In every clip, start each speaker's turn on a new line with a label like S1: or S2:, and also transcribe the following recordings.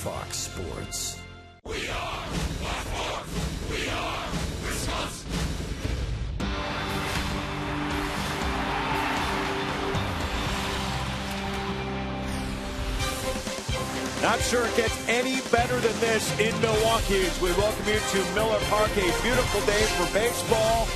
S1: Fox Sports.
S2: We are Fox. We are Wisconsin.
S3: Not sure it gets any better than this in Milwaukee as we welcome you to Miller Park. A beautiful day for baseball.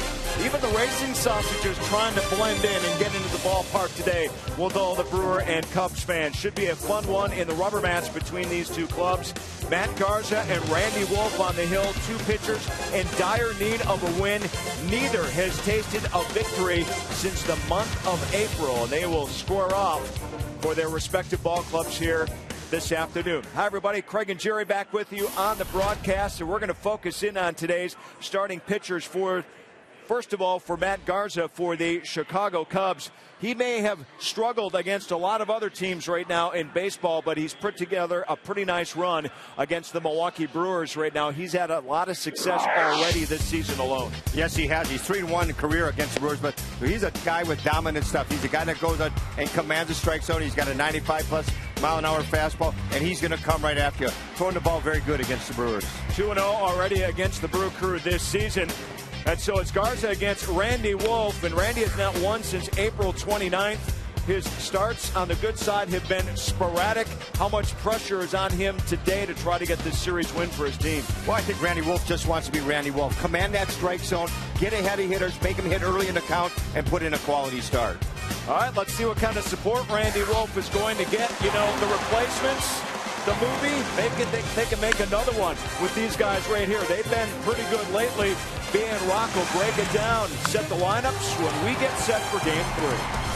S3: Even the racing sausages trying to blend in and get into the ballpark today with all the Brewer and Cubs fans. Should be a fun one in the rubber match between these two clubs. Matt Garza and Randy Wolf on the hill, two pitchers in dire need of a win. Neither has tasted a victory since the month of April, and they will square off for their respective ball clubs here this afternoon. Hi, everybody. Craig and Jerry back with you on the broadcast, and we're going to focus in on today's starting pitchers for, first of all, for Matt Garza for the Chicago Cubs. He may have struggled against a lot of other teams right now in baseball, but he's put together a pretty nice run against the Milwaukee Brewers right now. He's had a lot of success already this season alone.
S4: Yes, he has. He's 3-1 in career against the Brewers, but he's a guy with dominant stuff. He's a guy that goes out and commands the strike zone. He's got a 95-plus mile-an-hour fastball, and he's going to come right after you. Throwing the ball very good against the Brewers.
S3: 2-0 already against the Brew Crew this season. And so it's Garza against Randy Wolf, and Randy has not won since April 29th. His starts on the good side have been sporadic. How much pressure is on him today to try to get this series win for his team?
S4: Well, I think Randy Wolf just wants to be Randy Wolf. Command that strike zone, get ahead of hitters, make them hit early in the count, and put in a quality start.
S3: All right, let's see what kind of support Randy Wolf is going to get. You know, the replacements, the movie, they can make another one with these guys right here. They've been pretty good lately. B and Rock will break it down, set the lineups when we get set for Game 3.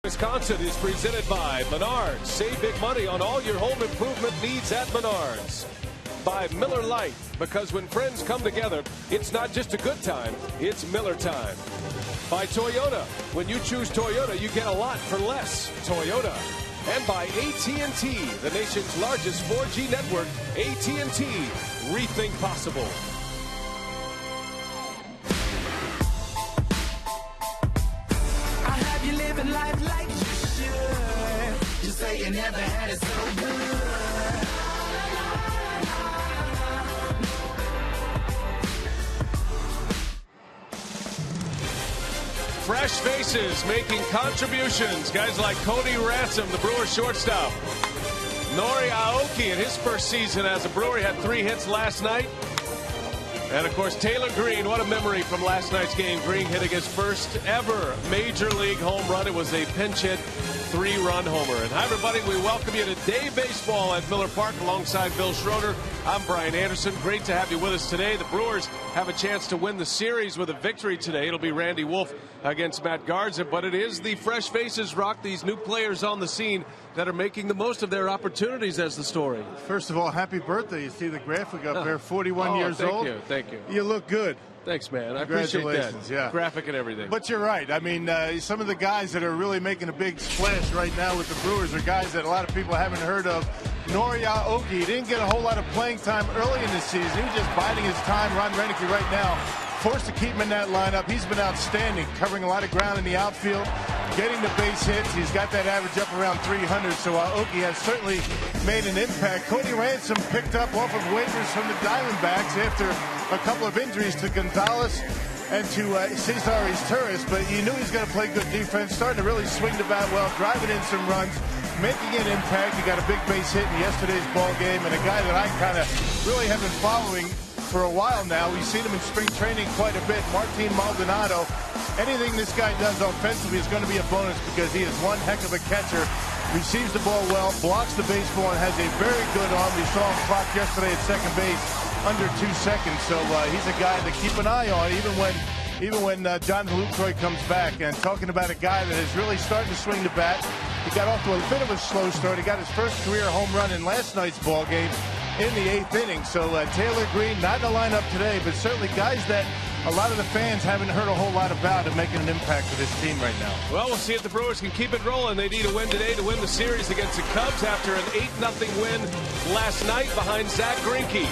S5: Wisconsin is presented by Menards. Save big money on all your home improvement needs at Menards. By Miller Lite, because when friends come together, it's not just a good time, it's Miller time. By Toyota. When you choose Toyota, you get a lot for less. Toyota. and by AT&T, the nation's largest 4G network. AT&T, rethink possible.
S2: I have you living life like you should. Just say you never had it so good.
S5: Fresh faces making contributions. Guys like Cody Ransom, the Brewers shortstop. Nori Aoki in his first season as a Brewer had 3 hits last night. And of course, Taylor Green, what a memory from last night's game. Green hitting his first ever major league home run. It was a pinch hit 3-run homer. And hi, everybody. We welcome you to Day Baseball at Miller Park alongside Bill Schroeder. I'm Brian Anderson. Great to have you with us today. The Brewers have a chance to win the series with a victory today. It'll be Randy Wolf against Matt Garza. But it is the fresh faces, Rock, these new players on the scene that are making the most of their opportunities as the story.
S1: First of all, happy birthday. You see the graphic up there, 41 years old.
S5: Thank you.
S1: You look good.
S5: Thanks, man. I appreciate that.
S1: Congratulations, yeah.
S5: Graphic and everything.
S1: But you're right. I mean, some of the guys that are really making a big splash right now with the Brewers are guys that a lot of people haven't heard of. Nori Aoki, he didn't get a whole lot of playing time early in the season. He was just biding his time. Ron Renicky right now forced to keep him in that lineup. He's been outstanding, covering a lot of ground in the outfield, getting the base hits. He's got that average up around 300, so Aoki has certainly made an impact. Cody Ransom picked up off of waivers from the Diamondbacks after a couple of injuries to Gonzalez and to Cesar Torres, but you knew he was going to play good defense, starting to really swing the bat well, driving in some runs, making an impact. He got a big base hit in yesterday's ball game, and a guy that I kind of really have been following for a while now. We've seen him in spring training quite a bit. Martin Maldonado. Anything this guy does offensively is going to be a bonus because he is one heck of a catcher. Receives the ball well, blocks the baseball, and has a very good arm. We saw him clock yesterday at second base under 2 seconds. So he's a guy to keep an eye on, even when Jonathan Lucroy comes back. And talking about a guy that is really starting to swing the bat. He got off to a bit of a slow start. He got his first career home run in last night's ball game in the 8th inning. So Taylor Green, not in the lineup today, but certainly guys that a lot of the fans haven't heard a whole lot about and making an impact for this team right now.
S5: Well, we'll see if the Brewers can keep it rolling. They need a win today to win the series against the Cubs after an 8-0 win last night behind Zach Greinke.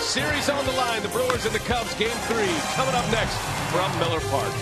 S5: Series on the line, the Brewers and the Cubs, Game 3, coming up next from Miller Park.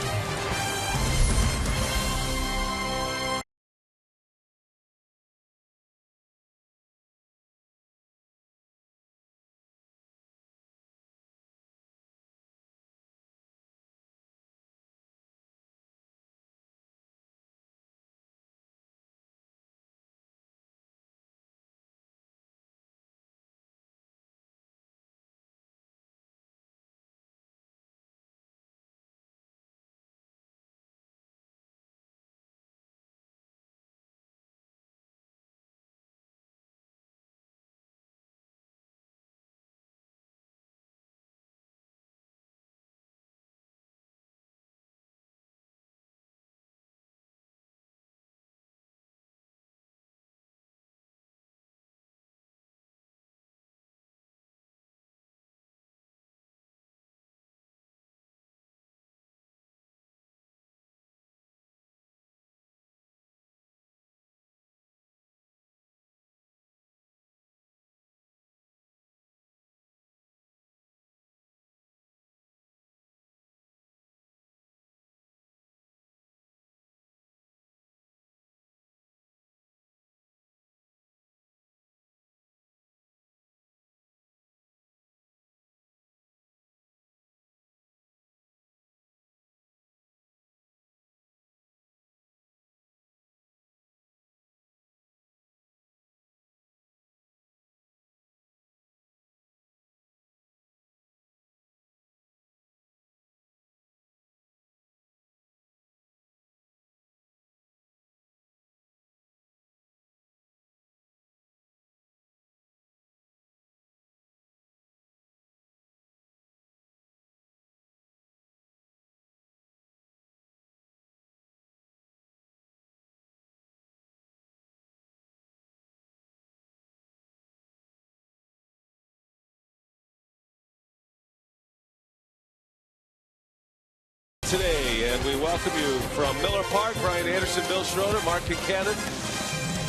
S5: Today, and we welcome you from Miller Park. Brian Anderson, Bill Schroeder, Mark Kincannon.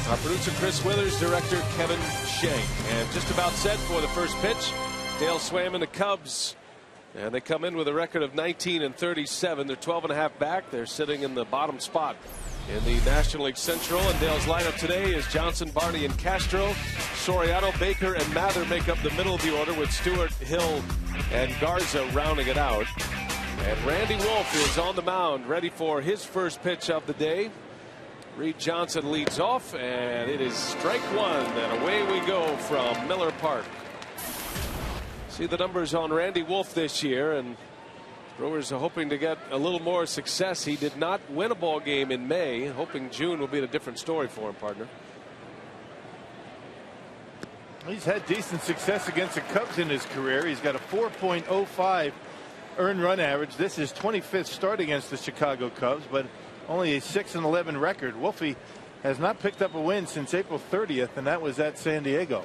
S5: Our producer Chris Withers, director Kevin Shank. And just about set for the first pitch. Dale Swaim and the Cubs. And they come in with a record of 19-37. They're 12.5 back. They're sitting in the bottom spot in the National League Central. And Dale's lineup today is Johnson, Barney, and Castro. Soriano, Baker, and Mather make up the middle of the order, with Stewart, Hill, and Garza rounding it out. And Randy Wolf is on the mound, ready for his first pitch of the day. Reed Johnson leads off, and it is strike one, and away we go from Miller Park. See the numbers on Randy Wolf this year, and Brewers are hoping to get a little more success. He did not win a ball game in May, hoping June will be a different story for him, partner.
S1: He's had decent success against the Cubs in his career. He's got a 4.05 earned run average. This is 25th start against the Chicago Cubs, but only a 6-11 record. Wolfie has not picked up a win since April 30th, and that was at San Diego.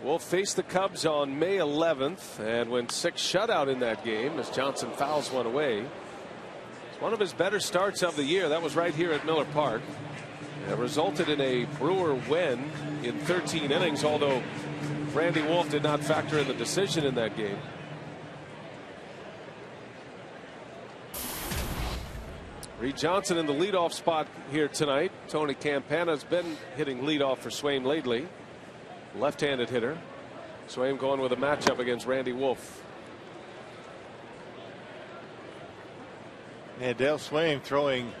S5: Wolf faced the Cubs on May 11th and went 6 shutout in that game as Johnson fouls one away. It's one of his better starts of the year. That was right here at Miller Park. It resulted in a Brewer win in 13 innings, although Randy Wolf did not factor in the decision in that game. Reed Johnson in the leadoff spot here tonight. Tony Campana's been hitting leadoff for Swaim lately. Left-handed hitter. Swaim going with a matchup against Randy Wolf.
S1: And Dale Swaim throwing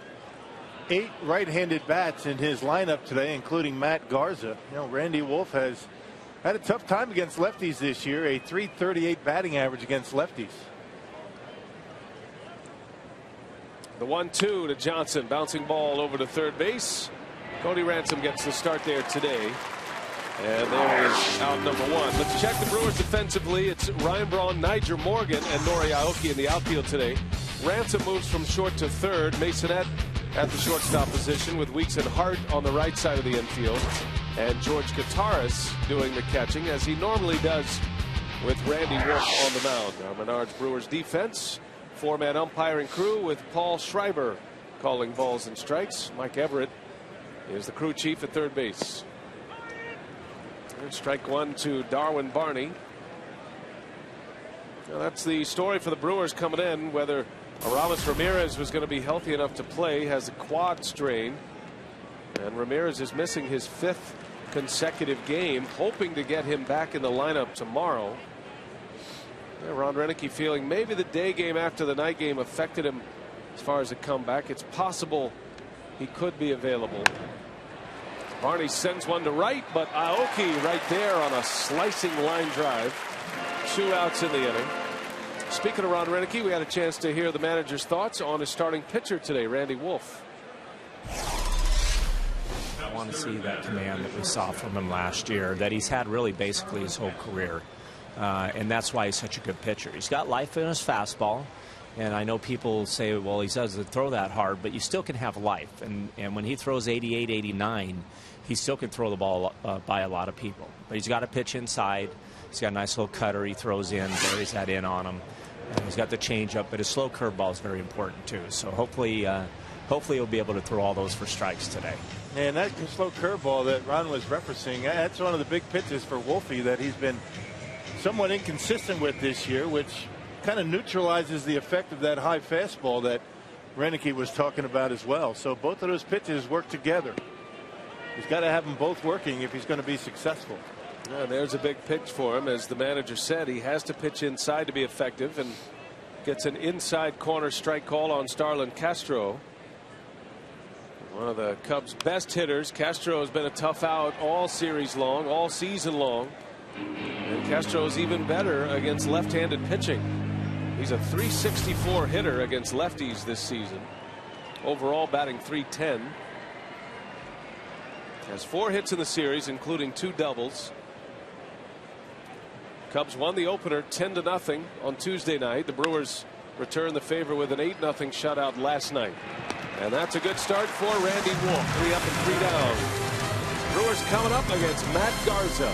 S1: 8 right-handed bats in his lineup today, including Matt Garza. You know, Randy Wolf has had a tough time against lefties this year, a .338 batting average against lefties.
S5: The 1-2 to Johnson, bouncing ball over to third base. Cody Ransom gets the start there today. And there is out number 1. Let's check the Brewers defensively. It's Ryan Braun, Niger Morgan, and Nori Aoki in the outfield today. Ransom moves from short to third. Masonette at the shortstop position, with Weeks and Hart on the right side of the infield. And George Kataris doing the catching, as he normally does with Randy Wolf on the mound. Our Menards Brewers defense, 4-man umpiring crew with Paul Schreiber calling balls and strikes. Mike Everett is the crew chief at third base. And strike one to Darwin Barney. Now that's the story for the Brewers coming in. Whether Aramis Ramirez was going to be healthy enough to play, has a quad strain. And Ramirez is missing his 5th consecutive game, hoping to get him back in the lineup tomorrow. Yeah, Ron Renicky feeling maybe the day game after the night game affected him as far as a comeback. It's possible he could be available. Barney sends one to right, but Aoki right there on a slicing line drive. 2 outs in the inning. Speaking of Ron Renicky, we had a chance to hear the manager's thoughts on his starting pitcher today, Randy Wolf.
S6: I want to see that command that we saw from him last year, that he's had really basically his whole career. And that's why he's such a good pitcher. He's got life in his fastball. And I know people say, well, he doesn't throw that hard, but you still can have life. And when he throws 88, 89, he still can throw the ball by a lot of people. But he's got to pitch inside. He's got a nice little cutter he throws in, buries that in on him. He's got the changeup, but his slow curveball is very important too. So hopefully he'll be able to throw all those for strikes today.
S1: And that slow curveball that Ron was referencing, that's one of the big pitches for Wolfie that he's been somewhat inconsistent with this year, which kind of neutralizes the effect of that high fastball that Renicky was talking about as well. So both of those pitches work together. He's got to have them both working if he's going to be successful.
S5: Yeah, there's a big pitch for him. As the manager said, he has to pitch inside to be effective, and gets an inside corner strike call on Starlin Castro. One of the Cubs' best hitters. Castro has been a tough out all series long, all season long. And Castro is even better against left-handed pitching. He's a .364 hitter against lefties this season. Overall batting .310. Has 4 hits in the series, including 2 doubles. Cubs won the opener 10-0 on Tuesday night. The Brewers returned the favor with an 8-0 shutout last night. And that's a good start for Randy Wolf. 3 up and 3 down. Brewers coming up against Matt Garza.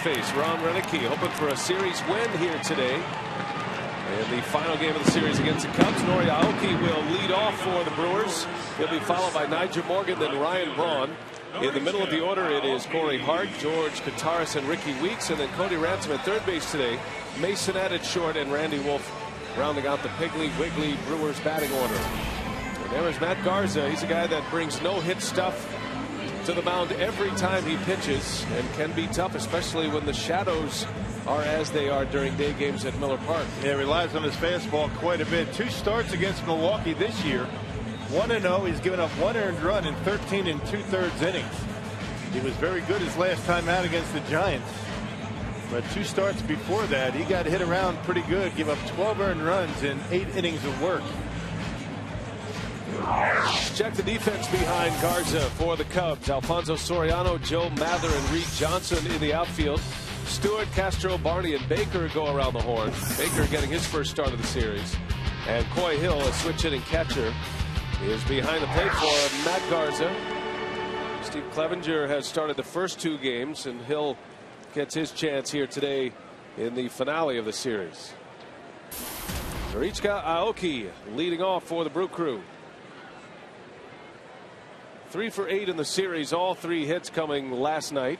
S5: face. Ron Renicky hoping for a series win here today. In the final game of the series against the Cubs, Nori Aoki will lead off for the Brewers. He'll be followed by Nigel Morgan, then Ryan Braun. In the middle of the order, it is Corey Hart, George Kataris, and Ricky Weeks, and then Cody Ransom at third base today. Mason at short, and Randy Wolf rounding out the Piggly Wiggly Brewers batting order. And there is Matt Garza. He's a guy that brings no-hit stuff to the mound every time he pitches, and can be tough, especially when the shadows are as they are during day games at Miller Park.
S1: Yeah, relies on his fastball quite a bit. 2 starts against Milwaukee this year. 1-0. He's given up 1 earned run in 13 2/3 innings. He was very good his last time out against the Giants. But 2 starts before that, he got hit around pretty good. Give up 12 earned runs in 8 innings of work.
S5: Check the defense behind Garza for the Cubs. Alfonso Soriano, Joe Mather, and Reed Johnson in the outfield. Stewart, Castro, Barney, and Baker go around the horn. Baker getting his first start of the series. And Coy Hill, a switch hitting catcher, is behind the plate for Matt Garza. Steve Clevenger has started the first 2 games, and Hill gets his chance here today in the finale of the series. Norichika Aoki leading off for the Brew Crew. 3 for 8 in the series, all 3 hits coming last night.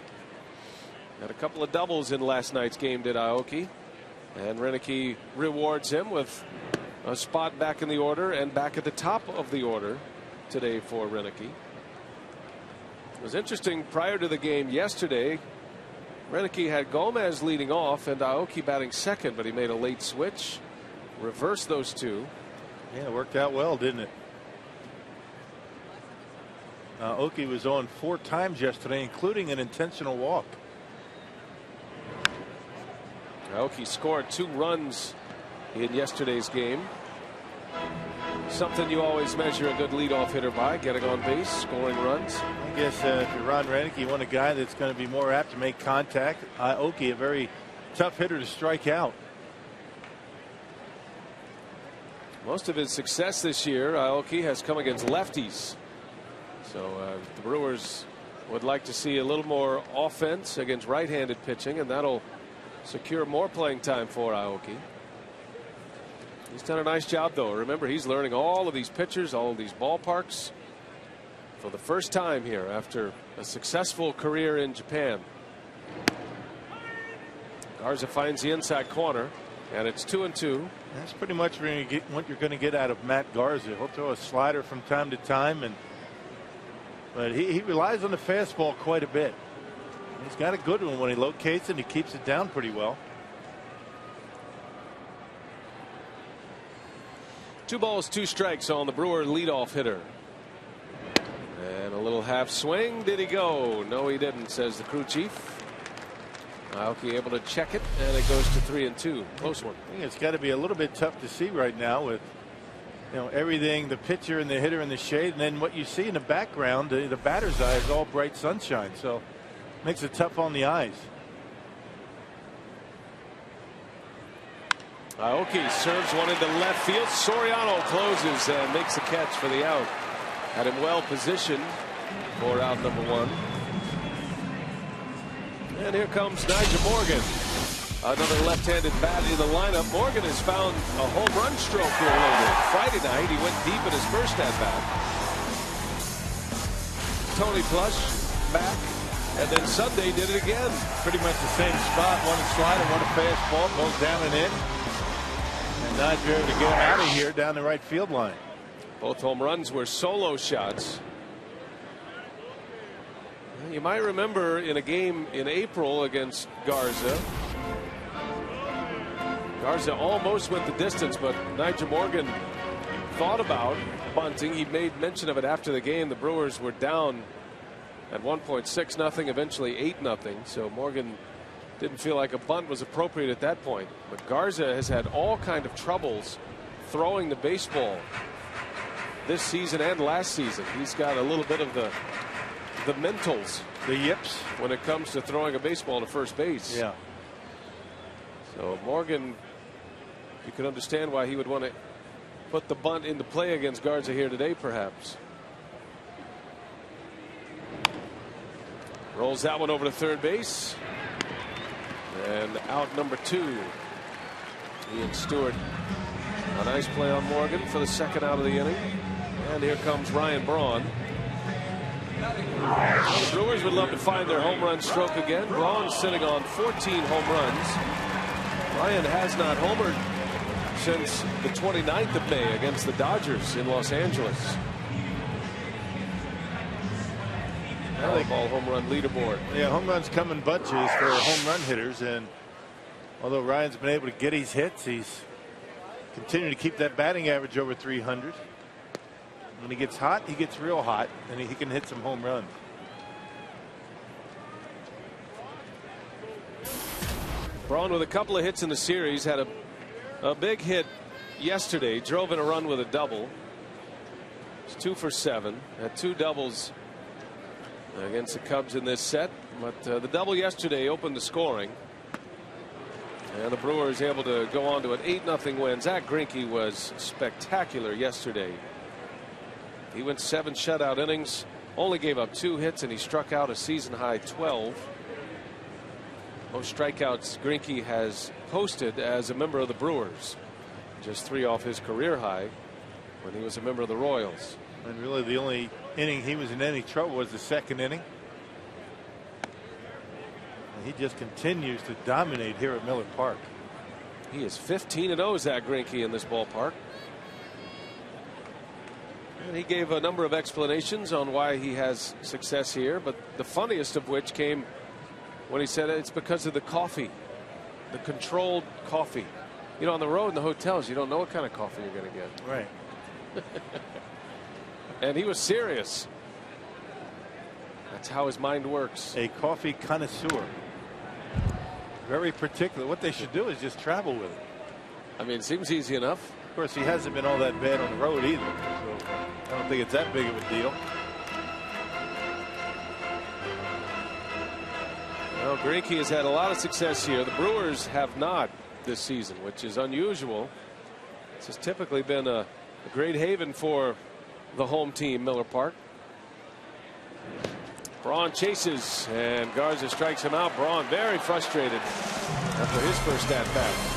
S5: Had a couple of doubles in last night's game, did Aoki. And Renicky rewards him with a spot back in the order and back at the top of the order today for Renicky. It was interesting, prior to the game yesterday, Renicky had Gomez leading off and Aoki batting second, but he made a late switch, reversed those 2.
S1: Yeah, it worked out well, didn't it? Aoki was on 4 times yesterday, including an intentional walk.
S5: Aoki scored 2 runs in yesterday's game. Something you always measure a good leadoff hitter by, getting on base, scoring runs.
S1: I guess if you're Ron Renicky, you want a guy that's going to be more apt to make contact. Aoki, a very tough hitter to strike out.
S5: Most of his success this year, Aoki, has come against lefties. So the Brewers would like to see a little more offense against right-handed pitching, and that'll secure more playing time for Aoki. He's done a nice job, though. Remember, he's learning all of these pitchers, all of these ballparks for the first time here after a successful career in Japan. Garza finds the inside corner, and it's 2-2.
S1: That's pretty much what you're going to get out of Matt Garza. He'll throw a slider from time to time, but he relies on the fastball quite a bit. He's got a good one when he locates it, and he keeps it down pretty well.
S5: 2 balls, 2 strikes on the Brewer leadoff hitter. And a little half swing. Did he go? No, he didn't, says the crew chief. Aoki able to check it, and it goes to 3-2. Close one.
S1: I think it's got to be a little bit tough to see right now with, you know, everything, the pitcher and the hitter in the shade, and then what you see in the background, the batter's eye is all bright sunshine, so makes it tough on the eyes.
S5: Aoki serves one into left field. Soriano closes and makes a catch for the out. Had him well positioned for out number 1. And here comes Nigel Morgan, another left-handed bat in the lineup. Morgan has found a home run stroke here lately. Friday night he went deep in his first at bat. Tony Plush back, and then Sunday did it again.
S1: Pretty much the same spot. One a slider, one a fastball, goes down and in. And Nigel able to get him out of here down the right field line.
S5: Both home runs were solo shots. You might remember in a game in April against Garza. Garza almost went the distance, but Nigel Morgan thought about bunting. He made mention of it after the game. The Brewers were down at 1.6-0, eventually 8-0. So Morgan didn't feel like a bunt was appropriate at that point. But Garza has had all kind of troubles throwing the baseball this season and last season. He's got a little bit of the mentals,
S1: the yips,
S5: when it comes to throwing a baseball to first base.
S1: Yeah.
S5: So Morgan, you can understand why he would want to put the bunt into play against Garza here today, perhaps. Rolls that one over to third base. And out number 2. Ian Stewart. A nice play on Morgan for the second out of the inning. And here comes Ryan Braun. Well, the Brewers would love to find their home run stroke again. Braun sitting on 14 home runs. Ryan has not homered since the 29th of May against the Dodgers in Los Angeles. Ball home run leaderboard.
S1: Yeah, home runs come in bunches for home run hitters, and although Ryan's been able to get his hits, he's continuing to keep that batting average over 300. When he gets hot, he gets real hot, and he can hit some home runs.
S5: Braun with a couple of hits in the series, had a big hit yesterday, drove in a run with a double. It's 2 for 7, had 2 doubles against the Cubs in this set, but the double yesterday opened the scoring, and the Brewers able to go on to an 8-0 win. Zach Greinke was spectacular yesterday. He went 7 shutout innings, only gave up 2 hits, and he struck out a season high 12. Most strikeouts Greinke has posted as a member of the Brewers, just 3 off his career high when he was a member of the Royals.
S1: And really the only inning he was in any trouble was the second inning. And he just continues to dominate here at Miller Park.
S5: He is 15-0, Zach Greinke, in this ballpark. And he gave a number of explanations on why he has success here, but the funniest of which came when he said it's because of the coffee, the controlled coffee. You know, on the road in the hotels, you don't know what kind of coffee you're going to get.
S1: Right.
S5: And he was serious. That's how his mind works.
S1: A coffee connoisseur. Very particular. What they should do is just travel with it.
S5: I mean, it seems easy enough.
S1: Of course, he hasn't been all that bad on the road either, so I don't think it's that big of a deal.
S5: Well, Greinke has had a lot of success here. The Brewers have not this season, which is unusual. This has typically been a great haven for the home team, Miller Park. Braun chases, and Garza strikes him out. Braun very frustrated after his first at bat.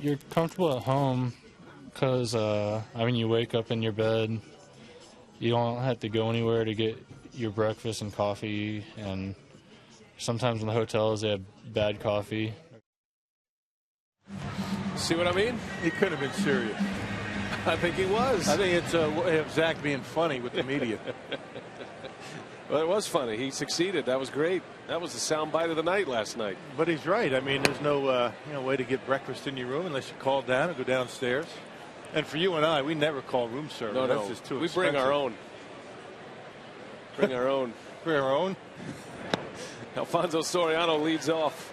S7: You're comfortable at home because, I mean, you wake up in your bed. You don't have to go anywhere to get your breakfast and coffee. And sometimes in the hotels, they have bad coffee.
S5: See what I mean?
S1: He could have been serious.
S5: I think he was.
S1: I think it's a way of Zach being funny with the media.
S5: Well, it was funny. He succeeded. That was great. That was the sound bite of the night last night.
S1: But he's right. I mean, there's no way to get breakfast in your room unless you call down and go downstairs. And for you and I, we never call room service.
S5: No,
S1: That's just too
S5: we
S1: expensive.
S5: bring our own. Bring our own.
S1: Bring our own.
S5: Alfonso Soriano leads off.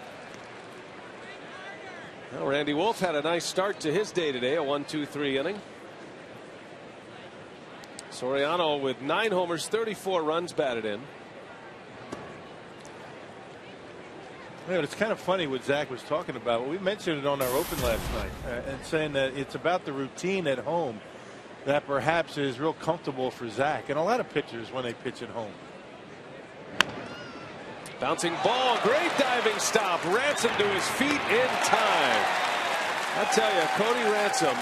S5: Well, Randy Wolf had a nice start to his day today, a 1-2-3 inning. Soriano with 9 homers, 34 runs batted in.
S1: Yeah, it's kind of funny what Zach was talking about. We mentioned it on our open last night, and saying that it's about the routine at home that perhaps is real comfortable for Zach and a lot of pitchers when they pitch at home.
S5: Bouncing ball, great diving stop. Ransom to his feet in time. I tell you, Cody Ransom.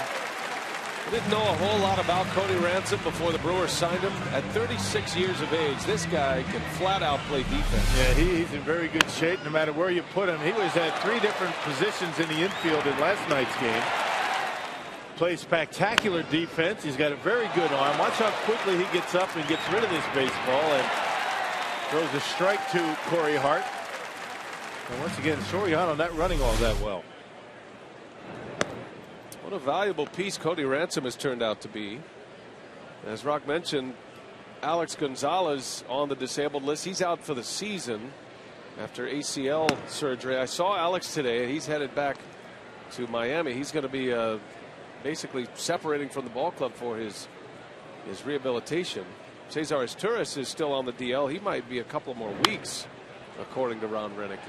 S5: I didn't know a whole lot about Cody Ransom before the Brewers signed him. At 36 years of age, this guy can flat out play defense.
S1: Yeah, he's in very good shape no matter where you put him. He was at 3 different positions in the infield in last night's game. Plays spectacular defense. He's got a very good arm. Watch how quickly he gets up and gets rid of this baseball and throws a strike to Corey Hart. And once again, Soriano not running all that well.
S5: What a valuable piece Cody Ransom has turned out to be. As Rock mentioned, Alex Gonzalez on the disabled list. He's out for the season after ACL surgery. I saw Alex today. He's headed back to Miami. He's going to be basically separating from the ball club for his rehabilitation. Cesar Izturis is still on the DL. He might be a couple more weeks, according to Ron Renicky.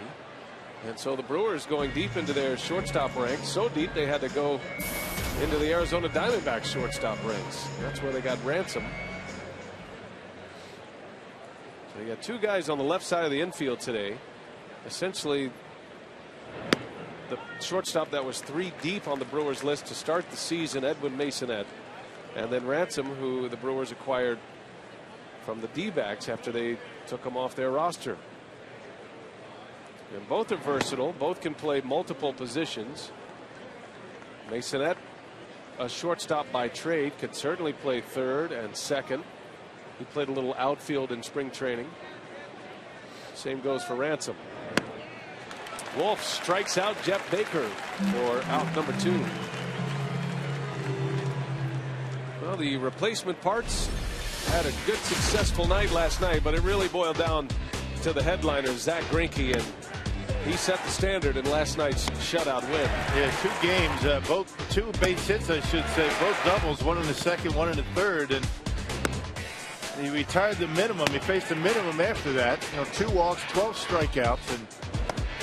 S5: And so the Brewers going deep into their shortstop ranks, so deep they had to go into the Arizona Diamondbacks shortstop ranks. That's where they got Ransom. So you got 2 guys on the left side of the infield today. Essentially, the shortstop that was 3 deep on the Brewers list to start the season, Edwin Masonette, and then Ransom, who the Brewers acquired from the D-backs after they took him off their roster. And both are versatile. Both can play multiple positions. Masonette, a shortstop by trade, could certainly play third and second. He played a little outfield in spring training. Same goes for Ransom. Wolf strikes out Jeff Baker for out number 2. Well, the replacement parts had a good, successful night last night, but it really boiled down to the headliner, Zach Greinke, and he set the standard in last night's shutout win.
S1: Yeah, 2 games, both 2 base hits, I should say, both doubles, 1 in the second, 1 in the third, and he retired the minimum. He faced the minimum after that. 2 walks, 12 strikeouts, and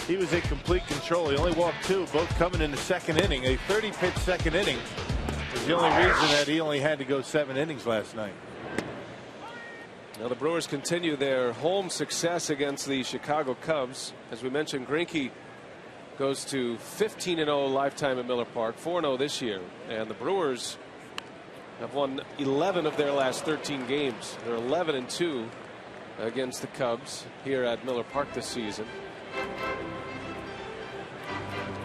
S1: he was in complete control. He only walked 2, both coming in the second inning. A 30-pitch second inning was the only reason that he only had to go 7 innings last night.
S5: Now the Brewers continue their home success against the Chicago Cubs. As we mentioned, Greinke goes to 15-0 lifetime at Miller Park, 4-0 this year, and the Brewers have won 11 of their last 13 games. They're 11-2 against the Cubs here at Miller Park this season.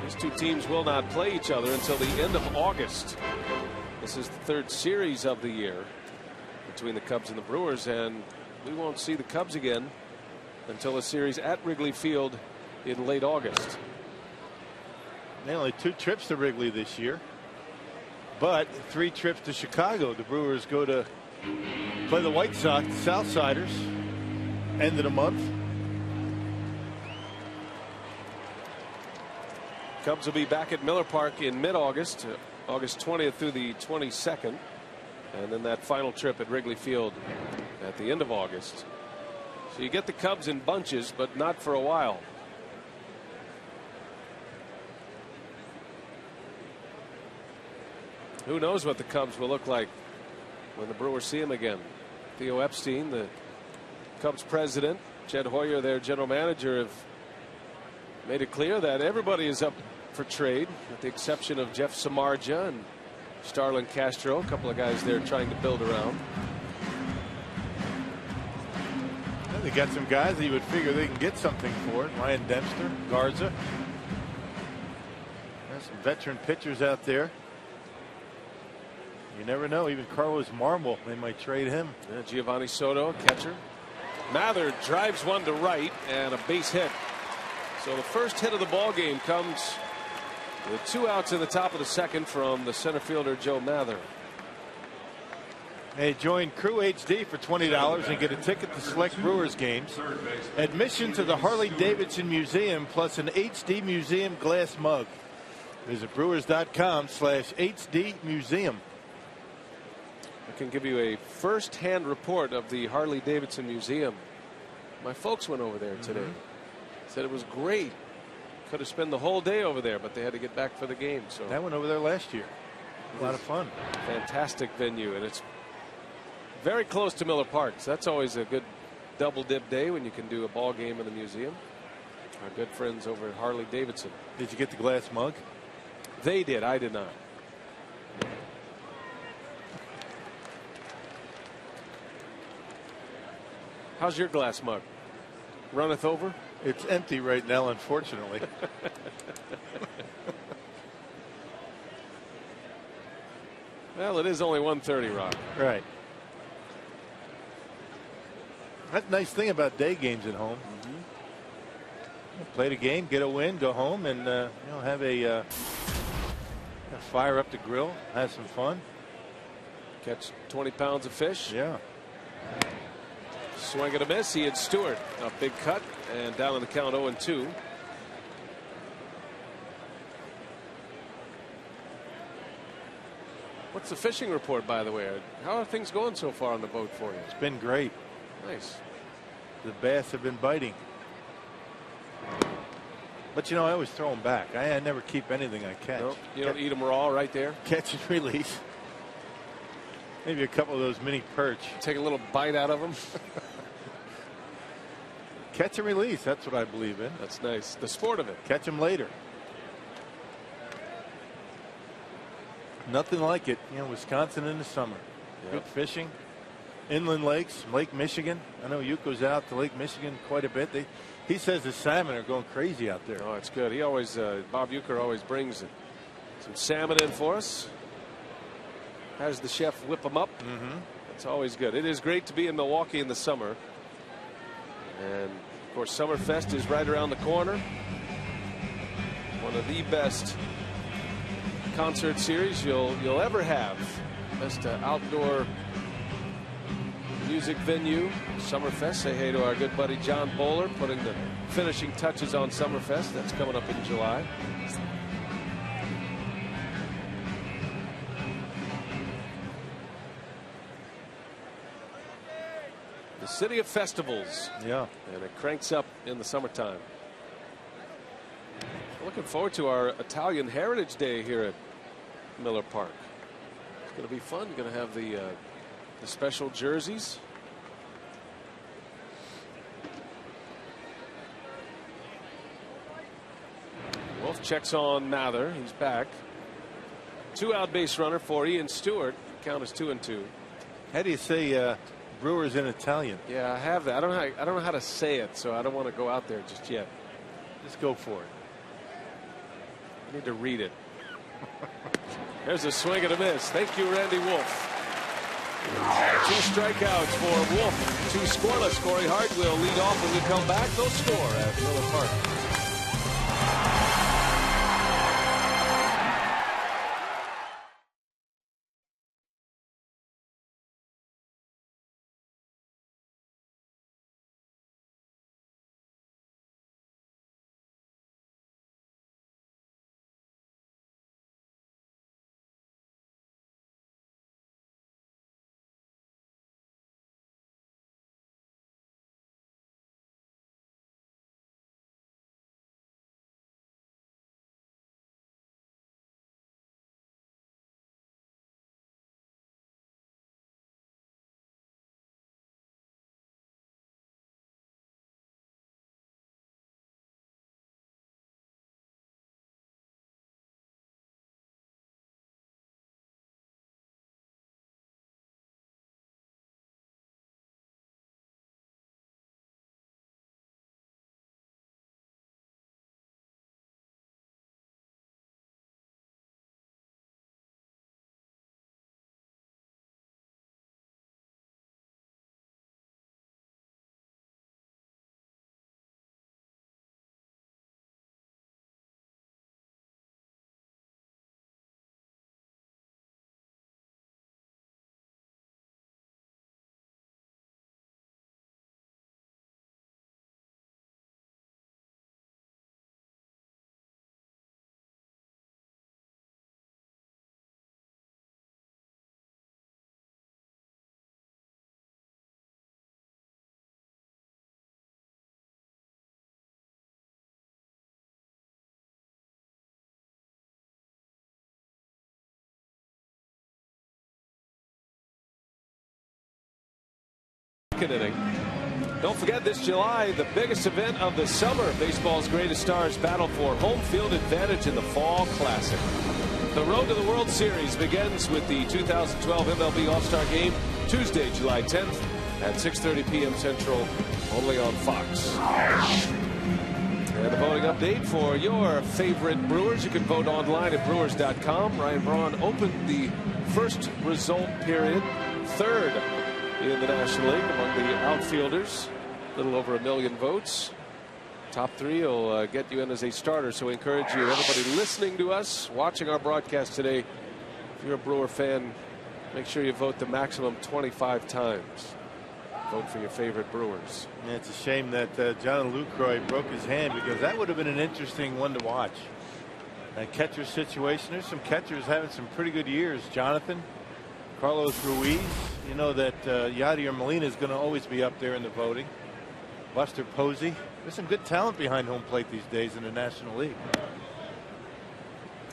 S5: These 2 teams will not play each other until the end of August. This is the 3rd series of the year between the Cubs and the Brewers, and we won't see the Cubs again until a series at Wrigley Field in late August.
S1: Only 2 trips to Wrigley this year, but 3 trips to Chicago. The Brewers go to play the White Sox, the Southsiders, end of the month.
S5: Cubs will be back at Miller Park in mid-August, August 20th through the 22nd. And then that final trip at Wrigley Field at the end of August. So you get the Cubs in bunches, but not for a while. Who knows what the Cubs will look like when the Brewers see them again. Theo Epstein, the Cubs president, Jed Hoyer, their general manager, have made it clear that everybody is up for trade, with the exception of Jeff Samardzija and Starlin Castro, a couple of guys there trying to build around.
S1: They got some guys that you would figure they can get something for. Ryan Dempster, Garza. There's some veteran pitchers out there. You never know. Even Carlos Marmol, they might trade him.
S5: Yeah, Giovanni Soto, catcher. Mather drives one to right and a base hit. So the first hit of the ball game comes The 2 outs in the top of the second from the center fielder Joe Mather.
S1: Hey, join Crew HD for $20 and get a ticket to select Brewers games, admission to the Harley-Davidson Museum, plus an HD Museum glass mug. Visit brewers.com/HD Museum.
S5: I can give you a first-hand report of the Harley-Davidson Museum. My folks went over there today. Said it was great. Could have spent the whole day over there, but they had to get back for the game. So
S1: I went over there last year. A lot of fun.
S5: Fantastic venue, and it's very close to Miller Park. So that's always a good double dip day when you can do a ball game in the museum. Our good friends over at Harley-Davidson.
S1: Did you get the glass mug?
S5: They did. I did not. How's your glass mug? Runneth over?
S1: It's empty right now, unfortunately.
S5: Well, it is only 1:30, Rock.
S1: Right. That's the nice thing about day games at home. Play the game, get a win, go home, and have a fire up the grill, have some fun.
S5: Catch 20 pounds of fish.
S1: Yeah.
S5: Swing and a miss. He had Stewart. A big cut and down in the count 0-2. What's the fishing report, by the way? How are things going so far on the boat for you?
S1: It's been great.
S5: Nice.
S1: The bass have been biting. But I always throw them back. I never keep anything I catch.
S5: Nope, you don't eat them raw right there?
S1: Catch and release. Maybe a couple of those mini perch.
S5: Take a little bite out of them.
S1: Catch and release. That's what I believe in.
S5: That's nice. The sport of it.
S1: Catch them later. Nothing like it. Wisconsin in the summer.
S5: Yep.
S1: Good fishing. Inland lakes, Lake Michigan. I know Yuko's out to Lake Michigan quite a bit. He says the salmon are going crazy out there.
S5: Oh, it's good. He always, Bob Uecker always brings some salmon in for us. Has the chef whip them up. It's always good. It is great to be in Milwaukee in the summer. And of course, Summerfest is right around the corner. One of the best concert series you'll ever have. Best outdoor music venue, Summerfest. Say hey to our good buddy John Bowler, putting the finishing touches on Summerfest. That's coming up in July. The city of festivals.
S1: Yeah.
S5: And it cranks up in the summertime. Looking forward to our Italian Heritage Day here at Miller Park. It's going to be fun. You're going to have the special jerseys. Wolf checks on Mather. He's back. 2-out base runner for Ian Stewart. Count is 2-2.
S1: How do you say Brewers in Italian?
S5: Yeah, I have that. I don't know how to say it, so I don't want to go out there just yet.
S1: Just go for it.
S5: I need to read it. There's a swing and a miss. Thank you, Randy Wolf. 2 strikeouts for Wolf. 2 scoreless. Corey Hart will lead off when we come back. They'll score at Miller Park. second inning. Don't forget this July, the biggest event of the summer. Baseball's greatest stars battle for home field advantage in the Fall Classic. The road to the World Series begins with the 2012 MLB All-Star Game, Tuesday, July 10th at 6:30 p.m. Central, only on Fox. And the voting update for your favorite Brewers. You can vote online at Brewers.com. Ryan Braun opened the first result period, third in the National League among the outfielders. A little over 1 million votes. Top 3 will get you in as a starter. So we encourage you, everybody listening to us, watching our broadcast today, if you're a Brewer fan, make sure you vote the maximum 25 times. Vote for your favorite Brewers.
S1: Yeah, it's a shame that John Lucroy broke his hand, because that would have been an interesting one to watch. That catcher situation. There's some catchers having some pretty good years. Jonathan, Carlos Ruiz. You know that Yadier Molina is going to always be up there in the voting. Buster Posey. There's some good talent behind home plate these days in the National League.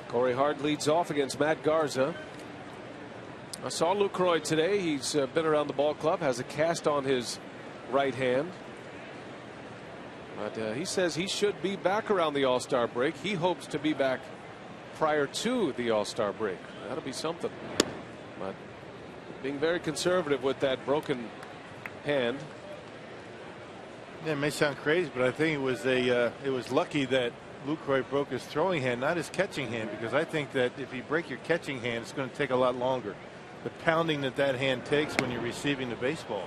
S5: Corey Hart leads off against Matt Garza. I saw Lucroy today. He's been around the ball club, has a cast on his right hand. But he says he should be back around the All-Star break. He hopes to be back prior to the All-Star break. That'll be something. But being very conservative with that broken hand.
S1: Yeah, it may sound crazy, but I think it was lucky that Lucroy broke his throwing hand, not his catching hand, because I think that if you break your catching hand, it's going to take a lot longer. The pounding that hand takes when you're receiving the baseball.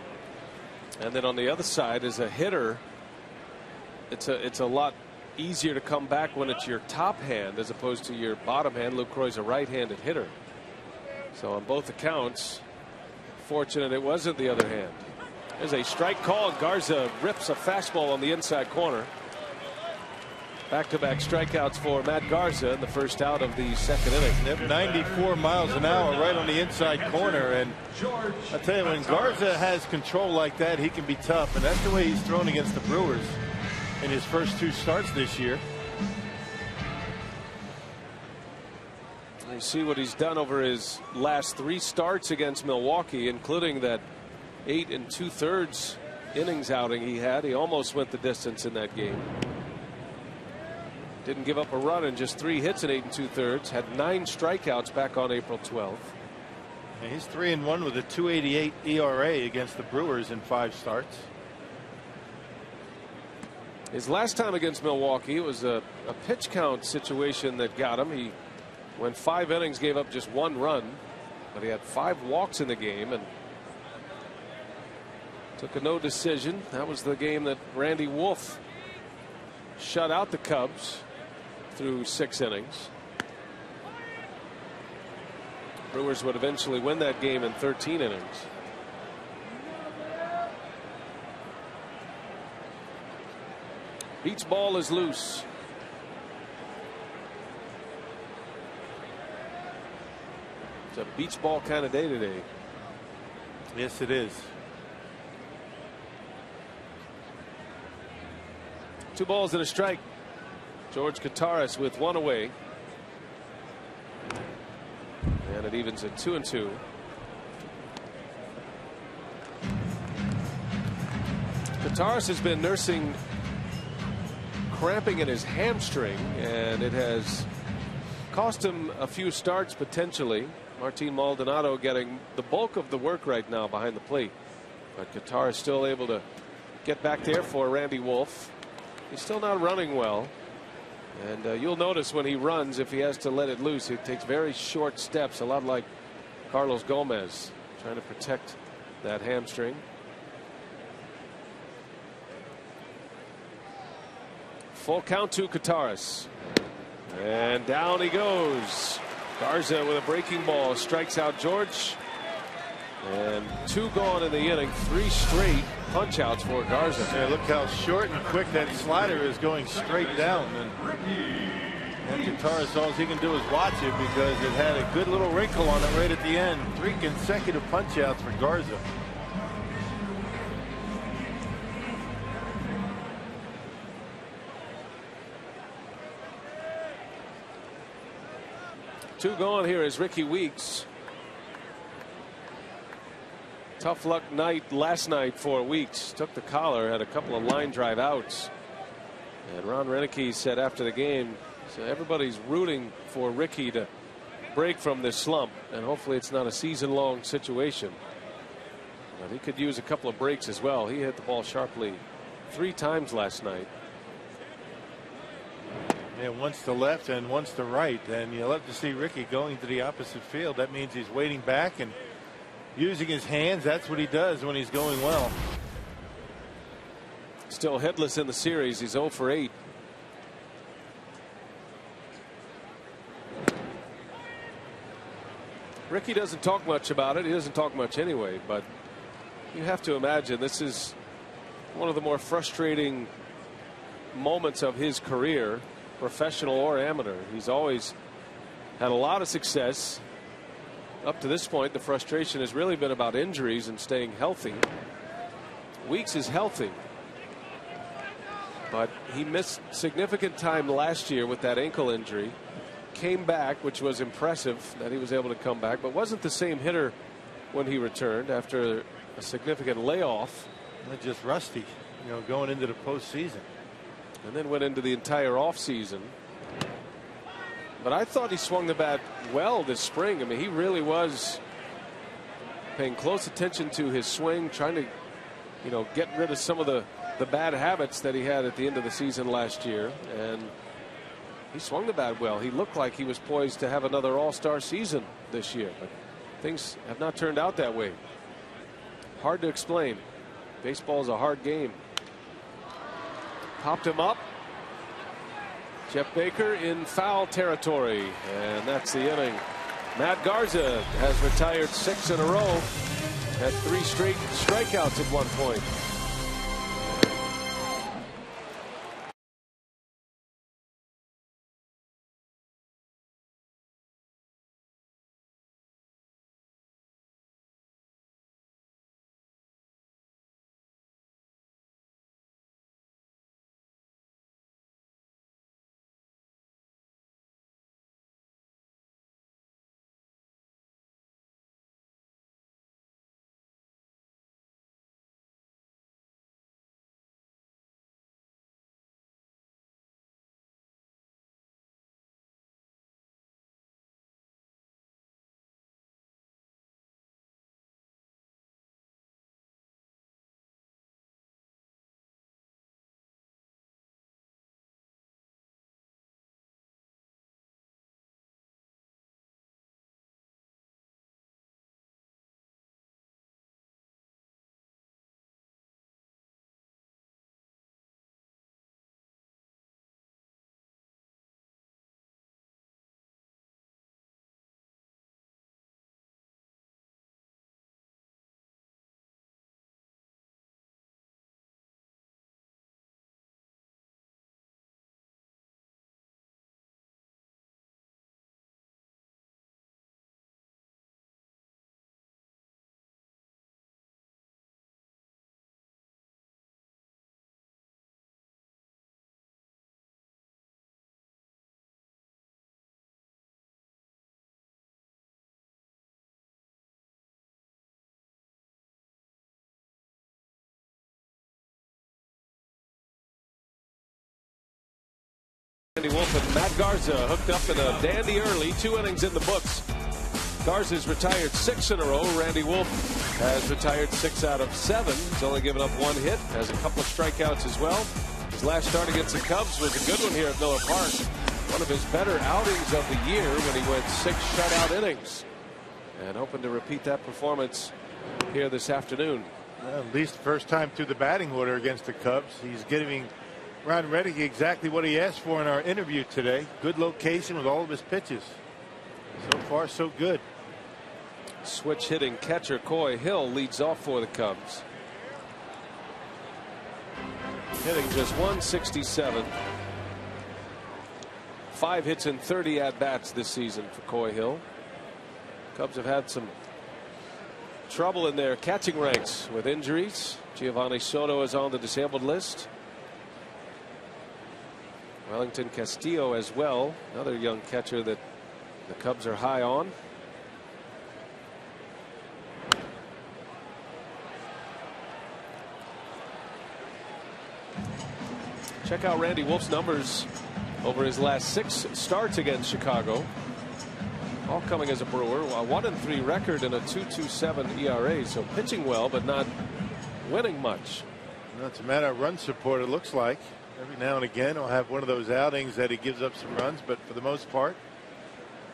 S5: And then on the other side, as a hitter, it's a lot easier to come back when it's your top hand as opposed to your bottom hand. Lucroy's a right-handed hitter. So on both accounts, fortunate it wasn't the other hand. There's a strike call. Garza rips a fastball on the inside corner. Back-to-back strikeouts for Matt Garza in the first out of the second inning.
S1: Yep, 94 miles an hour right on the inside corner. And I tell you, when Garza has control like that, he can be tough. And that's the way he's thrown against the Brewers in his first 2 starts this year.
S5: You see what he's done over his last 3 starts against Milwaukee, including that 8 2/3 innings outing he had. He almost went the distance in that game. Didn't give up a run and just 3 hits in 8 2/3. Had 9 strikeouts back on April 12th.
S1: And he's 3-1 with a 2.88 ERA against the Brewers in 5 starts.
S5: His last time against Milwaukee, it was a pitch count situation that got him. He went 5 innings, gave up just 1 run, but he had 5 walks in the game and took a no decision. That was the game that Randy Wolf shut out the Cubs through 6 innings. Brewers would eventually win that game in 13 innings. Beats ball is loose. It's a beach ball kind of day today.
S1: Yes, it is.
S5: 2 balls and a strike. George Kataris with 1 away. And it evens at 2-2. Kataris has been nursing cramping in his hamstring, and it has cost him a few starts potentially. Martin Maldonado getting the bulk of the work right now behind the plate. But Kataris still able to get back there for Randy Wolf. He's still not running well. And you'll notice when he runs, if he has to let it loose, he takes very short steps, a lot like Carlos Gomez, trying to protect that hamstring. Full count to Kataris. And down he goes. Garza with a breaking ball strikes out George. And 2 gone in the inning, 3 straight punch outs for Garza.
S1: Yeah, look how short and quick that slider is going straight down. And Kataris, all he can do is watch it because it had a good little wrinkle on it right at the end. 3 consecutive punch outs for Garza. Two
S5: gone here is Ricky Weeks. Tough luck night last night for Weeks. Took the collar, had a couple of line drive outs. And Ron Renicky said after the game, so everybody's rooting for Ricky to break from this slump, and hopefully it's not a season-long situation. But he could use a couple of breaks as well. He hit the ball sharply 3 times last night.
S1: Yeah, once to left and once to right, and you love to see Ricky going to the opposite field. That means he's waiting back and using his hands. That's what he does when he's going well.
S5: Still hitless in the series. He's 0 for 8. Ricky doesn't talk much about it. He doesn't talk much anyway, but you have to imagine this is one of the more frustrating moments of his career, professional or amateur. He's always had a lot of success. Up to this point, the frustration has really been about injuries and staying healthy. Weeks is healthy, but he missed significant time last year with that ankle injury. Came back, which was impressive that he was able to come back, but wasn't the same hitter when he returned after a significant layoff.
S1: Not just rusty, you know, going into the postseason.
S5: And then went into the entire offseason. But I thought he swung the bat well this spring. I mean, he really was paying close attention to his swing, trying to, you know, get rid of some of the bad habits that he had at the end of the season last year. And he swung the bat well. He looked like he was poised to have another all-star season this year, but things have not turned out that way. Hard to explain. Baseball is a hard game. Popped him up. Jeff Baker in foul territory, and that's the inning. Matt Garza has retired 6 in a row. Had 3 straight strikeouts at one point. Randy Wolf and Matt Garza hooked up in a dandy early. 2 innings in the books. Garza's retired 6 in a row. Randy Wolf has retired 6 out of 7. He's only given up 1 hit. Has a couple of strikeouts as well. His last start against the Cubs was a good one here at Miller Park. One of his better outings of the year when he went 6 shutout innings. And hoping to repeat that performance here this afternoon.
S1: Well, at least first time through the batting order against the Cubs. He's giving Ron Renicky exactly what he asked for in our interview today. Good location with all of his pitches. So far, so good.
S5: Switch hitting catcher Coy Hill leads off for the Cubs. Hitting just 167. 5 hits and 30 at-bats this season for Coy Hill. Cubs have had some trouble in their catching ranks with injuries. Giovanni Soto is on the disabled list. Wellington Castillo as well, another young catcher that the Cubs are high on. Check out Randy Wolf's numbers over his last 6 starts against Chicago. All coming as a Brewer. A 1-3 record and a 2.27 ERA. So pitching well, but not winning much.
S1: Well, it's a matter of run support, it looks like. Every now and again, he'll have one of those outings that he gives up some runs, but for the most part,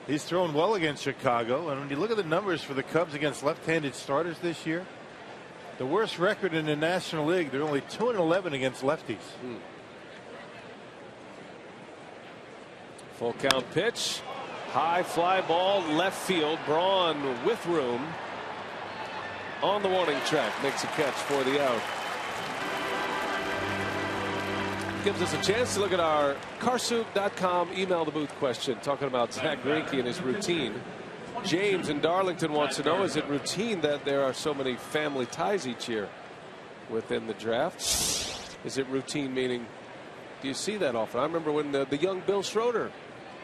S1: he's thrown well against Chicago. And when you look at the numbers for the Cubs against left-handed starters this year, the worst record in the National League, they're only 2-11 against lefties.
S5: Full count pitch. High fly ball left field. Braun with room on the warning track makes a catch for the out. Gives us a chance to look at our carsoup.com email the booth question talking about Zach Greinke and his routine. James in Darlington wants to know, is it routine that there are so many family ties each year within the draft? Is it routine meaning, do you see that often? I remember when the young Bill Schroeder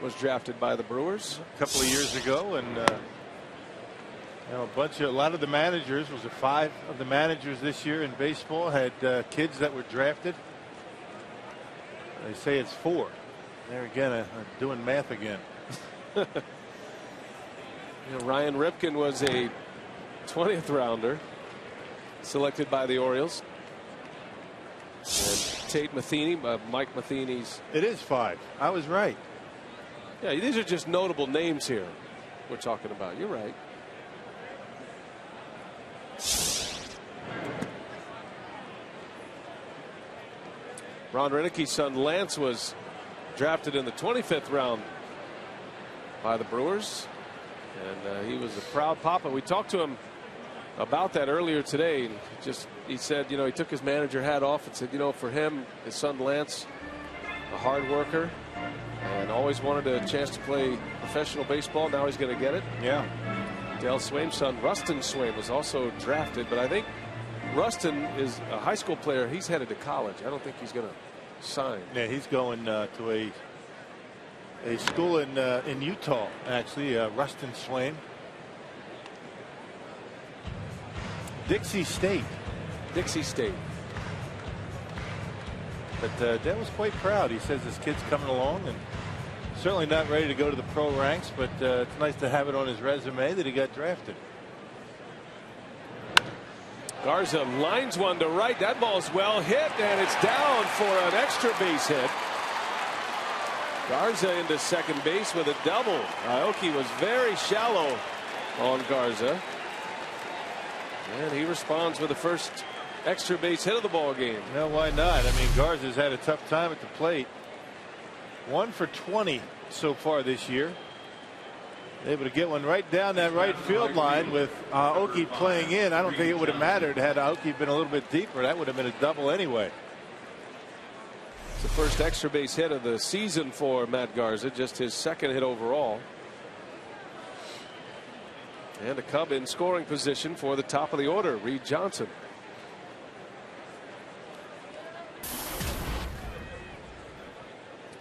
S5: was drafted by the Brewers
S1: a couple of years ago, and a lot of the managers, was it 5 of the managers this year in baseball had kids that were drafted. They say it's 4. There again, I'm doing math again.
S5: Ryan Ripken was a 20th rounder selected by the Orioles. And Tate Matheny, Mike Matheny's.
S1: It is 5. I was right.
S5: Yeah, these are just notable names here we're talking about. You're right. Ron Renicke's son Lance was drafted in the 25th round by the Brewers, and he was a proud papa. We talked to him about that earlier today, and he said, he took his manager hat off and said, for him, his son Lance, a hard worker, and always wanted a chance to play professional baseball. Now he's going to get it.
S1: Yeah.
S5: Dale Swaim's son, Rustin Swaim, was also drafted, but I think Rustin is a high school player. He's headed to college. I don't think he's going to sign.
S1: Yeah, he's going to a school in Utah, actually. Rustin Swaim. Dixie State.
S5: Dixie State.
S1: But Dale was quite proud. He says his kid's coming along, and certainly not ready to go to the pro ranks, but it's nice to have it on his resume that he got drafted.
S5: Garza lines one to right. That ball's well hit, and it's down for an extra base hit. Garza into second base with a double. Aoki was very shallow on Garza, and he responds with the first extra base hit of the ball game.
S1: Well, why not? I mean, Garza's had a tough time at the plate. 1 for 20 so far this year. Able to get one right down that right field line with Aoki playing in. I don't think it would have mattered had Aoki been a little bit deeper. That would have been a double anyway.
S5: It's the first extra base hit of the season for Matt Garza, just his second hit overall. And a Cub in scoring position for the top of the order, Reed Johnson.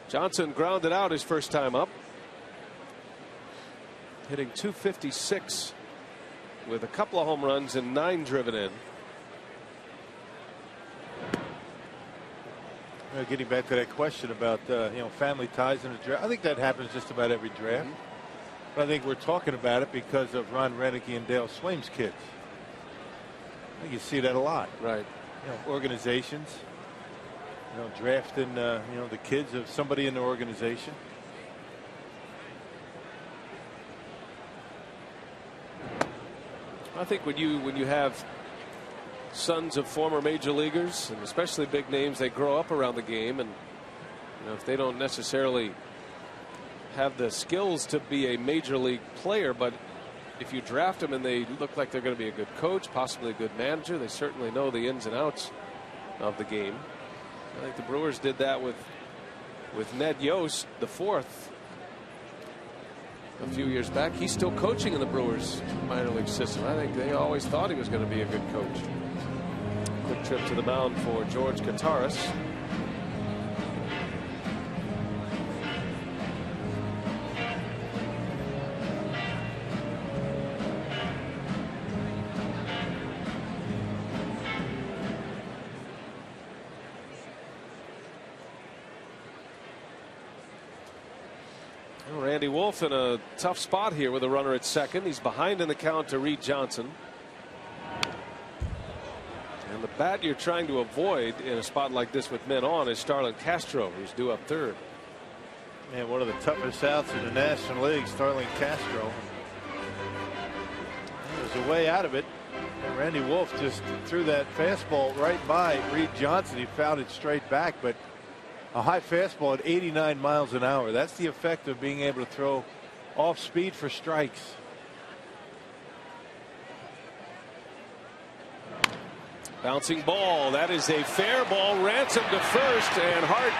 S5: Johnson grounded out his first time up, hitting .256 with a couple of home runs and 9 driven in.
S1: Getting back to that question about family ties in the draft, I think that happens just about every draft. But I think we're talking about it because of Ron Renicke and Dale Swaim's kids. I think you see that a lot.
S5: Right.
S1: Organizations, drafting the kids of somebody in their organization.
S5: I think when you have sons of former major leaguers, and especially big names, they grow up around the game, and if they don't necessarily have the skills to be a major league player, but if you draft them and they look like they're going to be a good coach, possibly a good manager, they certainly know the ins and outs of the game. I think the Brewers did that with Ned Yost, the fourth, a few years back. He's still coaching in the Brewers minor league system. I think they always thought he was going to be a good coach. Quick trip to the mound for George Kataris. Randy Wolf in a tough spot here with a runner at second. He's behind in the count to Reed Johnson. And the bat you're trying to avoid in a spot like this with men on is Starlin Castro, who's due up third.
S1: Man, one of the toughest outs in the National League, Starlin Castro. There's a way out of it. Randy Wolf just threw that fastball right by Reed Johnson. He fouled it straight back, but a high fastball at 89 miles an hour. That's the effect of being able to throw off speed for strikes.
S5: Bouncing ball. That is a fair ball. Ransom to first, and Hart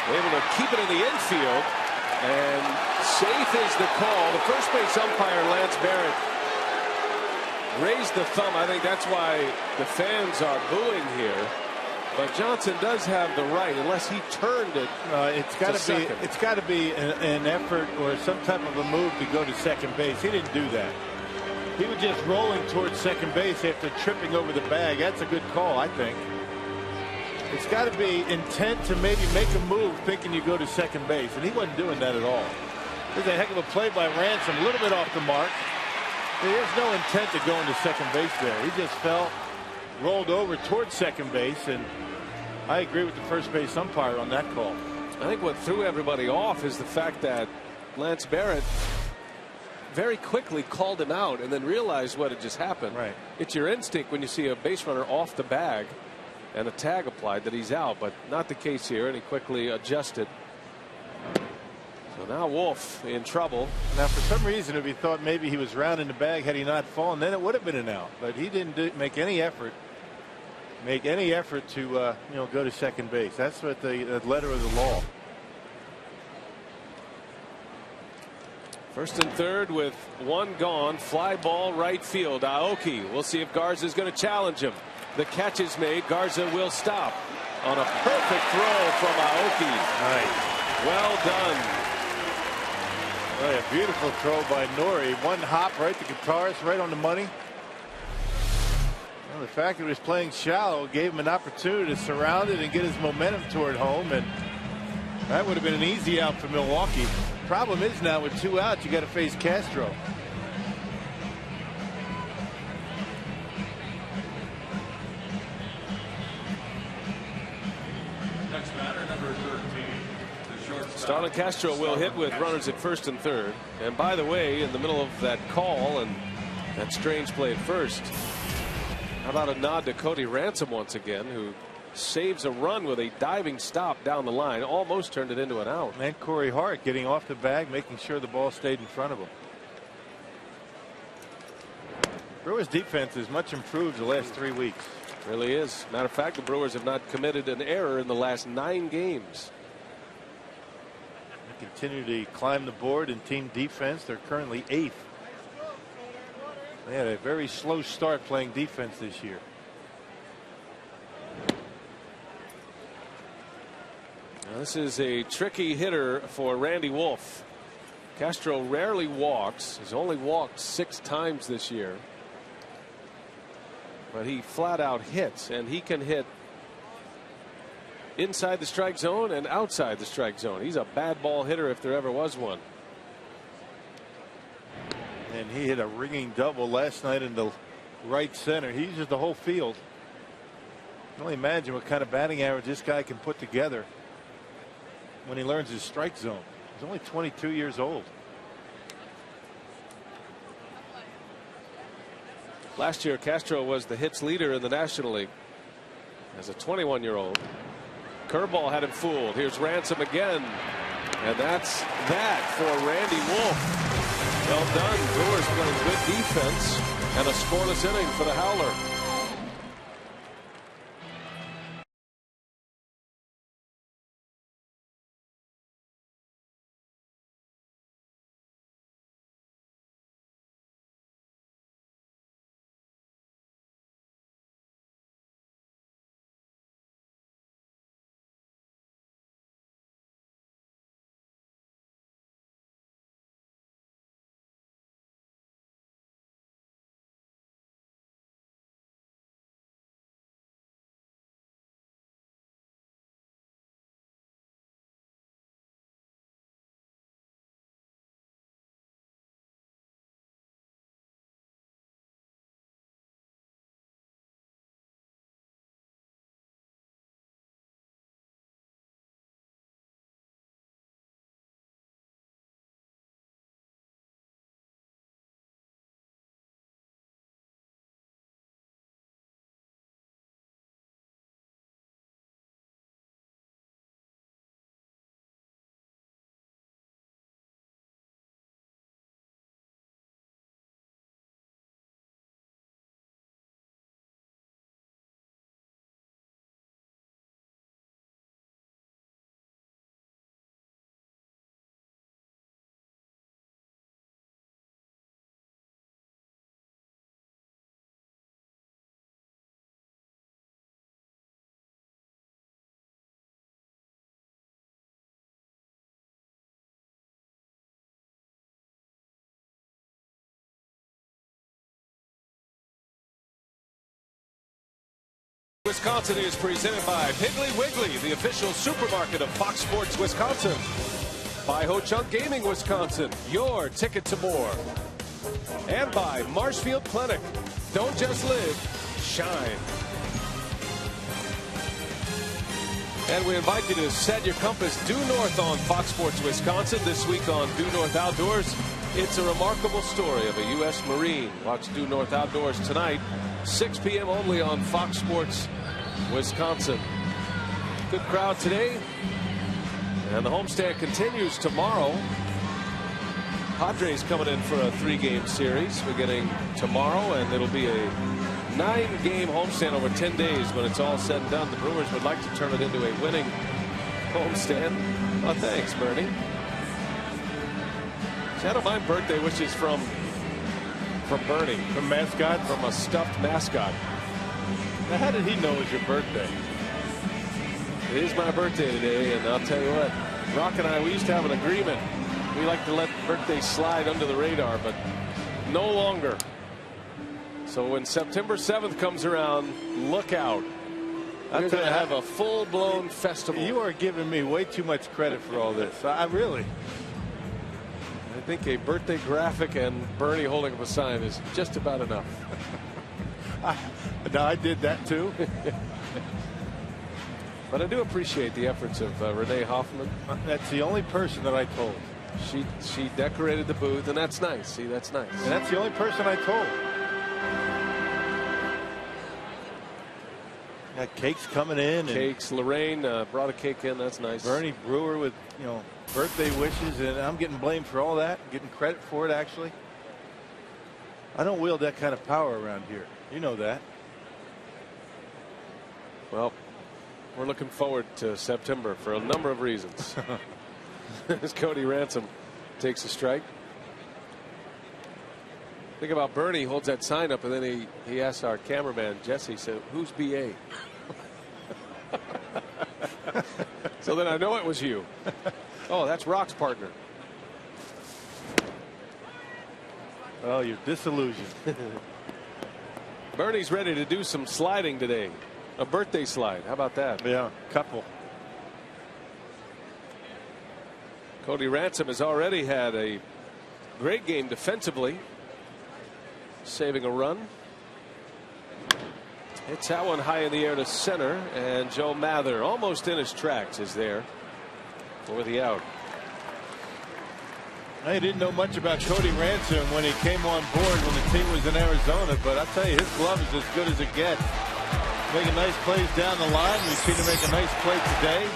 S5: able to keep it in the infield. And safe is the call. The first base umpire, Lance Barrett, raised the thumb. I think that's why the fans are booing here. But Johnson does have the right, unless he turned it.
S1: It's got to be an effort or some type of a move to go to second base. He didn't do that. He was just rolling towards second base after tripping over the bag. That's a good call, I think. It's got to be intent to maybe make a move thinking you go to second base, and he wasn't doing that at all. There's a heck of a play by Ransom, a little bit off the mark. There's no intent to go into second base there. He just fell, rolled over towards second base, and I agree with the first base umpire on that call.
S5: I think what threw everybody off is the fact that Lance Barrett very quickly called him out and then realized what had just happened.
S1: Right.
S5: It's your instinct when you see a base runner off the bag and a tag applied that he's out, but not the case here, and he quickly adjusted. So now Wolf in trouble.
S1: Now, for some reason, if he thought maybe he was rounding the bag had he not fallen, then it would have been an out. But he didn't make any effort. To go to second base. That's what the letter of the law.
S5: First and third with one gone. Fly ball right field. Aoki. We'll see if Garza is going to challenge him. The catch is made. Garza will stop on a perfect throw from Aoki.
S1: Nice.
S5: Well done.
S1: Well, a beautiful throw by Nori. One hop right to guitarist, right on the money. Well, the fact that he was playing shallow gave him an opportunity to surround it and get his momentum toward home, and that would have been an easy out for Milwaukee. Problem is now with two outs, you got to face Castro.
S8: Next batter, number 13. The shortstop.
S5: Starlin Castro will hit with runners at first and third. And by the way, in the middle of that call and that strange play at first, how about a nod to Cody Ransom once again, who saves a run with a diving stop down the line, almost turned it into an out.
S1: And Corey Hart getting off the bag, making sure the ball stayed in front of him. Brewers defense is much improved the last 3 weeks.
S5: Really is. Matter of fact, the Brewers have not committed an error in the last 9 games.
S1: They continue to climb the board in team defense. They're currently 8th. They had a very slow start playing defense this year.
S5: Now, this is a tricky hitter for Randy Wolf. Castro rarely walks. He's only walked 6 times this year. But he flat out hits, and he can hit inside the strike zone and outside the strike zone. He's a bad ball hitter if there ever was one.
S1: And he hit a ringing double last night in the right center. He uses the whole field. I can only imagine what kind of batting average this guy can put together when he learns his strike zone. He's only 22 years old.
S5: Last year, Castro was the hits leader in the National League as a 21-year-old. Curveball had him fooled. Here's Ransom again. And that's that for Randy Wolf. Well done. Brewers playing good defense and a scoreless inning for the Howler. Wisconsin is presented by Piggly Wiggly, the official supermarket of Fox Sports Wisconsin. By Ho-Chunk Gaming Wisconsin, your ticket to more. And by Marshfield Clinic. Don't just live, shine. And we invite you to set your compass due north on Fox Sports Wisconsin. This week on Due North Outdoors, it's a remarkable story of a U.S. Marine. Watch Due North Outdoors tonight, 6 p.m. only on Fox Sports Wisconsin. Good crowd today. And the homestand continues tomorrow. Padres coming in for a 3-game series beginning tomorrow, and it'll be a 9-game homestand over 10 days when it's all said and done. The Brewers would like to turn it into a winning homestand. Oh, thanks, Bernie. See, I don't mind birthday wishes from Bernie.
S1: From mascot?
S5: From a stuffed mascot.
S1: Now, how did he know it was your birthday?
S5: It is my birthday today, and I'll tell you what, Rock and I, we used to have an agreement. We like to let birthdays slide under the radar, but no longer. So when September 7th comes around, look out. We're going to have a full-blown festival.
S1: You are giving me way too much credit for all this. I really.
S5: I think a birthday graphic and Bernie holding up a sign is just about enough.
S1: I did that too.
S5: But I do appreciate the efforts of Renee Hoffman.
S1: That's the only person that I told.
S5: She decorated the booth, and that's nice. See, that's nice.
S1: And that's the only person I told. Got cakes coming in.
S5: Cakes. Lorraine brought a cake in. That's nice.
S1: Bernie Brewer with, birthday wishes, and I'm getting blamed for all that. Getting credit for it, actually. I don't wield that kind of power around here. You know that.
S5: Well, we're looking forward to September for a number of reasons. As Cody Ransom takes a strike. Think about Bernie holds that sign up, and then he asks our cameraman Jesse, said, "Who's BA?" So then I know it was you. Oh, that's Rock's partner.
S1: Oh, you're disillusioned.
S5: Bernie's ready to do some sliding today. A birthday slide. How about that?
S1: Yeah, couple.
S5: Cody Ransom has already had a great game defensively, saving a run. Hits that one high in the air to center, and Joe Mather, almost in his tracks, is there for the out.
S1: I didn't know much about Cody Ransom when he came on board when the team was in Arizona, but I'll tell you, his glove is as good as it gets. Making nice plays down the line. We've seen him make a nice play today.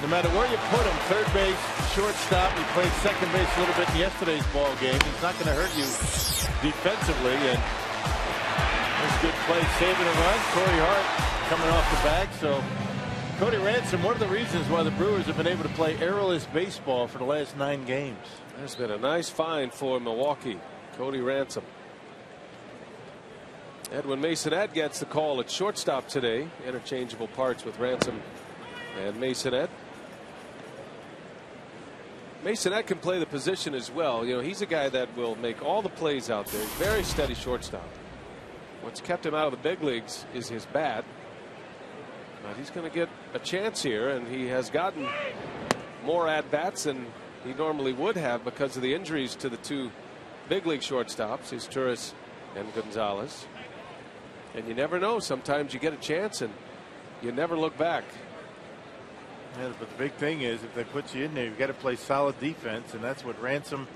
S1: No matter where you put him, third base, shortstop, he played second base a little bit in yesterday's ball game. He's not going to hurt you defensively, and that's a good play, saving a run. Corey Hart coming off the bag. So Cody Ransom, one of the reasons why the Brewers have been able to play errorless baseball for the last 9 games.
S5: That's been a nice find for Milwaukee. Cody Ransom. Edwin Masonette gets the call at shortstop today. Interchangeable parts with Ransom and Masonette. Masonette can play the position as well. He's a guy that will make all the plays out there. Very steady shortstop. What's kept him out of the big leagues is his bat. But he's going to get a chance here, and he has gotten more at-bats than he normally would have because of the injuries to the 2 big league shortstops, Izturis and Gonzalez. And you never know. Sometimes you get a chance and you never look back.
S1: Yeah, but the big thing is, if they put you in there, you've got to play solid defense, and that's what Ransom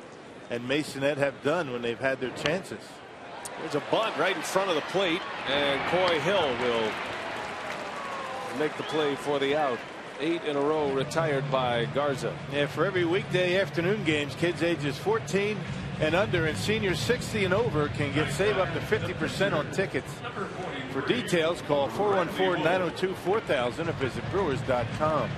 S1: and Masonette have done when they've had their chances.
S5: There's a bunt right in front of the plate, and Coy Hill will make the play for the out. 8 in a row retired by Garza.
S1: Yeah, for every weekday afternoon games, kids ages 14 and under and seniors 60 and over can save up to 50% on tickets. For details, call 414-902-4000 or visit Brewers.com.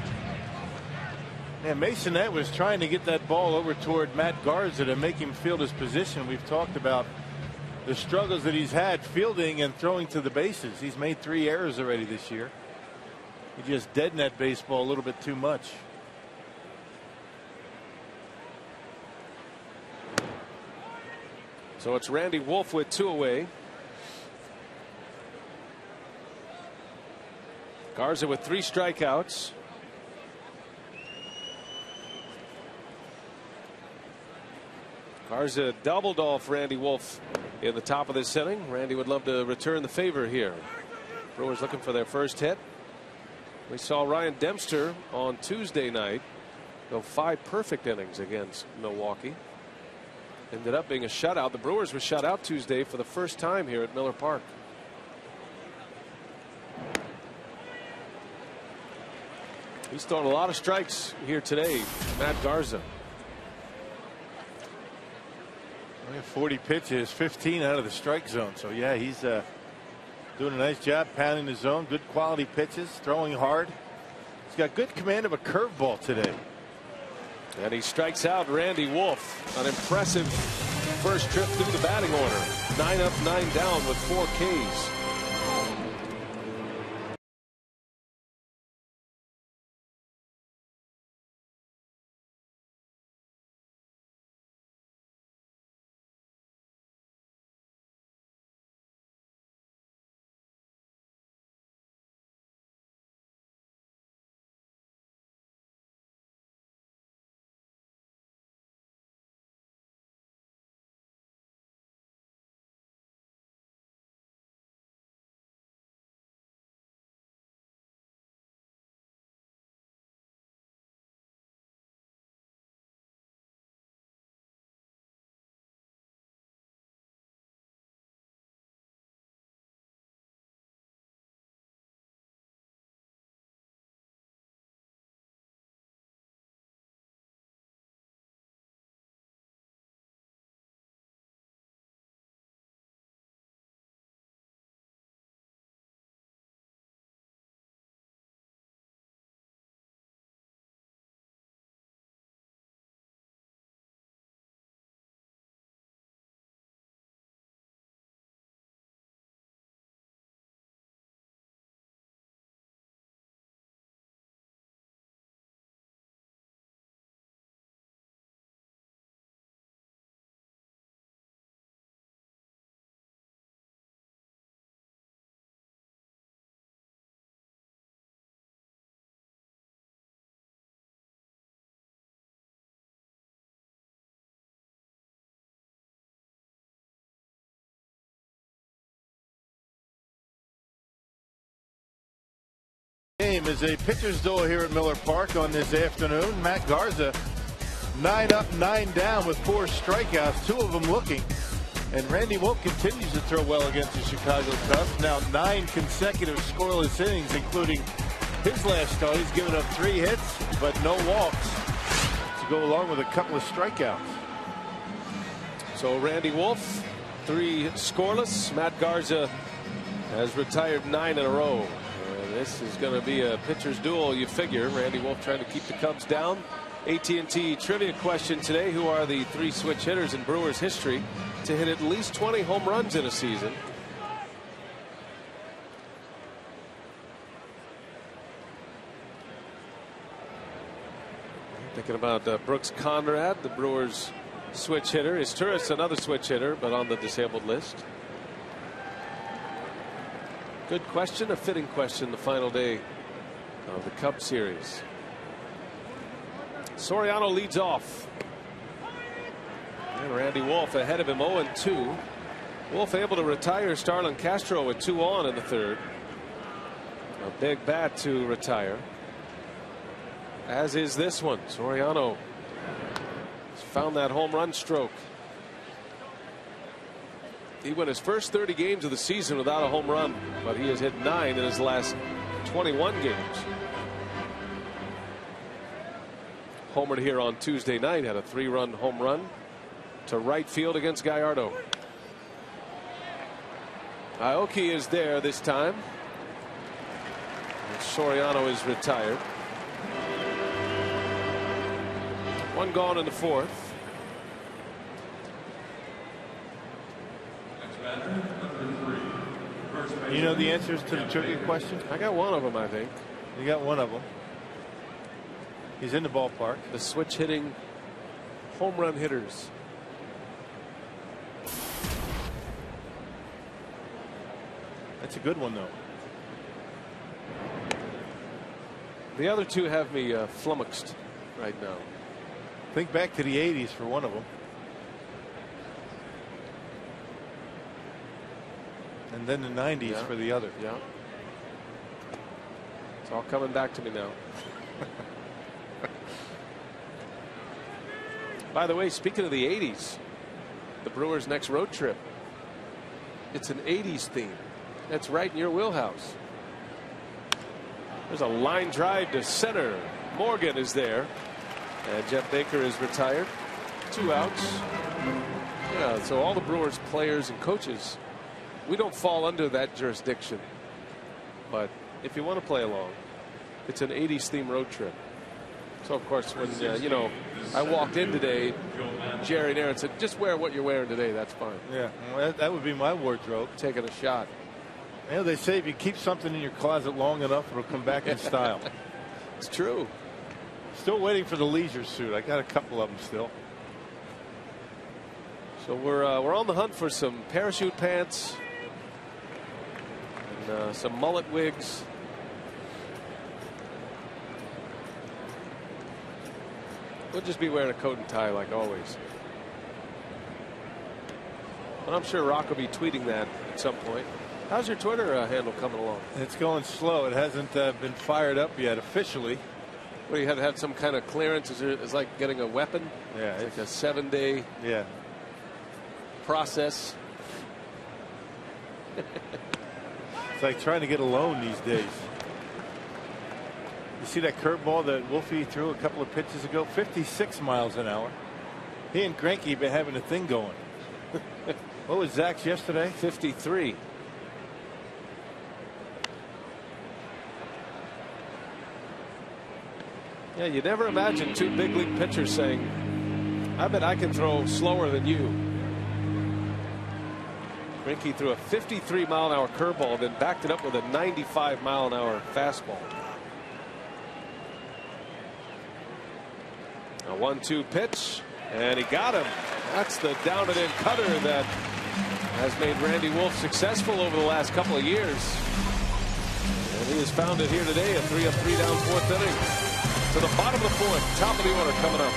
S1: Yeah, Masonette was trying to get that ball over toward Matt Garza to make him field his position. We've talked about the struggles that he's had fielding and throwing to the bases. He's made 3 errors already this year. He just deadened that baseball a little bit too much.
S5: So it's Randy Wolf with 2 away. Garza with 3 strikeouts. Garza doubled off Randy Wolf in the top of this inning. Randy would love to return the favor here. Brewers looking for their first hit. We saw Ryan Dempster on Tuesday night go 5 perfect innings against Milwaukee. Ended up being a shutout. The Brewers were shut out Tuesday for the first time here at Miller Park. He's thrown a lot of strikes here today, Matt Garza.
S1: 40 pitches, 15 out of the strike zone. So yeah, he's doing a nice job pounding the zone. Good quality pitches, throwing hard. He's got good command of a curveball today.
S5: And he strikes out Randy Wolf. An impressive first trip through the batting order. 9 up, 9 down with 4 Ks.
S1: Game is a pitcher's duel here at Miller Park on this afternoon. Matt Garza 9 up, 9 down with 4 strikeouts, 2 of them looking. And Randy Wolf continues to throw well against the Chicago Cubs. Now 9 consecutive scoreless innings, including his last start. He's given up 3 hits, but no walks to go along with a couple of strikeouts.
S5: So Randy Wolf, 3 scoreless. Matt Garza has retired 9 in a row. This is going to be a pitcher's duel, you figure. Randy Wolf trying to keep the Cubs down. AT&T trivia question today. Who are the 3 switch hitters in Brewers history to hit at least 20 home runs in a season? Thinking about Brooks Conrad, the Brewers switch hitter. Is Turris another switch hitter, but on the disabled list? Good question, a fitting question the final day of the Cubs series. Soriano leads off. And Randy Wolf ahead of him 0-2. Wolf able to retire Starlin Castro with 2 on in the 3rd. A big bat to retire. As is this one. Soriano has found that home run stroke. He went his first 30 games of the season without a home run, but he has hit 9 in his last 21 games. Homered here on Tuesday night, had a 3-run home run to right field against Gallardo. Aoki is there this time. And Soriano is retired. 1 gone in the 4th.
S1: You know the answers to the trivia question?
S5: I got one of them, I think.
S1: You got one of them. He's in the ballpark.
S5: The switch hitting home run hitters.
S1: That's a good one, though.
S5: The other two have me flummoxed right now.
S1: Think back to the 80s for one of them. And then the 90s for the other.
S5: Yeah. It's all coming back to me now. By the way, speaking of the 80s, the Brewers' next road trip, it's an 80s theme. That's right in your wheelhouse. There's a line drive to center. Morgan is there. And Jeff Baker is retired. 2 outs. Yeah, so all the Brewers players and coaches, we don't fall under that jurisdiction. But if you want to play along, it's an 80s theme road trip. So, of course, when, you know, I walked in today, Jerry and Aaron said, just wear what you're wearing today. That's fine.
S1: Yeah, well, that would be my wardrobe.
S5: Taking a shot.
S1: You know, they say if you keep something in your closet long enough, it'll come back in style.
S5: It's true.
S1: Still waiting for the leisure suit. I got a couple of them still.
S5: So we're on the hunt for some parachute pants and some mullet wigs. We'll just be wearing a coat and tie like always. But I'm sure Rock will be tweeting that at some point. How's your Twitter handle coming along?
S1: It's going slow. It hasn't been fired up yet officially.
S5: Well, you had some kind of clearance. It's like getting a weapon.
S1: Yeah,
S5: it's like a 7-day
S1: process. It's like trying to get a loan these days. You see that curveball that Wolfie threw a couple of pitches ago? 56 miles an hour. He and Greinke been having a thing going. What was Zach's yesterday?
S5: 53. Yeah, you never imagine 2 big league pitchers saying, I bet I can throw slower than you. Greinke threw a 53 mile an hour curveball, then backed it up with a 95 mile an hour fastball. A 1-2 pitch, and he got him. That's the down and in cutter that has made Randy Wolf successful over the last couple of years. And he has found it here today, a 3-up, 3-down 4th inning. To the bottom of the 4th, top of the order coming up.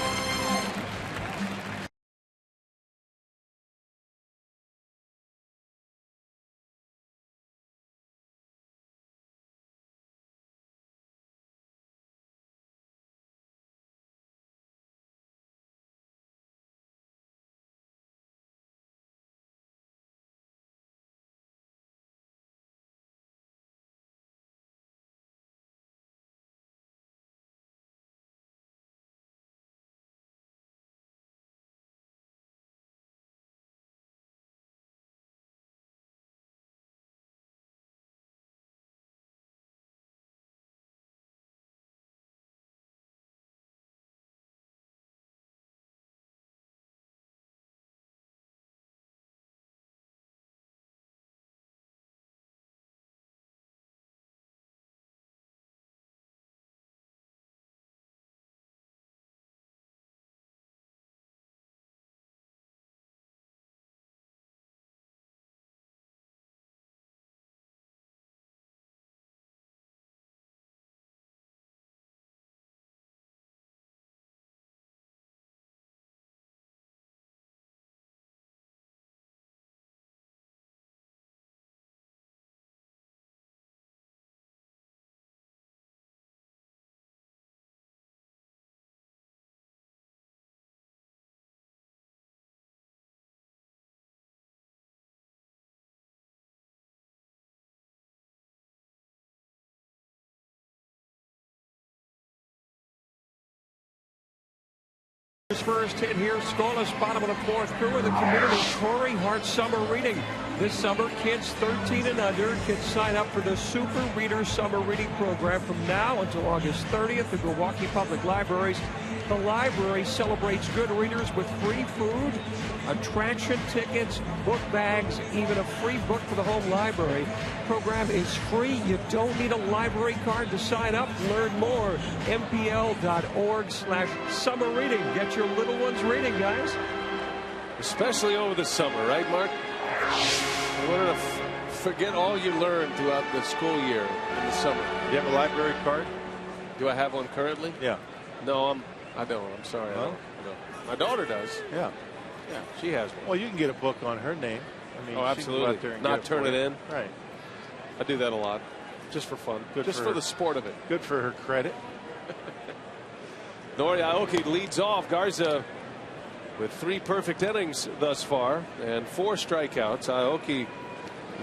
S9: His first hit here, scoreless bottom of the 4th. Crew of the community Corey Hart Summer Reading. This summer, kids 13 and under can sign up for the Super Reader Summer Reading Program from now until August 30th at Milwaukee Public Libraries. The library celebrates good readers with free food, attraction tickets, book bags, even a free book for the home library. Program is free. You don't need a library card to sign up. Learn more. mpl.org/summer reading. Get your little ones reading, guys.
S5: Especially over the summer, right, Mark? You want to forget all you learned throughout the school year in the summer.
S1: You have a library card?
S5: Do I have one currently?
S1: Yeah.
S5: No, I don't. I'm sorry. I
S1: Well?
S5: don't. No. My daughter does.
S1: Yeah.
S5: Yeah, she has one.
S1: Well, you can get a book on her name. I mean,
S5: Oh,
S1: she can go
S5: absolutely.
S1: out there and
S5: Not
S1: get
S5: turn
S1: for
S5: it
S1: you.
S5: in.
S1: Right.
S5: I do that a lot, just for fun,
S1: Good
S5: just
S1: for
S5: for
S1: her.
S5: the sport of it.
S1: Good for her credit.
S5: Nori Aoki leads off. Garza with 3 perfect innings thus far and 4 strikeouts. Aoki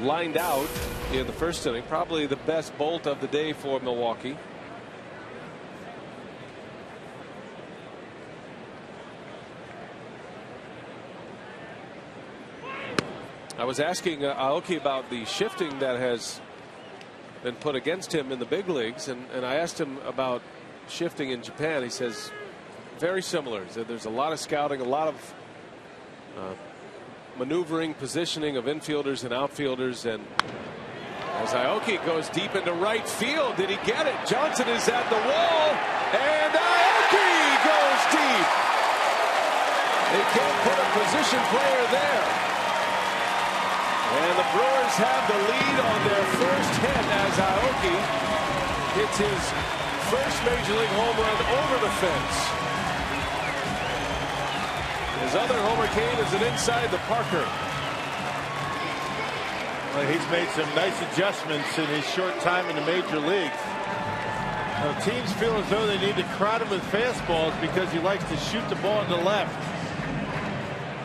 S5: lined out in the first inning, probably the best bolt of the day for Milwaukee. I was asking Aoki about the shifting that has been put against him in the big leagues, and I asked him about shifting in Japan. He says very similar. He said there's a lot of scouting, a lot of maneuvering, positioning of infielders and outfielders. And as Aoki goes deep into right field, did he get it? Johnson is at the wall, and Aoki goes deep. They can't put a position player there. And the Brewers have the lead on their first hit as Aoki hits his first Major League home run over the fence. His other homer came as an inside the Parker.
S1: Well, he's made some nice adjustments in his short time in the major leagues. Now, teams feel as though they need to crowd him with fastballs because he likes to shoot the ball on the left.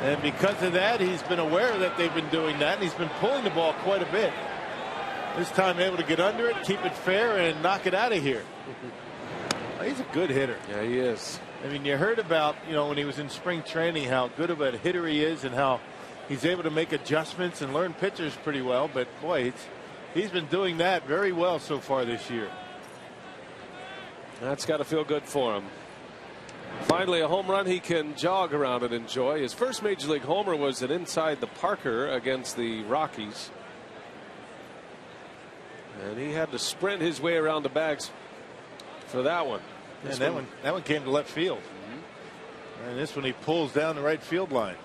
S1: And because of that, he's been aware that they've been doing that, and he's been pulling the ball quite a bit. This time able to get under it, keep it fair, and knock it out of here. He's a good hitter.
S5: Yeah, he is.
S1: I mean, you heard about, when he was in spring training, how good of a hitter he is and how he's able to make adjustments and learn pitchers pretty well. But, boy, he's been doing that very well so far this year.
S5: That's got to feel good for him. Finally, a home run he can jog around and enjoy. His first Major League homer was an inside the Parker against the Rockies. And he had to sprint his way around the bags for that one.
S1: And that one came to left field. And this one he pulls down the right field line.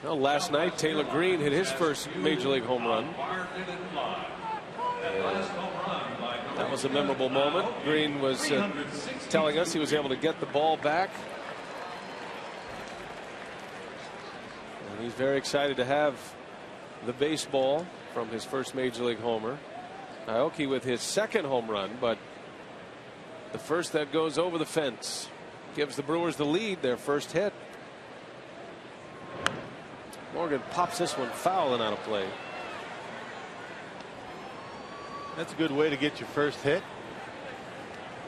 S5: Well, last night Taylor Green hit his first Major League home run. That was a memorable moment. Green was telling us he was able to get the ball back. And he's very excited to have the baseball from his first Major League homer. Aoki with his second home run, but the first that goes over the fence gives the Brewers the lead, their first hit. Morgan pops this one foul and out of play.
S1: That's a good way to get your first hit.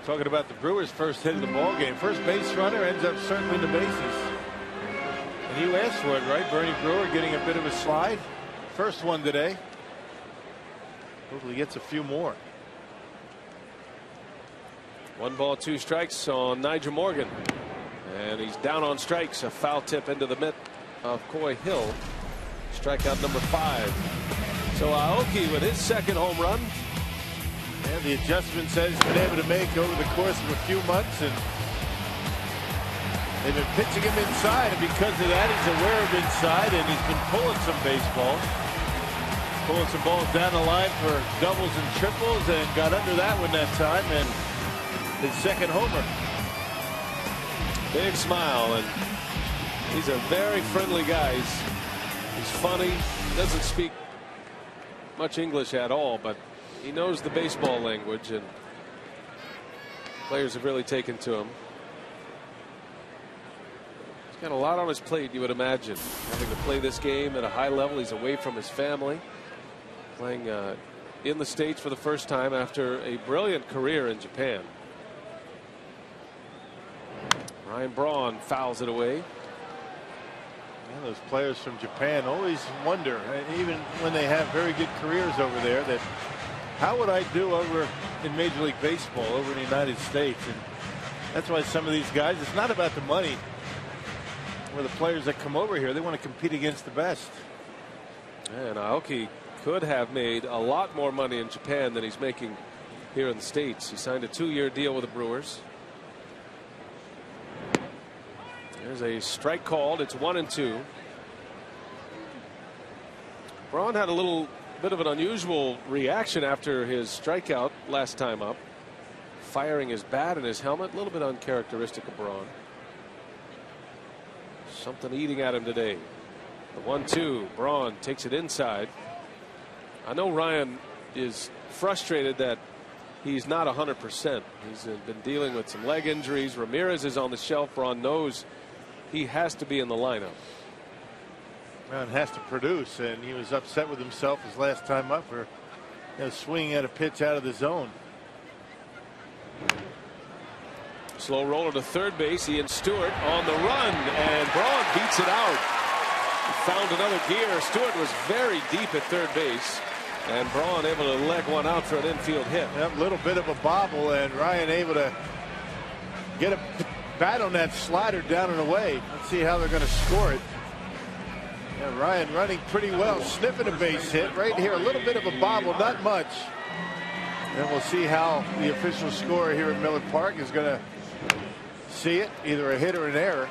S1: Talking about the Brewers' first hit of the ball game. First base runner ends up circling the bases. And you asked for it, right? Bernie Brewer getting a bit of a slide. First one today. Hopefully gets a few more.
S5: 1 ball, 2 strikes on Nigel Morgan. And he's down on strikes. A foul tip into the mitt of Coy Hill. Strikeout number 5. So Aoki with his second home run.
S1: And the adjustments that he's been able to make over the course of a few months. And they've been pitching him inside. And because of that, he's aware of inside. And he's been pulling some baseballs. Pulling some balls down the line for doubles and triples. And got under that one that time. And his second homer.
S5: Big smile. And he's a very friendly guy. He's funny. Doesn't speak much English at all, but he knows the baseball language, and players have really taken to him. He's got a lot on his plate, you would imagine, having to play this game at a high level. He's away from his family, playing in the States for the first time after a brilliant career in Japan. Ryan Braun fouls it away.
S1: Yeah, those players from Japan always wonder, even when they have very good careers over there, that how would I do over in Major League Baseball over in the United States? And that's why some of these guys, it's not about the money. For the players that come over here, they want to compete against the best.
S5: And Aoki could have made a lot more money in Japan than he's making here in the States. He signed a 2-year deal with the Brewers. There's a strike called. It's 1-2. Braun had a little bit of an unusual reaction after his strikeout last time up. Firing his bat and his helmet, a little bit uncharacteristic of Braun. Something eating at him today. The 1-2. Braun takes it inside. I know Ryan is frustrated that he's not 100%. He's been dealing with some leg injuries. Ramirez is on the shelf. Braun knows he has to be in the lineup.
S1: Braun has to produce, and he was upset with himself his last time up for swinging at a pitch out of the zone.
S5: Slow roller to third base. Ian Stewart on the run, and Braun beats it out. He found another gear. Stewart was very deep at third base, and Braun able to leg one out for an infield hit.
S1: A little bit of a bobble, and Ryan able to get a bat on that slider down and away. Let's see how they're going to score it. Yeah, Ryan running pretty well, sniffing a base hit right here. A little bit of a bobble, not much. And we'll see how the official score here at Miller Park is going to see it, either a hit or an error,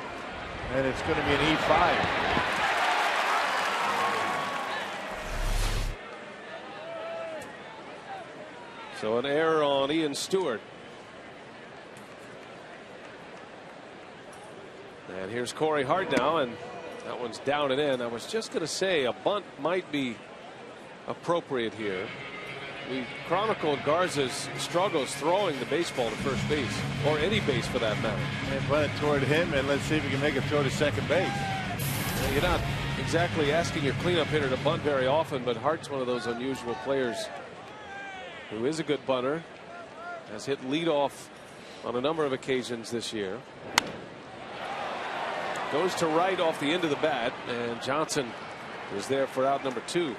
S1: and it's going to be an E5.
S5: So an error on Ian Stewart. And here's Corey Hart now, and that one's down and in. I was just going to say a bunt might be appropriate here. We chronicled Garza's struggles throwing the baseball to first base, or any base for that matter.
S1: And bunt it toward him, and let's see if he can make a throw to second base.
S5: Well, you're not exactly asking your cleanup hitter to bunt very often, but Hart's one of those unusual players who is a good bunter. Has hit leadoff on a number of occasions this year. Goes to right off the end of the bat, and Johnson is there for out number 2.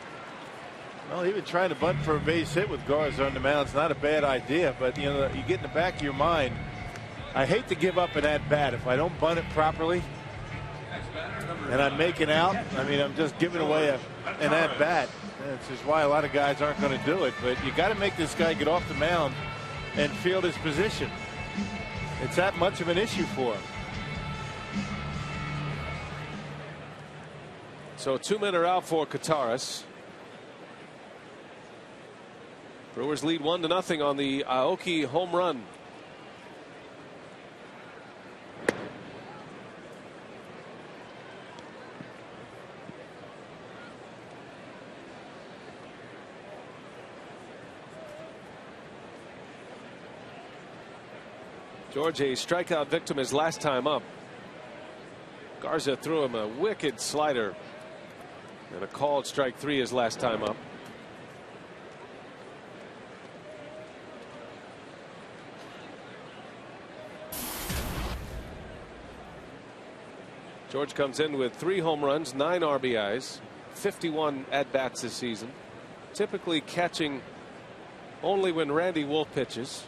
S1: Well, even trying to bunt for a base hit with Garza on the mound is not a bad idea, but you get in the back of your mind, I hate to give up an at bat if I don't bunt it properly and I'm making out. I mean, I'm just giving away an at bat. That's just why a lot of guys aren't going to do it, but you got to make this guy get off the mound and field his position. It's that much of an issue for him.
S5: So 2 men are out for Kataris. Brewers lead 1-0 on the Aoki home run. George, a strikeout victim his last time up. Garza threw him a wicked slider and a called strike 3 his last time up. George comes in with 3 home runs, 9 RBIs, 51 at-bats this season. Typically catching only when Randy Wolf pitches.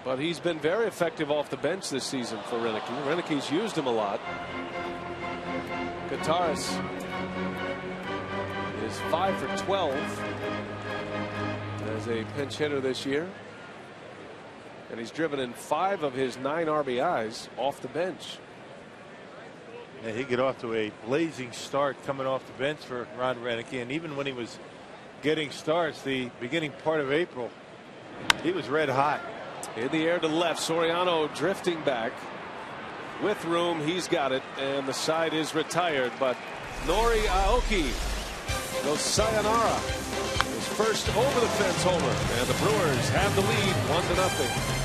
S5: But he's been very effective off the bench this season for Renicky. Renicky's used him a lot. Kataris is 5 for 12 as a pinch hitter this year. And he's driven in 5 of his 9 RBIs off the bench.
S1: Yeah, he got off to a blazing start coming off the bench for Ron Renicky, and even when he was getting starts the beginning part of April, he was red hot.
S5: In the air to left, Soriano drifting back with room. He's got it, and the side is retired, but Nori Aoki goes sayonara. His first over the fence homer, and the Brewers have the lead 1-0.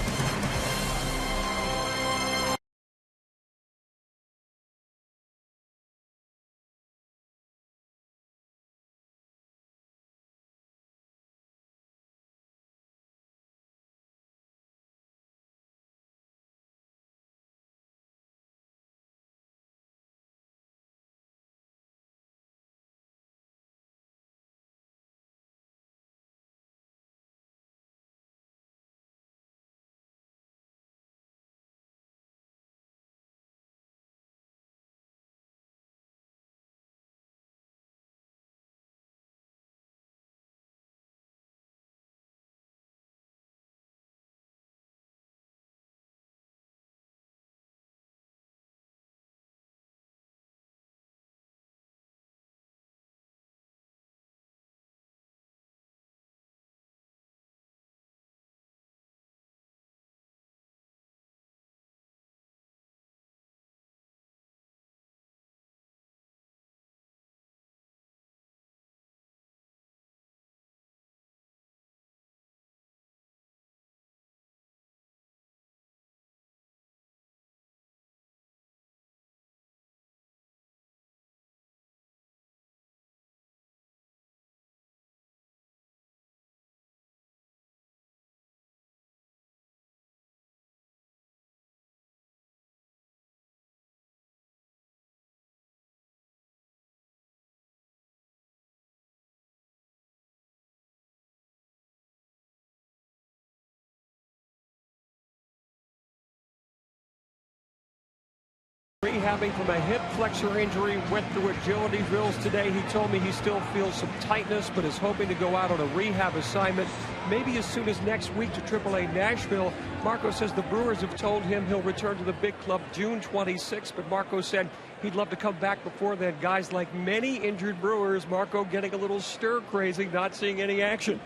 S9: rehabbing from a hip flexor injury, went through agility drills today. He told me he still feels some tightness, but is hoping to go out on a rehab assignment maybe as soon as next week to AAA Nashville. Marco says the Brewers have told him he'll return to the big club June 26th, but Marco said he'd love to come back before then. Guys like many injured Brewers, Marco getting a little stir-crazy, not seeing any action.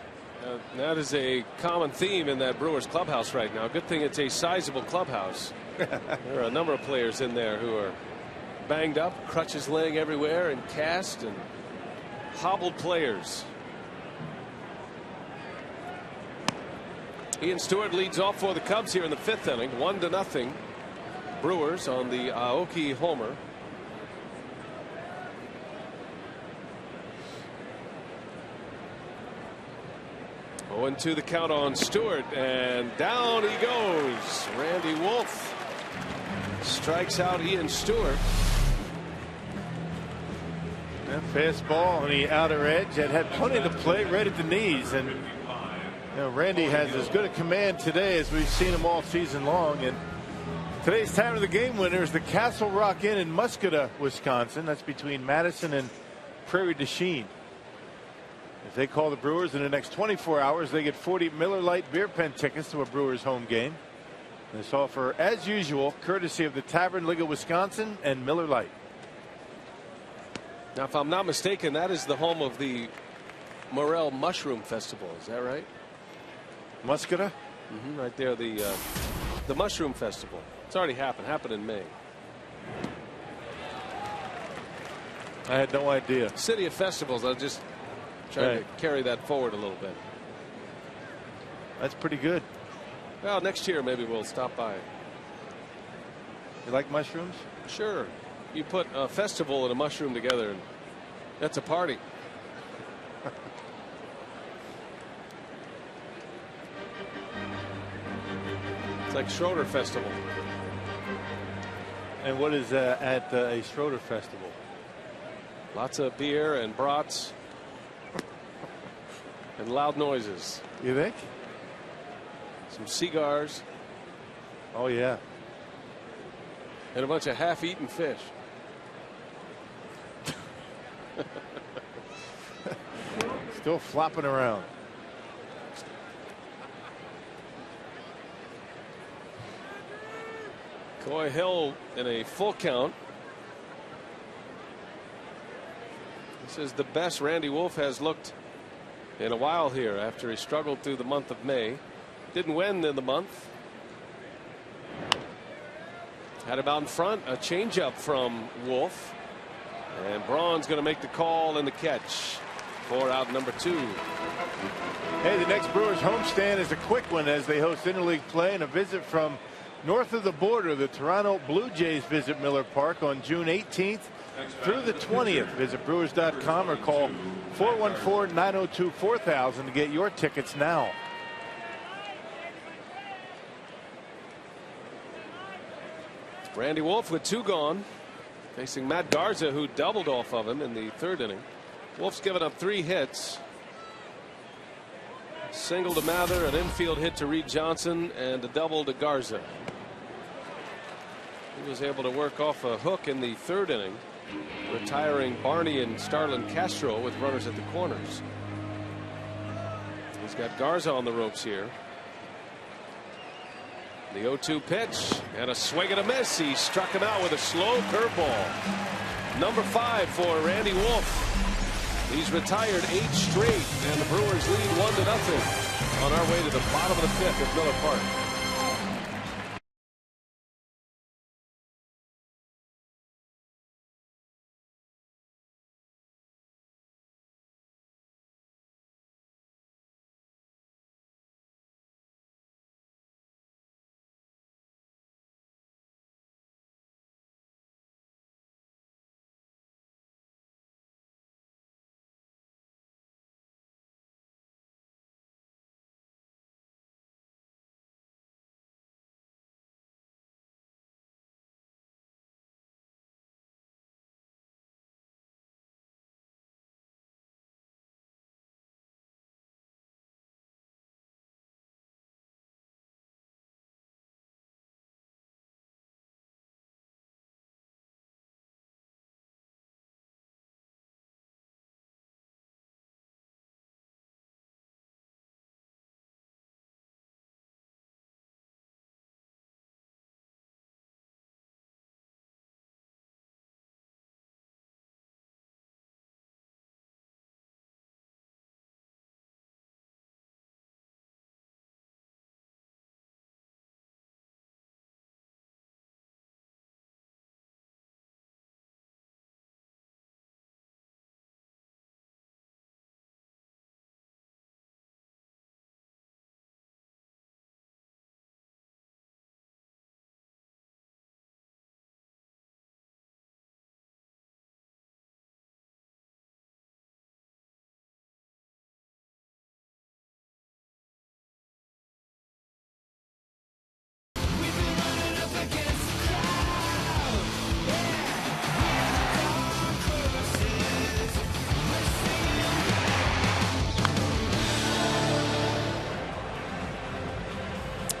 S5: That is a common theme in that Brewers clubhouse right now. Good thing it's a sizable clubhouse. There are a number of players in there who are banged up, crutches laying everywhere, and cast and hobbled players. Ian Stewart leads off for the Cubs here in the 5th inning, 1-0. Brewers on the Aoki homer. Oh, and 2 the count on Stewart, and down he goes. Randy Wolf strikes out Ian Stewart.
S1: That fastball on the outer edge that had plenty to play right at the knees, and Randy has as good a command today as we've seen him all season long. And today's time of the game winner is the Castle Rock Inn in Muscata, Wisconsin. That's between Madison and Prairie du Chien. If they call the Brewers in the next 24 hours, they get 40 Miller Lite beer pen tickets to a Brewers home game. This offer, as usual, courtesy of the Tavern League of Wisconsin and Miller Lite.
S5: Now, if I'm not mistaken, that is the home of the Morel Mushroom Festival. Is that right?
S1: Muscata?
S5: Right there, the Mushroom Festival. It's already happened in May.
S1: I had no idea.
S5: City of Festivals. I just trying to carry that forward a little bit.
S1: That's pretty good.
S5: Well, next year maybe we'll stop by.
S1: You like mushrooms?
S5: Sure. You put a festival and a mushroom together, and that's a party. It's like Schroeder Festival.
S1: And what is at a Schroeder Festival?
S5: Lots of beer and brats. And loud noises.
S1: You think?
S5: Some cigars.
S1: Oh, yeah.
S5: And a bunch of half-eaten fish.
S1: Still flopping around.
S5: Coy Hill in a full count. This is the best Randy Wolf has looked in a while here after he struggled through the month of May. Didn't win in the month. Had him out in front. A changeup from Wolf. And Braun's going to make the call and the catch for out number 2.
S1: Hey, the next Brewers homestand is a quick one as they host interleague play, and a visit from north of the border. The Toronto Blue Jays visit Miller Park on June 18th through the 20th. Visit Brewers.com or call 414-902-4000 to get your tickets now.
S5: Randy Wolf with 2 gone, facing Matt Garza, who doubled off of him in the 3rd inning. Wolf's given up 3 hits. Single to Mather, an infield hit to Reed Johnson, and a double to Garza. He was able to work off a hook in the 3rd inning, retiring Barney and Starlin Castro with runners at the corners. He's got Garza on the ropes here. The 0-2 pitch and a swing and a miss. He struck him out with a slow curveball. Number 5 for Randy Wolf. He's retired 8 straight, and the Brewers lead 1-0 on our way to the bottom of the 5th at Miller Park.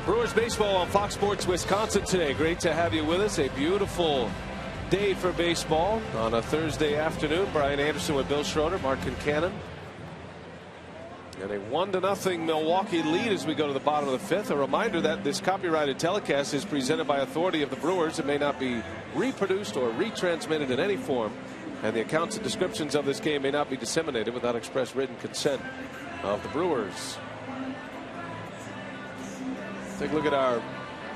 S5: Brewers baseball on Fox Sports Wisconsin today. Great to have you with us. A beautiful day for baseball on a Thursday afternoon. Brian Anderson with Bill Schroeder, Mark Concannon. And a 1-0 Milwaukee lead as we go to the bottom of the fifth. A reminder that this copyrighted telecast is presented by authority of the Brewers. It may not be reproduced or retransmitted in any form. And the accounts and descriptions of this game may not be disseminated without express written consent of the Brewers. Take a look at our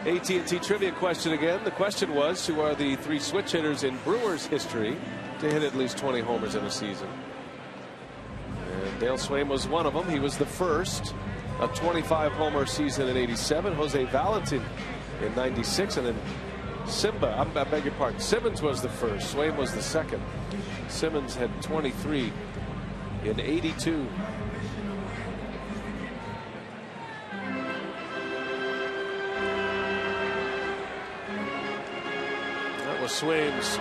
S5: AT&T trivia question again. The question was, who are the 3 switch hitters in Brewers history to hit at least 20 homers in a season? And Dale Swain was one of them. He was the first. A 25 homer season in '87. Jose Valentin in '96, and then I beg your pardon. Simmons was the first. Swain was the second. Simmons had 23 in '82. That was Swain's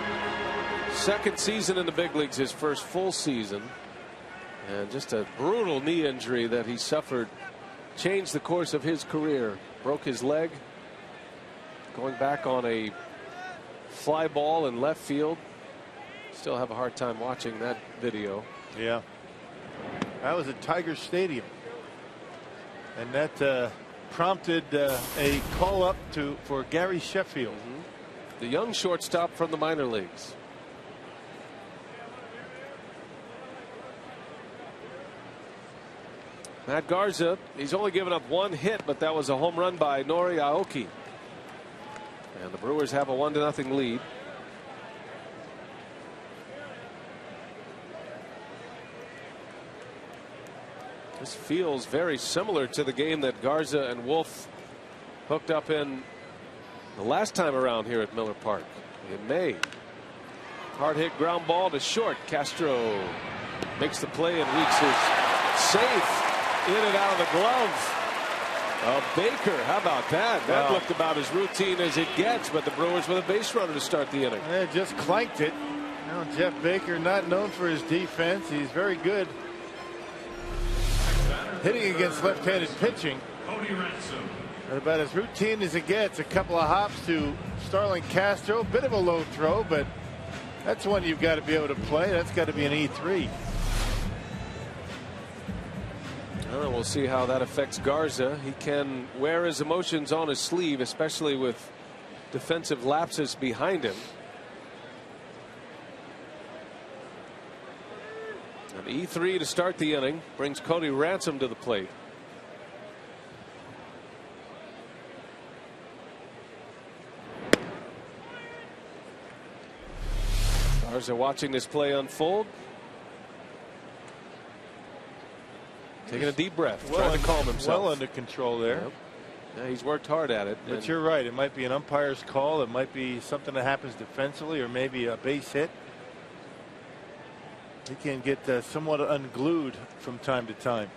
S5: second season in the big leagues, his first full season. And just a brutal knee injury that he suffered changed the course of his career. Broke his leg going back on a fly ball in left field. Still have a hard time watching that video.
S1: Yeah, that was at Tiger Stadium, and that prompted a call up for Gary Sheffield,
S5: the young shortstop from the minor leagues. Matt Garza, he's only given up 1 hit, but that was a home run by Nori Aoki. And the Brewers have a 1-0 lead. This feels very similar to the game that Garza and Wolf hooked up in the last time around here at Miller Park in May. Hard hit ground ball to short. Castro makes the play and reaches safe. In and out of the glove of Baker. How about that? That looked about as routine as it gets, but the Brewers with a base runner to start the inning.
S1: Yeah, just clanked it. Now Jeff Baker, not known for his defense. He's very good hitting against left-handed pitching. About as routine as it gets. A couple of hops to Starlin Castro. Bit of a low throw, but that's one you've got to be able to play. That's got to be an E3.
S5: We'll see how that affects Garza. He can wear his emotions on his sleeve, especially with defensive lapses behind him. An E3 to start the inning brings Cody Ransom to the plate. Garza watching this play unfold. Taking a deep breath, trying to calm himself.
S1: Well under control there.
S5: Yep. Yeah, he's worked hard at it.
S1: But you're right. It might be an umpire's call. It might be something that happens defensively, or maybe a base hit. He can get somewhat unglued from time to time.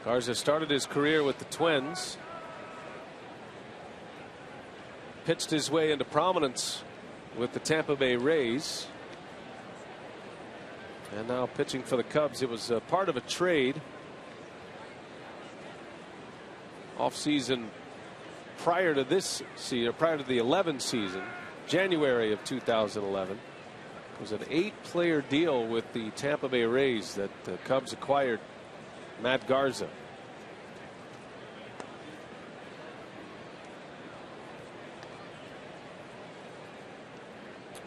S5: Garza started his career with the Twins. Pitched his way into prominence with the Tampa Bay Rays. And now pitching for the Cubs. It was part of a trade off-season prior to this season, prior to the 11 season, January of 2011. It was an 8-player deal with the Tampa Bay Rays that the Cubs acquired Matt Garza.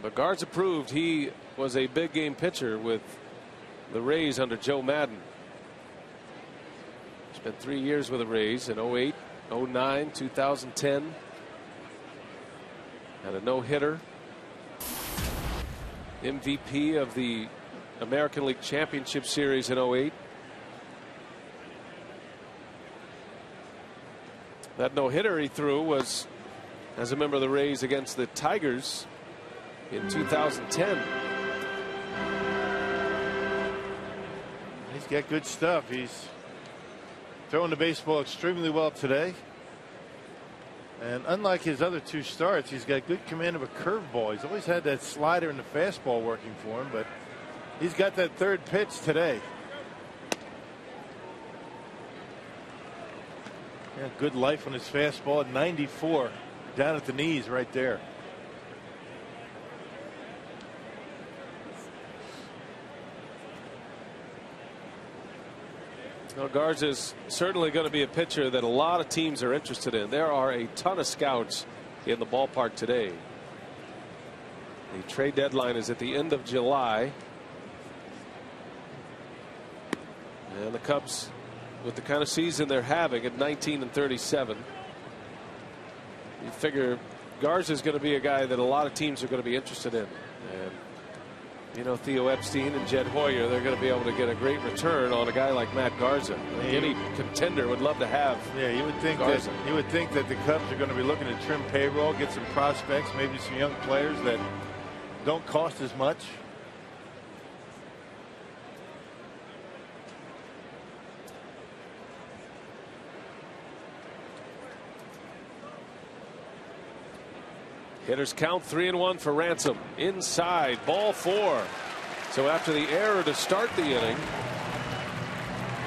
S5: But Garza proved he was a big game pitcher with the Rays under Joe Madden. Spent 3 years with the Rays in 08, 09, 2010. Had a no-hitter. MVP of the American League Championship Series in 08. That no-hitter he threw was as a member of the Rays against the Tigers in 2010.
S1: He's got good stuff. He's throwing the baseball extremely well today. And unlike his other 2 starts, he's got good command of a curveball. He's always had that slider and the fastball working for him, but He's got that third pitch today. Yeah, good life on his fastball at 94. Down at the knees right there.
S5: Well, Garza's certainly going to be a pitcher that a lot of teams are interested in. There are a ton of scouts in the ballpark today. The trade deadline is at the end of July. And the Cubs, with the kind of season they're having at 19-37, you figure Garza's going to be a guy that a lot of teams are going to be interested in. And you know, Theo Epstein and Jed Hoyer, they're going to be able to get a great return on a guy like Matt Garza. Any contender would love to have.
S1: Yeah, you would think
S5: Garza.
S1: that the Cubs are going to be looking to trim payroll, get some prospects, maybe some young players that don't cost as much.
S5: Hitters count 3-1 for Ransom. Inside, ball 4. So after the error to start the inning,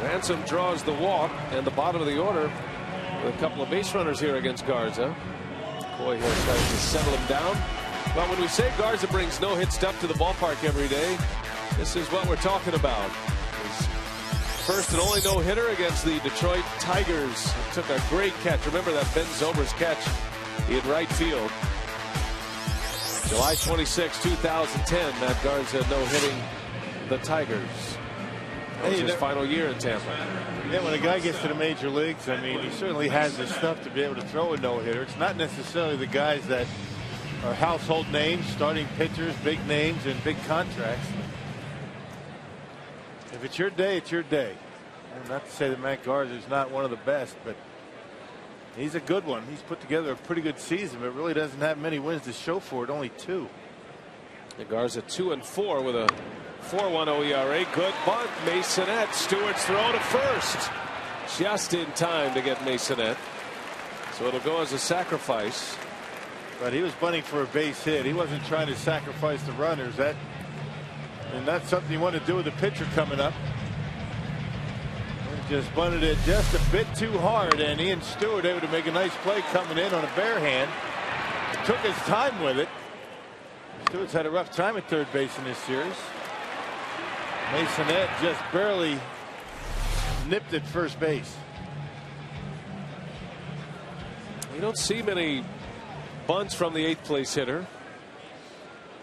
S5: Ransom draws the walk, and the bottom of the order with a couple of base runners here against Garza. Coy here starting to settle him down. But when we say Garza brings no-hit stuff to the ballpark every day, this is what we're talking about. His first and only no-hitter against the Detroit Tigers. It took a great catch. Remember that Ben Zobrist catch in right field. July 26, 2010, Matt Garza no-hitting the Tigers. That was his final year in Tampa.
S1: Yeah, when a guy gets to the major leagues, I mean, he certainly has the stuff to be able to throw a no-hitter. It's not necessarily the guys that are household names, starting pitchers, big names, and big contracts. If it's your day, it's your day. Not to say that Matt Garza is not one of the best, but he's a good one. He's put together a pretty good season, but really doesn't have many wins to show for it. Only 2.
S5: And Garza 2-4 with a 4.10 ERA. Good bunt. Masonette. Stewart's throw to first. Just in time to get Masonette. So it'll go as a sacrifice.
S1: But he was bunting for a base hit. He wasn't trying to sacrifice the runners. And that's something you want to do with the pitcher coming up. Just bunted it just a bit too hard, and Ian Stewart able to make a nice play coming in on a bare hand. Took his time with it. Stewart's had a rough time at third base in this series. Masonette just barely nipped at first base.
S5: You don't see many bunts from the 8th place hitter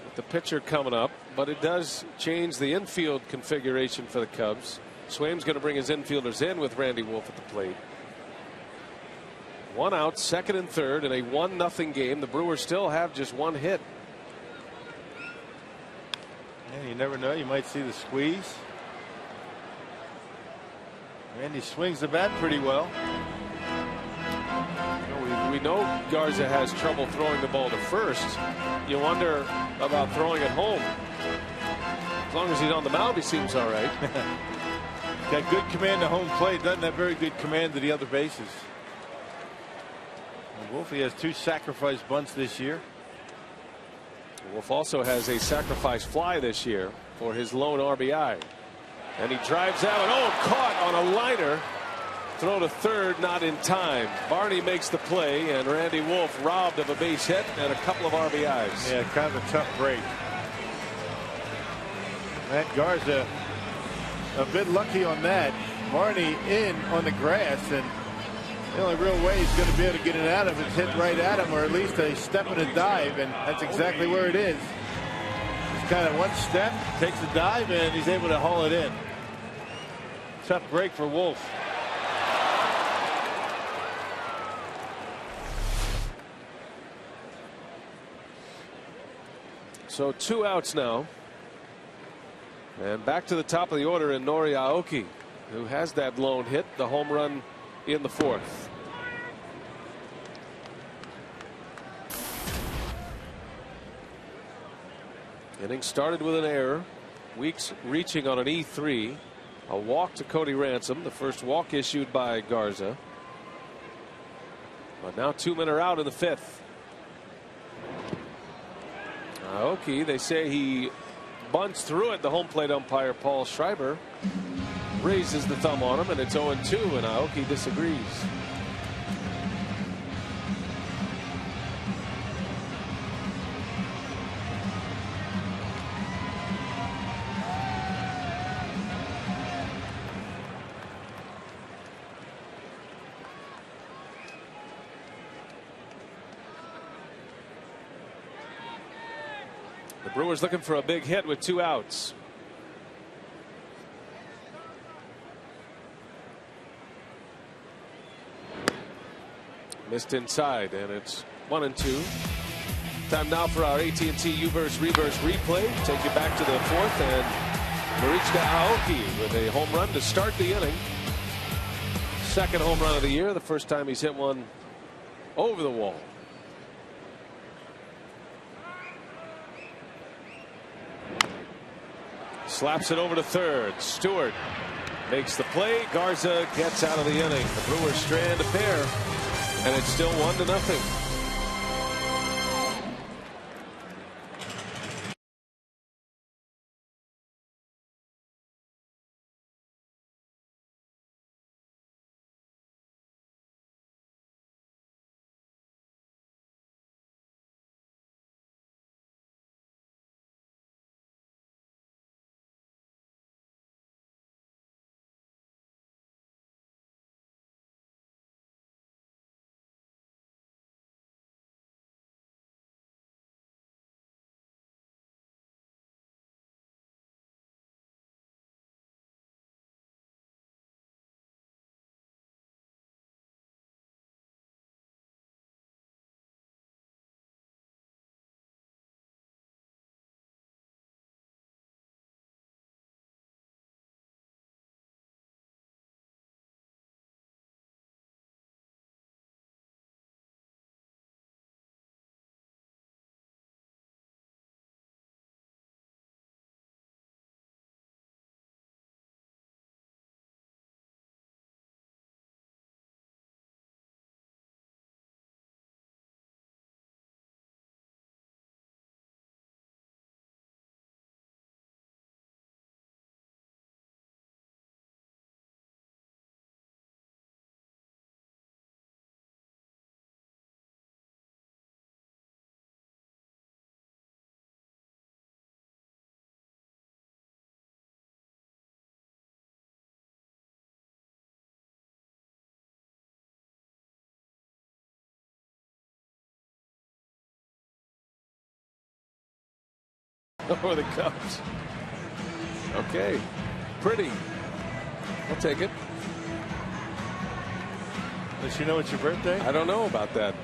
S5: with the pitcher coming up, but it does change the infield configuration for the Cubs. Swaim's going to bring his infielders in with Randy Wolf at the plate. 1 out, 2nd and 3rd in a 1-0 game. The Brewers still have just 1 hit.
S1: Yeah, you never know. You might see the squeeze. Randy swings the bat pretty well.
S5: We know Garza has trouble throwing the ball to first. You wonder about throwing it home. As long as he's on the mound, he seems all right.
S1: Got good command to home plate. Doesn't have very good command to the other bases. And Wolfie has 2 sacrifice bunts this year.
S5: Wolf also has a sacrifice fly this year for his lone RBI. And he drives out. Oh, caught on a liner. Throw to third, not in time. Barney makes the play, and Randy Wolf robbed of a base hit and a couple of RBIs.
S1: Yeah, kind of a tough break. Matt Garza a bit lucky on that. Barney in on the grass, and the only real way he's going to be able to get it out of is hit right at him, or at least a step and a dive, and that's exactly where it is. It's kind of one step, takes a dive, and he's able to haul it in. Tough break for Wolf.
S5: So 2 outs now. And back to the top of the order in Nori Aoki, who has that lone hit, the home run in the 4th. Inning started with an error. Weeks reaching on an E3. A walk to Cody Ransom, the first walk issued by Garza. But now 2 men are out in the 5th. Aoki, they say he bunts through it. The home plate umpire, Paul Schreiber, raises the thumb on him, and it's 0-2, and Aoki disagrees. The Brewers looking for a big hit with 2 outs. Missed inside, and it's 1-2. Time now for our AT&T Uverse Reverse Replay. Take you back to the 4th, and Marichka Aoki with a home run to start the inning. Second home run of the year. The first time he's hit one over the wall. Slaps it over to third. Stewart makes the play. Garza gets out of the inning. The Brewers strand a pair, and it's still 1-0. Oh, the Cubs. Okay. Pretty. I'll take it.
S1: Does she know it's your birthday?
S5: I don't know about that.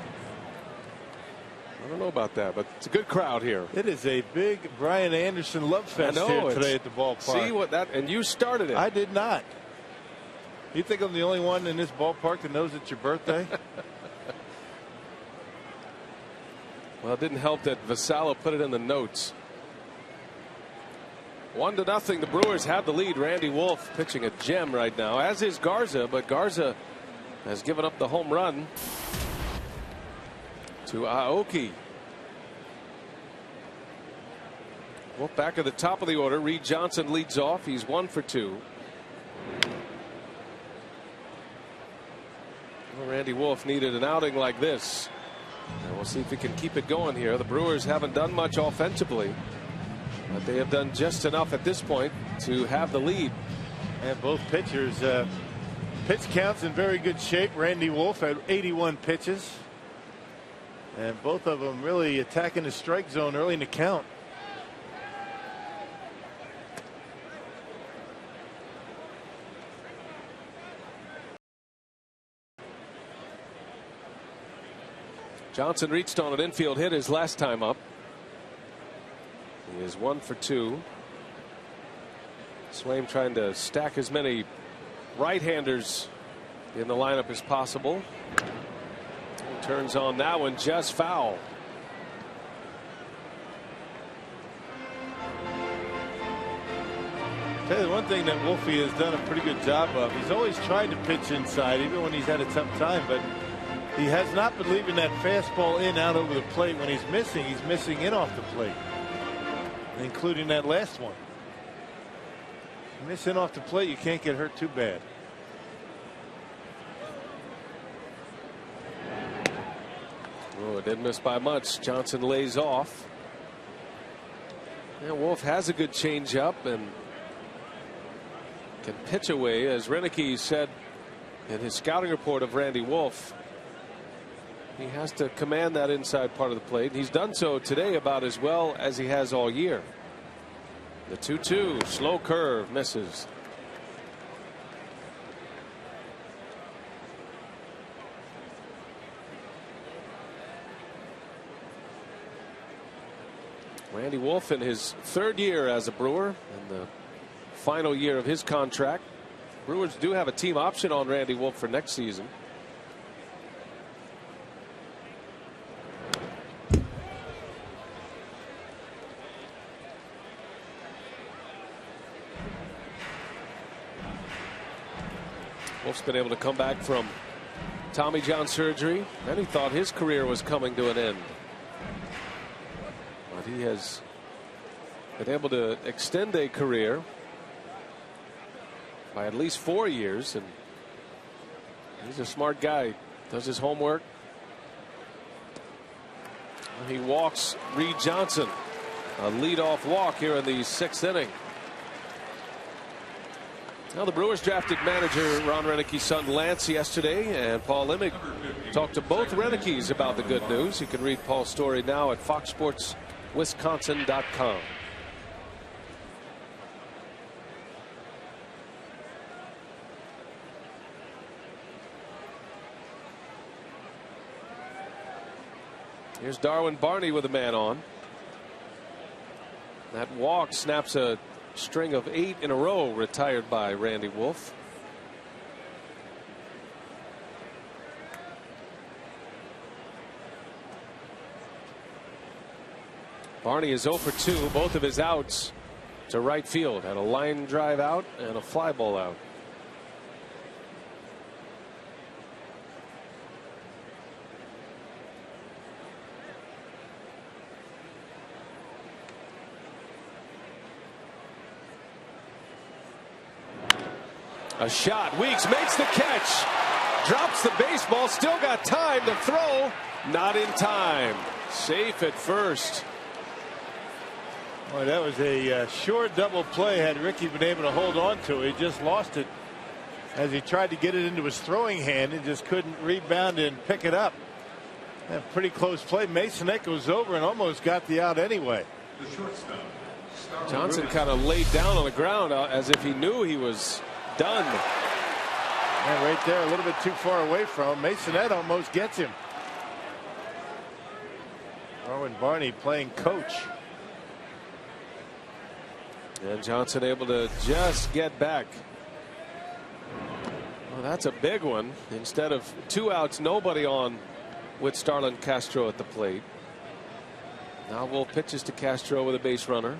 S5: I don't know about that, but it's a good crowd here.
S1: It is a big Brian Anderson love fest here today at the ballpark.
S5: See what that, and you started it.
S1: I did not. You think I'm the only one in this ballpark that knows it's your birthday?
S5: Well, it didn't help that Vassallo put it in the notes. 1-0. The Brewers have the lead. Randy Wolf pitching a gem right now, as is Garza, but Garza has given up the home run to Aoki. Wolf back at the top of the order. Reed Johnson leads off. He's 1 for 2. Well, Randy Wolf needed an outing like this, and we'll see if he can keep it going here. The Brewers haven't done much offensively, but they have done just enough at this point to have the lead.
S1: And both pitchers, pitch counts in very good shape. Randy Wolf had 81 pitches, and both of them really attacking the strike zone early in the count.
S5: Johnson reached on an infield hit his last time up. He is 1 for 2. Swaim trying to stack as many right-handers in the lineup as possible. He turns on that one, just foul.
S1: Tell you the one thing that Wolfie has done a pretty good job of. He's always tried to pitch inside, even when he's had a tough time, but he has not been leaving that fastball in out over the plate. When he's missing in off the plate. including that last one. Missing off the plate, you can't get hurt too bad.
S5: Oh, it didn't miss by much. Johnson lays off. And Wolf has a good changeup and can pitch away, as Renicky said in his scouting report of Randy Wolf. He has to command that inside part of the plate. He's done so today about as well as he has all year. The 2-2, slow curve, misses. Randy Wolf in his 3rd year as a Brewer, in the final year of his contract. Brewers do have a team option on Randy Wolf for next season. Wolf's been able to come back from Tommy John surgery, and he thought his career was coming to an end. But he has been able to extend a career by at least 4 years, and he's a smart guy. Does his homework. He walks Reed Johnson. A leadoff walk here in the 6th inning. Now the Brewers drafted manager Ron Renicky's son Lance yesterday, and Paul Imig talked to both Renickys about the good news. You can read Paul's story now at foxsportswisconsin.com. Here's Darwin Barney with a man on. That walk snaps a string of 8 in a row retired by Randy Wolf. Barney is 0 for 2, both of his outs to right field. Had a line drive out and a fly ball out. A shot. Weeks makes the catch. Drops the baseball. Still got time to throw. Not in time. Safe at first.
S1: Boy, that was a short double play. Had Ricky been able to hold on to it, he just lost it as he tried to get it into his throwing hand and just couldn't rebound and pick it up. A pretty close play. Masonette goes over and almost got the out anyway.
S5: Johnson kind of laid down on the ground as if he knew he was done.
S1: And right there, a little bit too far away from him. Masonette almost gets him. Darwin Barney playing coach.
S5: And Johnson able to just get back. Well, that's a big one. Instead of 2 outs, nobody on with Starlin Castro at the plate. Now Wolf pitches to Castro with a base runner.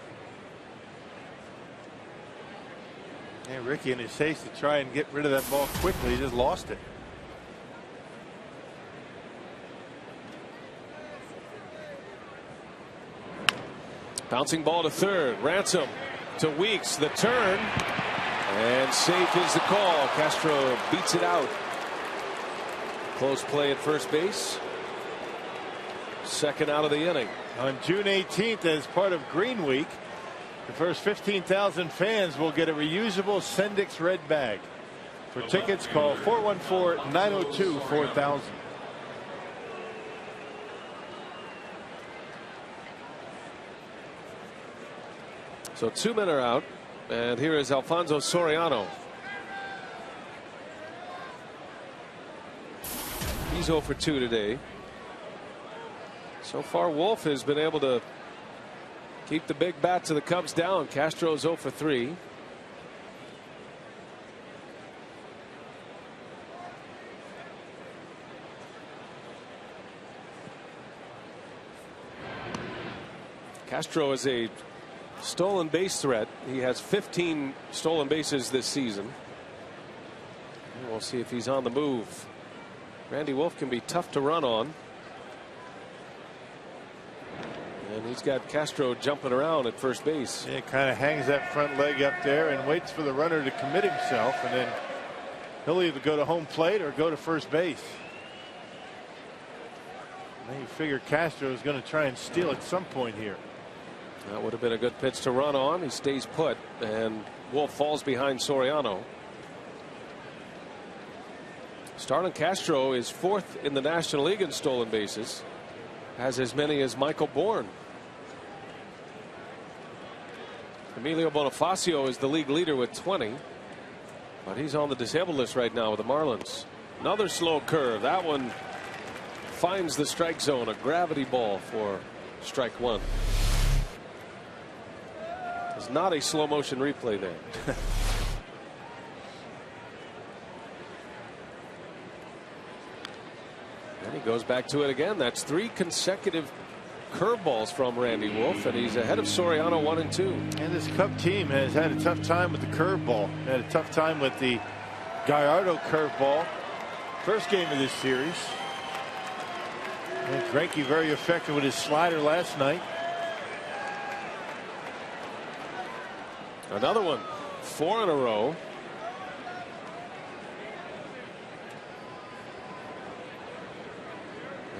S1: And Ricky in his haste to try and get rid of that ball quickly, he just lost it.
S5: Bouncing ball to third. Ransom to Weeks. The turn. And safe is the call. Castro beats it out. Close play at first base. Second out of the inning.
S1: On June 18th, as part of Green Week, the first 15,000 fans will get a reusable Sendix red bag. For tickets, call 414-902-4000.
S5: So 2 men are out, and here is Alfonso Soriano. He's 0 for 2 today. So far, Wolf has been able to keep the big bats of the Cubs down. Castro's 0 for 3. Castro is a stolen base threat. He has 15 stolen bases this season. And we'll see if he's on the move. Randy Wolf can be tough to run on. And he's got Castro jumping around at first base.
S1: Yeah, kind of hangs that front leg up there and waits for the runner to commit himself, and then he'll either go to home plate or go to first base. And you figure Castro is going to try and steal at some point here.
S5: That would have been a good pitch to run on. He stays put, and Wolf falls behind Soriano. Starlin Castro is 4th in the National League in stolen bases. Has as many as Michael Bourne. Emilio Bonifacio is the league leader with 20. But he's on the disabled list right now with the Marlins. Another slow curve. That one finds the strike zone. A gravity ball for strike one. There's not a slow motion replay there. And he goes back to it again. That's 3 consecutive curveballs from Randy Wolf, and he's ahead of Soriano 1 and 2.
S1: And this Cub team has had a tough time with the curveball. Had a tough time with the Gallardo curveball. First game of this series. And Greinke very effective with his slider last night.
S5: Another one. 4 in a row.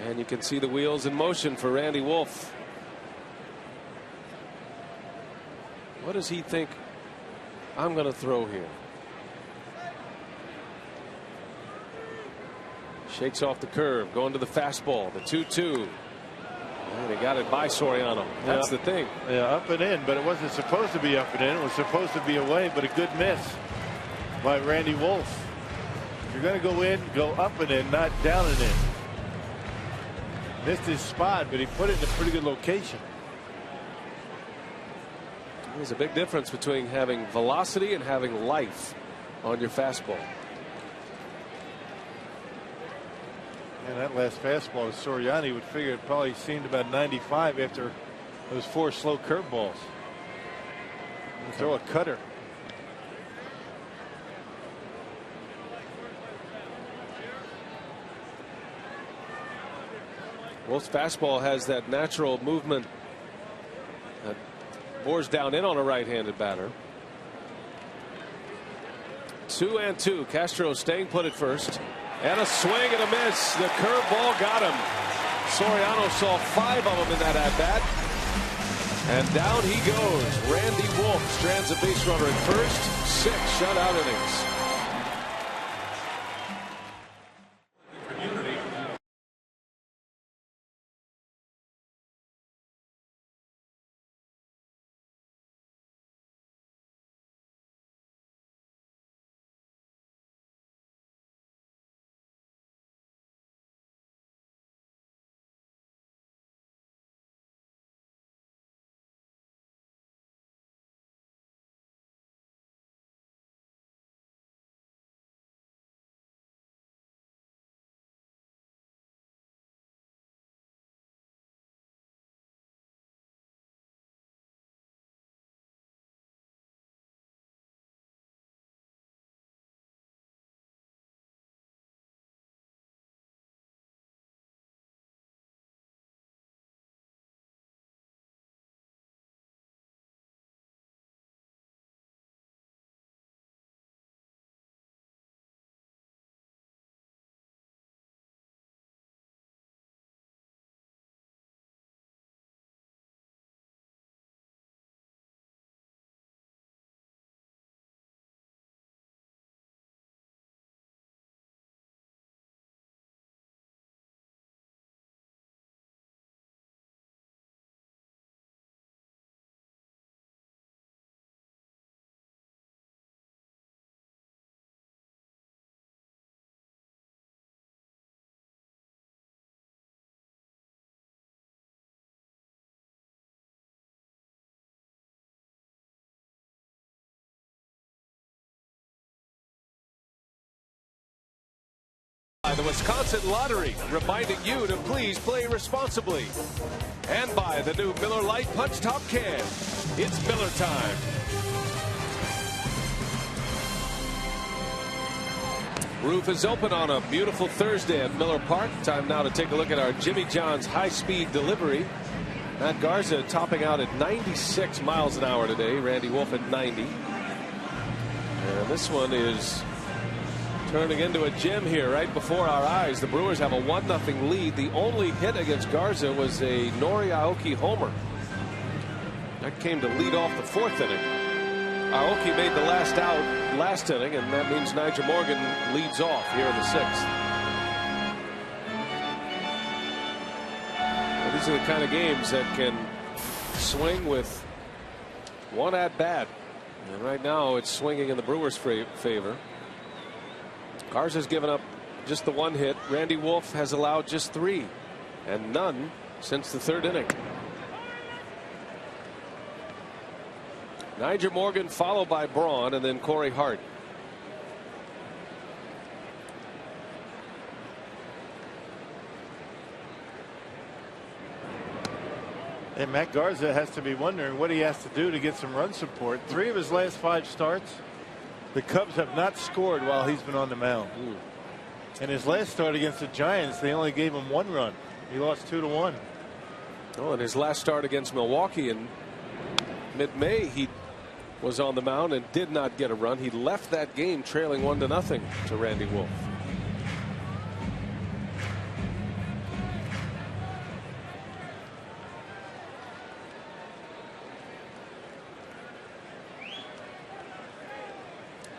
S5: And you can see the wheels in motion for Randy Wolf. What does he think I'm going to throw here? Shakes off the curve, going to the fastball, the 2-2. And he got it by Soriano. That's the thing.
S1: Yeah, up and in, but it wasn't supposed to be up and in. It was supposed to be away, but a good miss by Randy Wolf. If you're going to go in, go up and in, not down and in. Missed his spot, but he put it in a pretty good location.
S5: There's a big difference between having velocity and having life on your fastball.
S1: And that last fastball to Soriano would figure it probably seemed about 95 after those 4 slow curveballs. Throw a cutter.
S5: Wolf's fastball has that natural movement that bores down in on a right-handed batter. 2 and 2. Castro staying put at first. And a swing and a miss. The curveball got him. Soriano saw 5 of them in that at-bat. And down he goes. Randy Wolf strands a base runner at first. 6 shutout innings. By the Wisconsin Lottery, reminding you to please play responsibly. And by the new Miller Lite Punch Top Can. It's Miller time. Roof is open on a beautiful Thursday at Miller Park. Time now to take a look at our Jimmy John's high-speed delivery. Matt Garza topping out at 96 miles an hour today. Randy Wolf at 90. And this one is turning into a gem here right before our eyes. The Brewers have a 1-0 lead. The only hit against Garza was a Nori Aoki homer. That came to lead off the 4th inning. Aoki made the last out last inning, and that means Nigel Morgan leads off here in the 6th. Well, these are the kind of games that can swing with one at bat. And right now it's swinging in the Brewers' favor. Garza's given up just the 1 hit. Randy Wolf has allowed just 3, and none since the 3rd inning. Nigel Morgan followed by Braun and then Corey Hart.
S1: And Matt Garza has to be wondering what he has to do to get some run support. 3 of his last 5 starts, the Cubs have not scored while he's been on the mound. And his last start against the Giants, they only gave him 1 run. He lost 2-1.
S5: Oh, and his last start against Milwaukee in mid-May, he was on the mound and did not get a run. He left that game trailing 1-0 to Randy Wolf.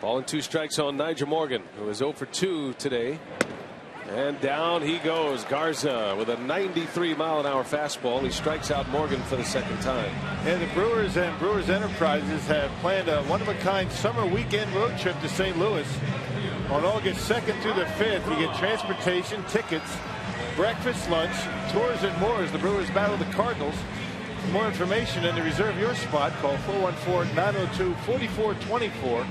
S5: Ball and 2 strikes on Nigel Morgan, who is 0 for 2 today. And down he goes. Garza with a 93-mile-an-hour fastball. He strikes out Morgan for the 2nd time.
S1: And the Brewers and Brewers Enterprises have planned a one-of-a-kind summer weekend road trip to St. Louis. On August 2nd through the 5th, you get transportation, tickets, breakfast, lunch, tours, and more as the Brewers battle the Cardinals. For more information and to reserve your spot, call 414-902-4424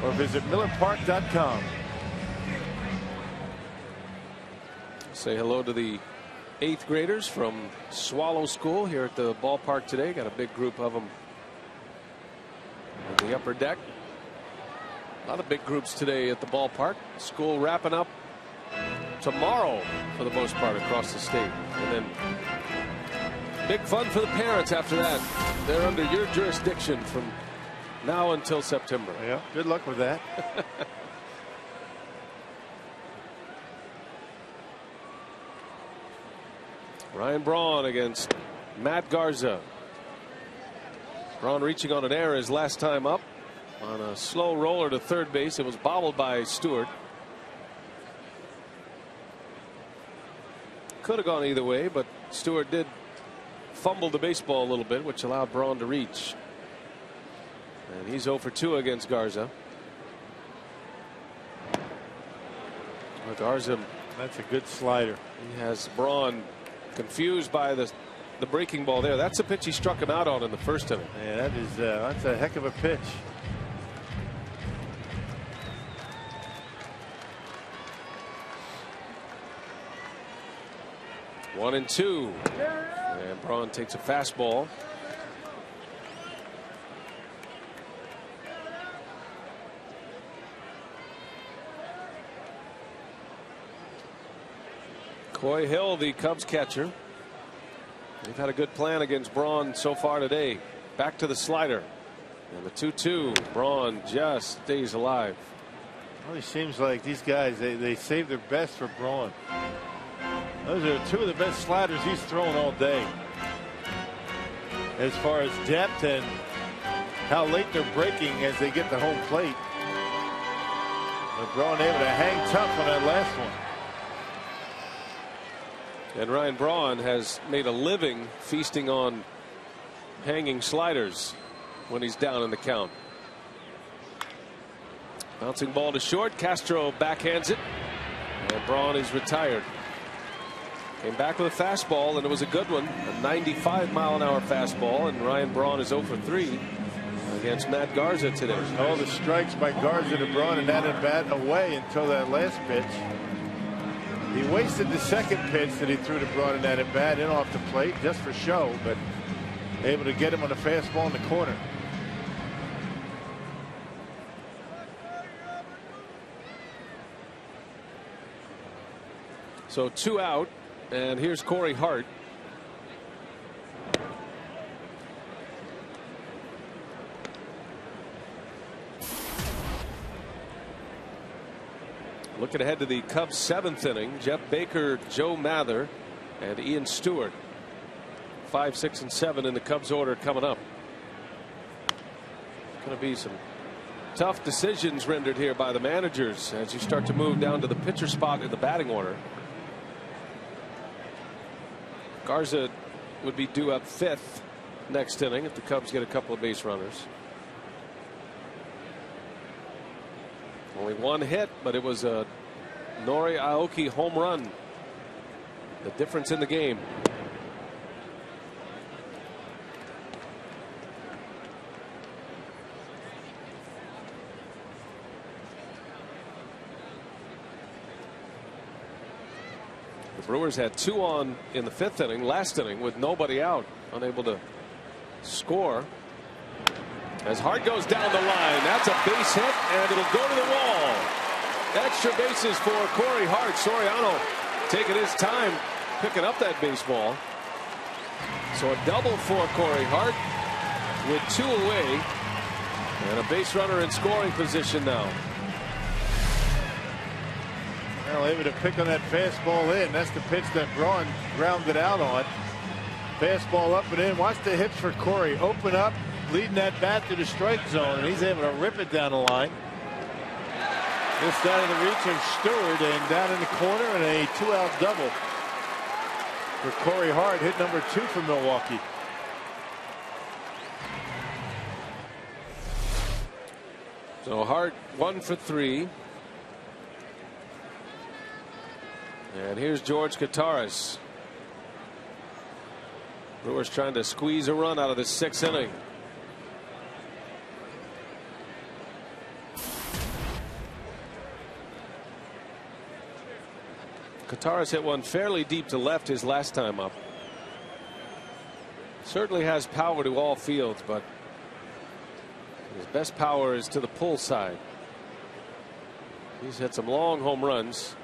S1: or visit millerpark.com.
S5: Say hello to the 8th graders from Swallow School here at the ballpark today. Got a big group of them on the upper deck. A lot of big groups today at the ballpark. School wrapping up tomorrow for the most part across the state. And then big fun for the parents after that. They're under your jurisdiction from now until September.
S1: Yeah, good luck with that.
S5: Ryan Braun against Matt Garza. Braun reaching on an error his last time up on a slow roller to third base. It was bobbled by Stewart. Could have gone either way, but Stewart did fumble the baseball a little bit, which allowed Braun to reach. And he's 0 for 2 against Garza. Garza,
S1: that's a good slider.
S5: He has Braun confused by the breaking ball there. That's a pitch he struck him out on in the 1st inning.
S1: Yeah, that is that's a heck of a pitch.
S5: One and 2. And Braun takes a fastball. Coy Hill, the Cubs catcher. They've had a good plan against Braun so far today. Back to the slider. And the 2-2. Braun just stays alive.
S1: Well, it seems like these guys, they save their best for Braun. Those are 2 of the best sliders he's thrown all day. As far as depth and how late they're breaking as they get to home plate. But Braun able to hang tough on that last one.
S5: And Ryan Braun has made a living feasting on hanging sliders when he's down in the count. Bouncing ball to short. Castro backhands it. And Braun is retired. Came back with a fastball, and it was a good one. A 95-mile-an-hour fastball, and Ryan Braun is 0 for 3 against Matt Garza today.
S1: All the strikes by Garza to Braun, and that at bat away until that last pitch. He wasted the 2nd pitch that he threw to Braun in that at bat in off the plate just for show, but able to get him on a fastball in the corner.
S5: So 2 out, and here's Corey Hart. Looking ahead to the Cubs' 7th inning, Jeff Baker, Joe Mather, and Ian Stewart. 5, 6, and 7 in the Cubs order coming up. Going to be some tough decisions rendered here by the managers as you start to move down to the pitcher spot in the batting order. Garza would be due up 5th next inning if the Cubs get a couple of base runners. Only one hit, but it was a Nori Aoki home run. The difference in the game. The Brewers had 2 on in the 5th inning, last inning, with nobody out, unable to score. As Hart goes down the line, that's a base hit, and it'll go to the wall. Extra bases for Corey Hart. Soriano taking his time picking up that baseball. So a double for Corey Hart with 2 away, and a base runner in scoring position now.
S1: Well, able to pick on that fastball in. That's the pitch that Braun grounded out on. Fastball up and in. Watch the hips for Corey. Open up, leading that bat to the strike zone, and he's able to rip it down the line. Just out of the reach of Stewart and down in the corner, and a 2-out double for Corey Hart. Hit number 2 for Milwaukee.
S5: So Hart 1 for 3. And here's George Kataris. Brewers trying to squeeze a run out of the 6th inning. Kataris hit one fairly deep to left his last time up. Certainly has power to all fields, but his best power is to the pull side. He's hit some long home runs.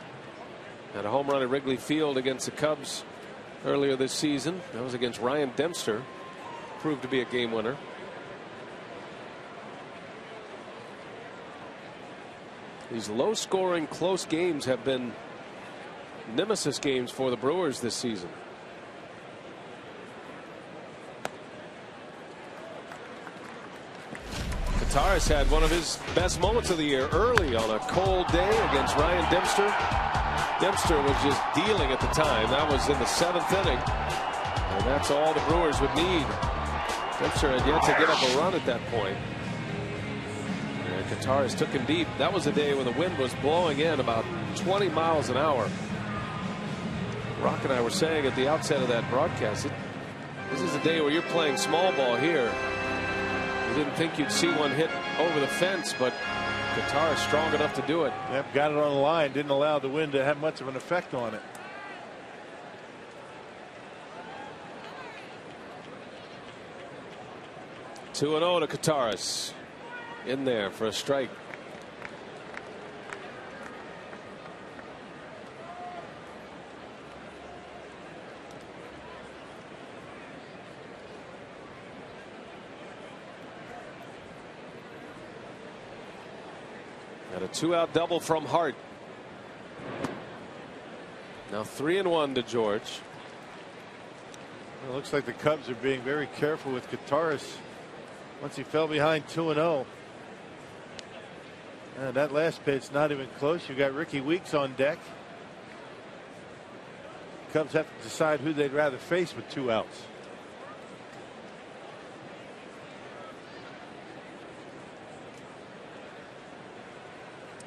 S5: Had a home run at Wrigley Field against the Cubs earlier this season. That was against Ryan Dempster. Proved to be a game winner. These low scoring close games have been nemesis games for the Brewers this season. Kataris had one of his best moments of the year early on a cold day against Ryan Dempster. Dempster was just dealing at the time. That was in the 7th inning, and that's all the Brewers would need. Dempster had yet to get up a run at that point. And Kataris took him deep. That was a day when the wind was blowing in about 20 miles an hour. Rock and I were saying at the outset of that broadcast, this is a day where you're playing small ball here. You didn't think you'd see one hit over the fence, but Kataris strong enough to do it.
S1: Yep, got it on the line. Didn't allow the wind to have much of an effect on it.
S5: Two and 0 to Kataris. In there for a strike. And a 2-out double from Hart. Now 3-1 to George.
S1: Well, it looks like the Cubs are being very careful with Kataris once he fell behind 2-0. And that last pitch not even close. You got Ricky Weeks on deck. Cubs have to decide who they'd rather face with 2 outs.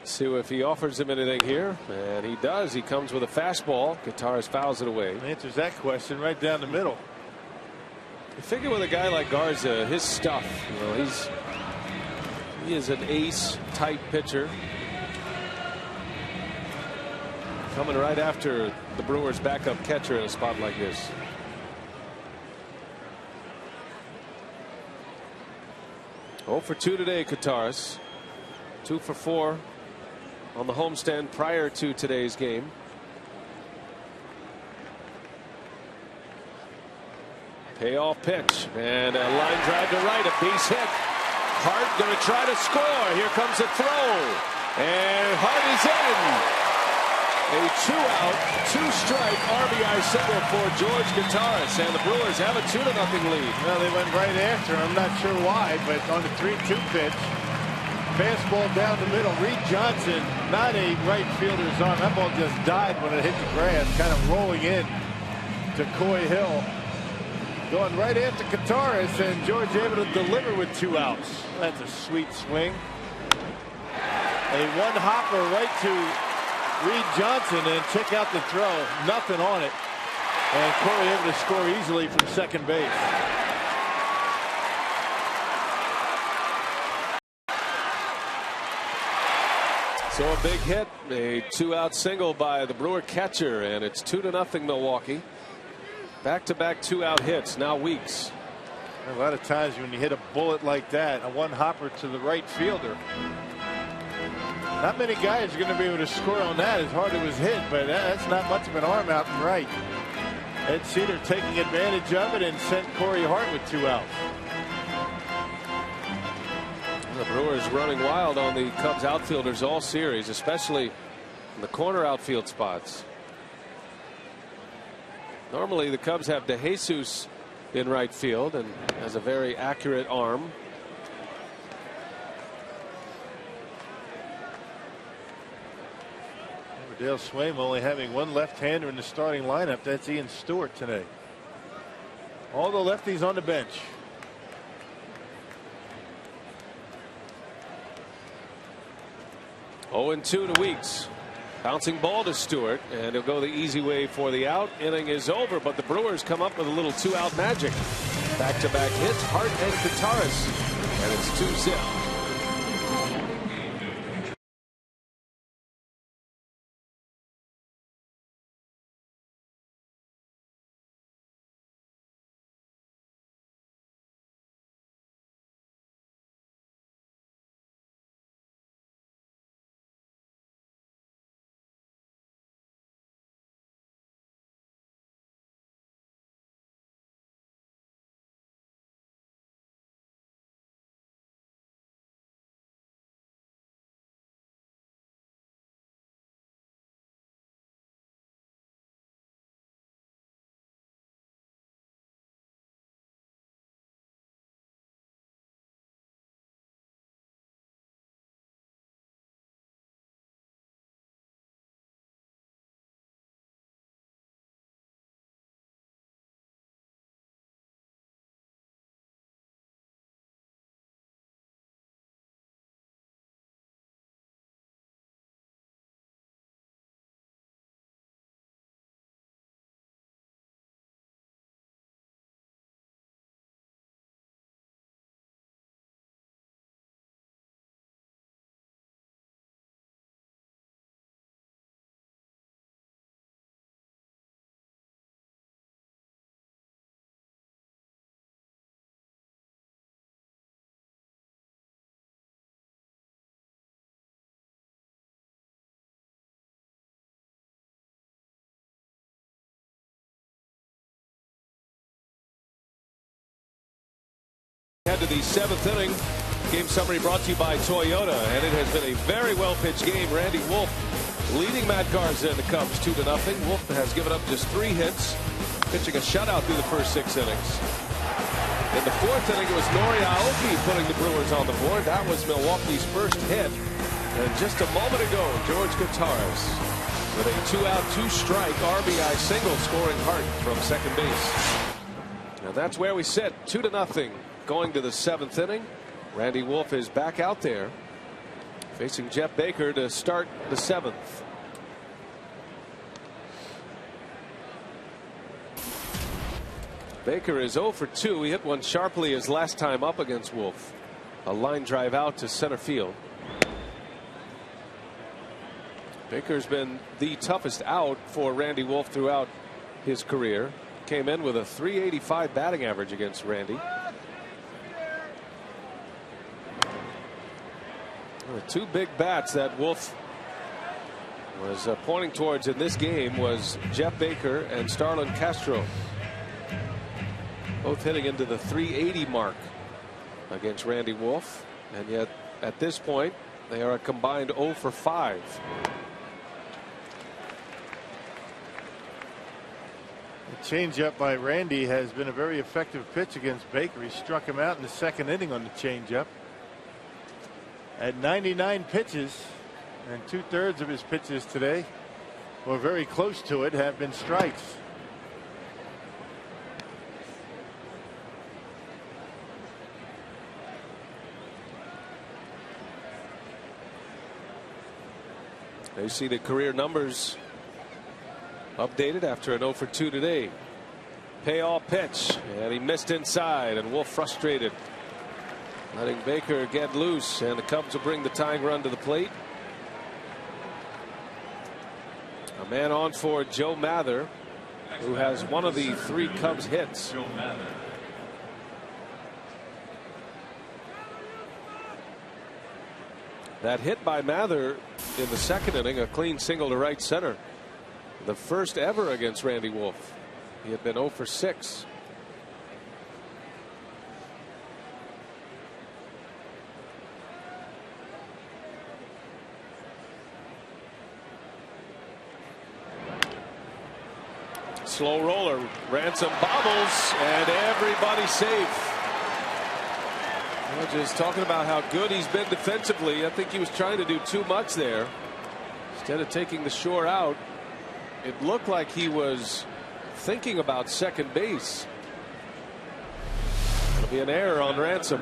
S5: See if he offers him anything here, and he does. He comes with a fastball. Kataris fouls it away.
S1: Answers that question right down the middle.
S5: You figure with a guy like Garza, his stuff, you know, he is an ace type pitcher. Coming right after the Brewers backup catcher in a spot like this. Oh for 2 today, Kataris. 2 for 4 on the homestand prior to today's game. Payoff pitch and a line drive to right, a base hit. Hart going to try to score. Here comes a throw. And Hart is in. A 2-out, 2-strike RBI single for George Gutaris, and the Brewers have a 2-0 lead.
S1: Well, they went right after him. I'm not sure why, but on the 3-2 pitch, fastball down the middle. Reed Johnson, not a right fielder's arm. That ball just died when it hit the grass, kind of rolling in to Coy Hill. Going right after Gutaris, and George able to deliver with 2 outs. That's a sweet swing. A one-hopper right to Reed Johnson, and check out the throw. Nothing on it. And Corey able to score easily from second base.
S5: So a big hit, a 2-out single by the Brewer catcher, and it's 2-0 Milwaukee. Back-to-back 2-out hits. Now Weeks.
S1: A lot of times when you hit a bullet like that, a one-hopper to the right fielder, not many guys are going to be able to score on that as hard as it was hit, but that's not much of an arm out and right. Ed Cedar taking advantage of it and sent Corey Hart with 2 outs.
S5: The Brewers running wild on the Cubs outfielders all series, especially in the corner outfield spots. Normally the Cubs have DeJesus in right field and has a very accurate arm.
S1: Dale Swaim only having one left-hander in the starting lineup. That's Ian Stewart today. All the lefties on the bench.
S5: Oh, and 2 to Weeks. Bouncing ball to Stewart, and he'll go the easy way for the out. Inning is over, but the Brewers come up with a little 2-out magic. Back-to-back hits, Hart and Gutaris, and it's 2-0. Head to the 7th inning. Game summary brought to you by Toyota, and it has been a very well pitched game. Randy Wolf leading Matt Garza and the Cubs 2-0. Wolf has given up just 3 hits, pitching a shutout through the first 6 innings. In the 4th inning, it was Nori Aoki putting the Brewers on the board. That was Milwaukee's first hit. And just a moment ago, George Gutaris with a 2-out, 2-strike RBI single, scoring Hart from second base. And that's where we sit, 2-0. Going to the 7th inning. Randy Wolf is back out there facing Jeff Baker to start the 7th. Baker is 0 for 2. He hit one sharply his last time up against Wolf. A line drive out to center field. Baker's been the toughest out for Randy Wolf throughout his career. Came in with a .385 batting average against Randy. The 2 big bats that Wolf was pointing towards in this game was Jeff Baker and Starlin Castro. Both hitting into the .380 mark against Randy Wolf. And yet at this point They are a combined 0 for 5.
S1: The changeup by Randy has been a very effective pitch against Baker. He struck him out in the second inning on the changeup. At 99 pitches, and 2/3 of his pitches today, or very close to it, have been strikes.
S5: They see the career numbers updated after an 0 for 2 today. Payoff pitch, and he missed inside, and Wolf frustrated, letting Baker get loose, and the Cubs will bring the tying run to the plate. A man on for Joe Mather, who has one of the 3 Cubs hits. That hit by Mather in the second inning, a clean single to right center. The first ever against Randy Wolf. He had been 0 for 6. Slow roller. Ransom bobbles, and everybody's safe. Just talking about how good he's been defensively. I think he was trying to do too much there. Instead of taking the shore out, it looked like he was thinking about second base. It'll be an error on Ransom.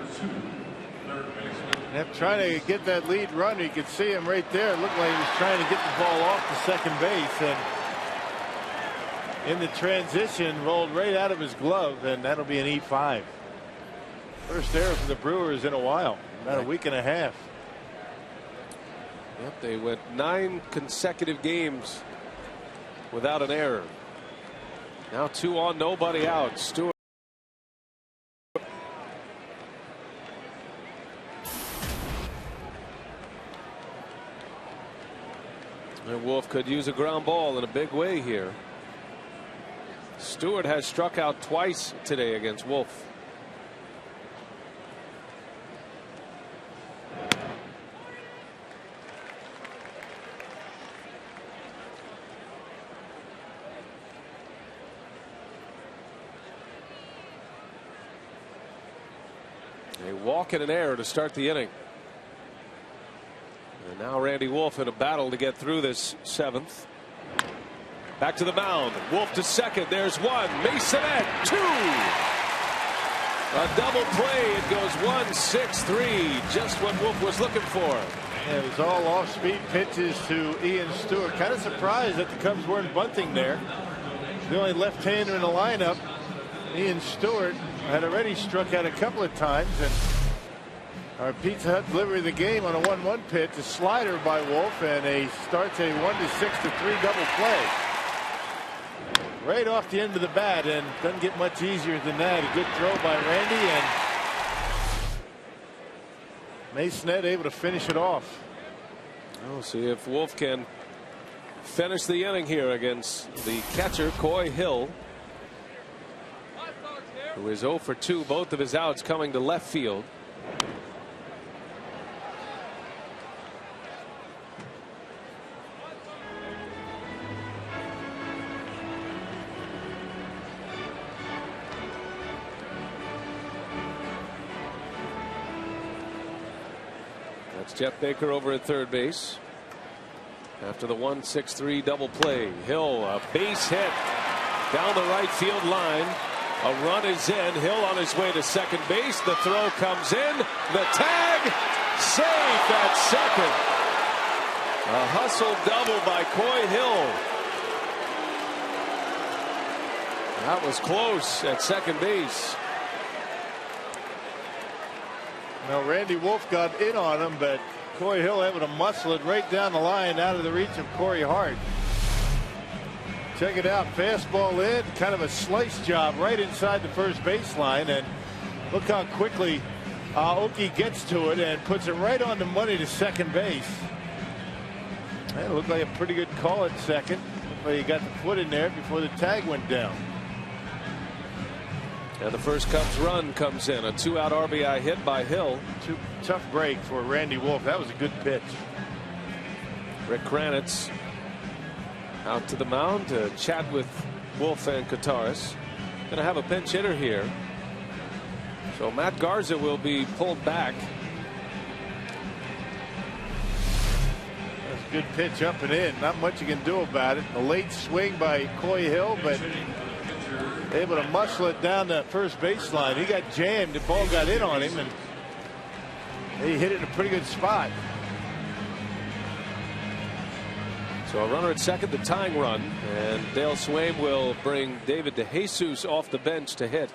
S1: Yep, trying to get that lead run. You could see him right there. It looked like he was trying to get the ball off to second base, and in the transition rolled right out of his glove, and that'll be an E5. First error for the Brewers in a while, about a week and a half.
S5: Yep, they went 9 consecutive games without an error. Now 2 on, nobody out. Stewart. And Wolf could use a ground ball in a big way here. Stewart has struck out twice today against Wolf. A walk and an error to start the inning. And now Randy Wolf in a battle to get through this 7th. Back to the mound. Wolf to second. There's 1. Masonette 2. A double play. It goes 1-6-3. Just what Wolf was looking for.
S1: Yeah, it was all off-speed pitches to Ian Stewart. Kind of surprised that the Cubs weren't bunting there. The only left-hander in the lineup, Ian Stewart, had already struck out a couple of times, and our Pizza Hut delivery of the game on a 1-1 pitch, a slider by Wolf, and starts a 1-6-3 double play. Right off the end of the bat, and doesn't get much easier than that. A good throw by Randy, and Masonette able to finish it off.
S5: We'll see if Wolf can finish the inning here against the catcher, Coy Hill, who is 0 for 2, both of his outs coming to left field. That's Jeff Baker over at third base. After the 1-6-3 double play, Hill, a base hit down the right field line. A run is in. Hill on his way to second base. The throw comes in. The tag, safe at second. A hustle double by Coy Hill. That was close at second base.
S1: Now Randy Wolf got in on him, but Coy Hill able to muscle it right down the line out of the reach of Corey Hart. Check it out, fastball in, kind of a slice job right inside the first baseline, and look how quickly Aoki gets to it and puts it right on the money to second base. It looked like a pretty good call at second, but he got the foot in there before the tag went down.
S5: And the first Cubs run comes in. A 2-out RBI hit by Hill.
S1: Tough break for Randy Wolf. That was a good pitch.
S5: Rick Kranitz out to the mound to chat with Wolf and Kataris. Going to have a pinch hitter here. So Matt Garza will be pulled back.
S1: That's a good pitch up and in. Not much you can do about it. A late swing by Coy Hill, but able to muscle it down the first baseline. He got jammed. The ball got in on him, and he hit it in a pretty good spot.
S5: So a runner at second, the tying run, and Dale Swaim will bring David DeJesus off the bench to hit.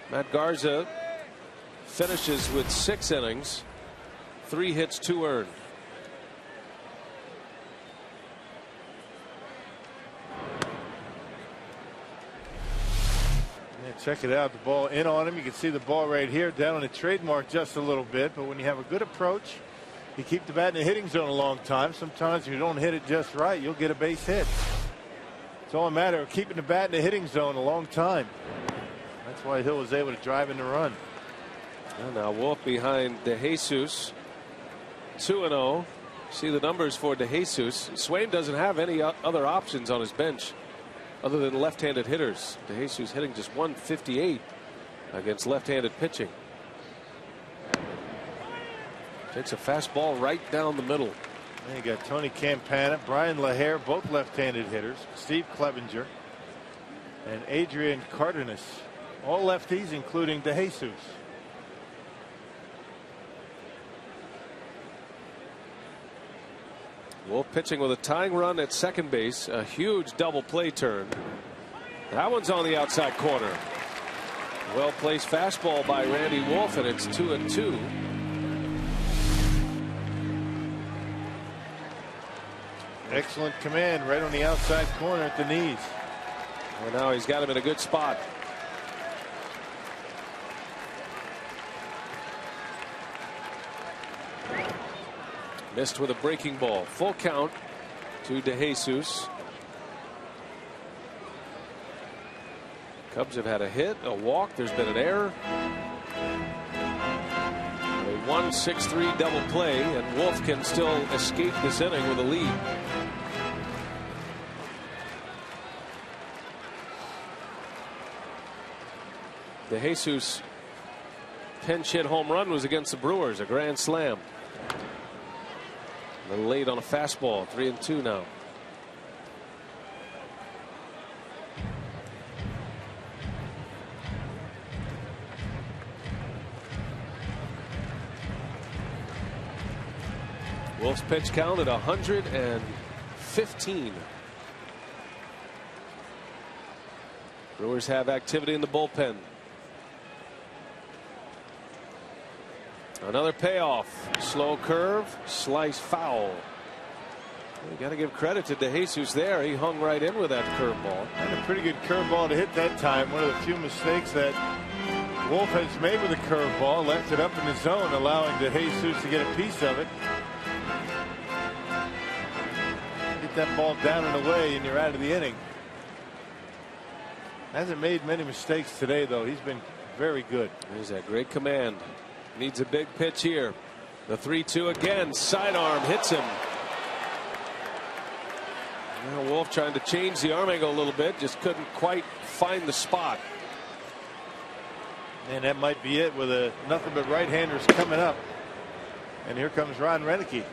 S5: Matt Garza finishes with 6 innings, 3 hits, 2 earned.
S1: Check it out. The ball in on him. You can see the ball right here down on the trademark just a little bit. But when you have a good approach, you keep the bat in the hitting zone a long time. Sometimes if you don't hit it just right, you'll get a base hit. It's all a matter of keeping the bat in the hitting zone a long time. That's why Hill was able to drive in the run.
S5: And now Wolf behind DeJesus. 2-0. See the numbers for DeJesus. Swaim doesn't have any other options on his bench other than left-handed hitters. DeJesus hitting just 158 against left-handed pitching. Takes a fastball right down the middle.
S1: And you got Tony Campana, Brian LaHare, both left-handed hitters. Steve Clevenger and Adrian Cardenas, all lefties, including DeJesus.
S5: Wolf pitching with a tying run at second base. A huge double play turn. That one's on the outside corner. Well placed fastball by Randy Wolf, and it's 2-2.
S1: Excellent command right on the outside corner at the knees.
S5: Well, now he's got him in a good spot. Missed with a breaking ball. Full count to DeJesus. Cubs have had a hit, a walk. There's been an error. A 1-6-3 double play, and Wolf can still escape this inning with a lead. DeJesus' pinch hit home run was against the Brewers, a grand slam. A little late on a fastball. 3-2 now. Wolf's pitch count at 115. Brewers have activity in the bullpen. Another payoff. Slow curve, slice foul. You got to give credit to DeJesus there. He hung right in with that curveball.
S1: And a pretty good curveball to hit that time. One of the few mistakes that Wolf has made with a curveball. Left it up in the zone, allowing DeJesus to get a piece of it. Get that ball down and away, and you're out of the inning. Hasn't made many mistakes today, though. He's been very good.
S5: There's that great command. Needs a big pitch here. The 3-2 again. Sidearm hits him. Now Wolf trying to change the arm angle a little bit. Just couldn't quite find the spot.
S1: And that might be it with nothing but right-handers coming up. And here comes Ron Renicky.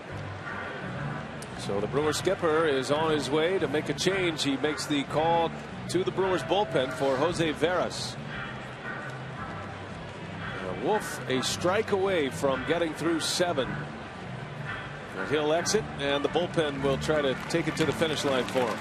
S5: So the Brewers skipper is on his way to make a change. He makes the call to the Brewers bullpen for Jose Veras. Wolf a strike away from getting through 7. And he'll exit, and the bullpen will try to take it to the finish line for him.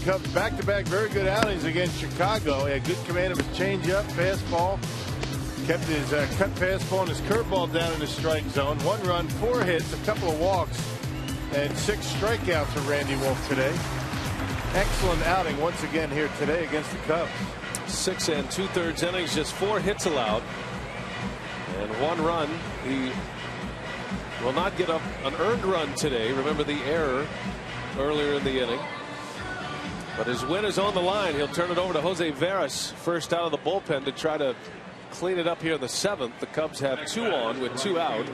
S1: Cubs back-to-back very good outings against Chicago. He had good command of his changeup, fastball. Kept his cut fastball and his curveball down in the strike zone. 1 run, 4 hits, a couple of walks, and 6 strikeouts for Randy Wolf today. Excellent outing once again here today against the Cubs.
S5: 6 2/3 innings, just 4 hits allowed, and 1 run. He will not get an earned run today. Remember the error earlier in the inning. But his win is on the line. He'll turn it over to Jose Veras, first out of the bullpen, to try to clean it up here in the 7th. The Cubs have 2 on with 2 out.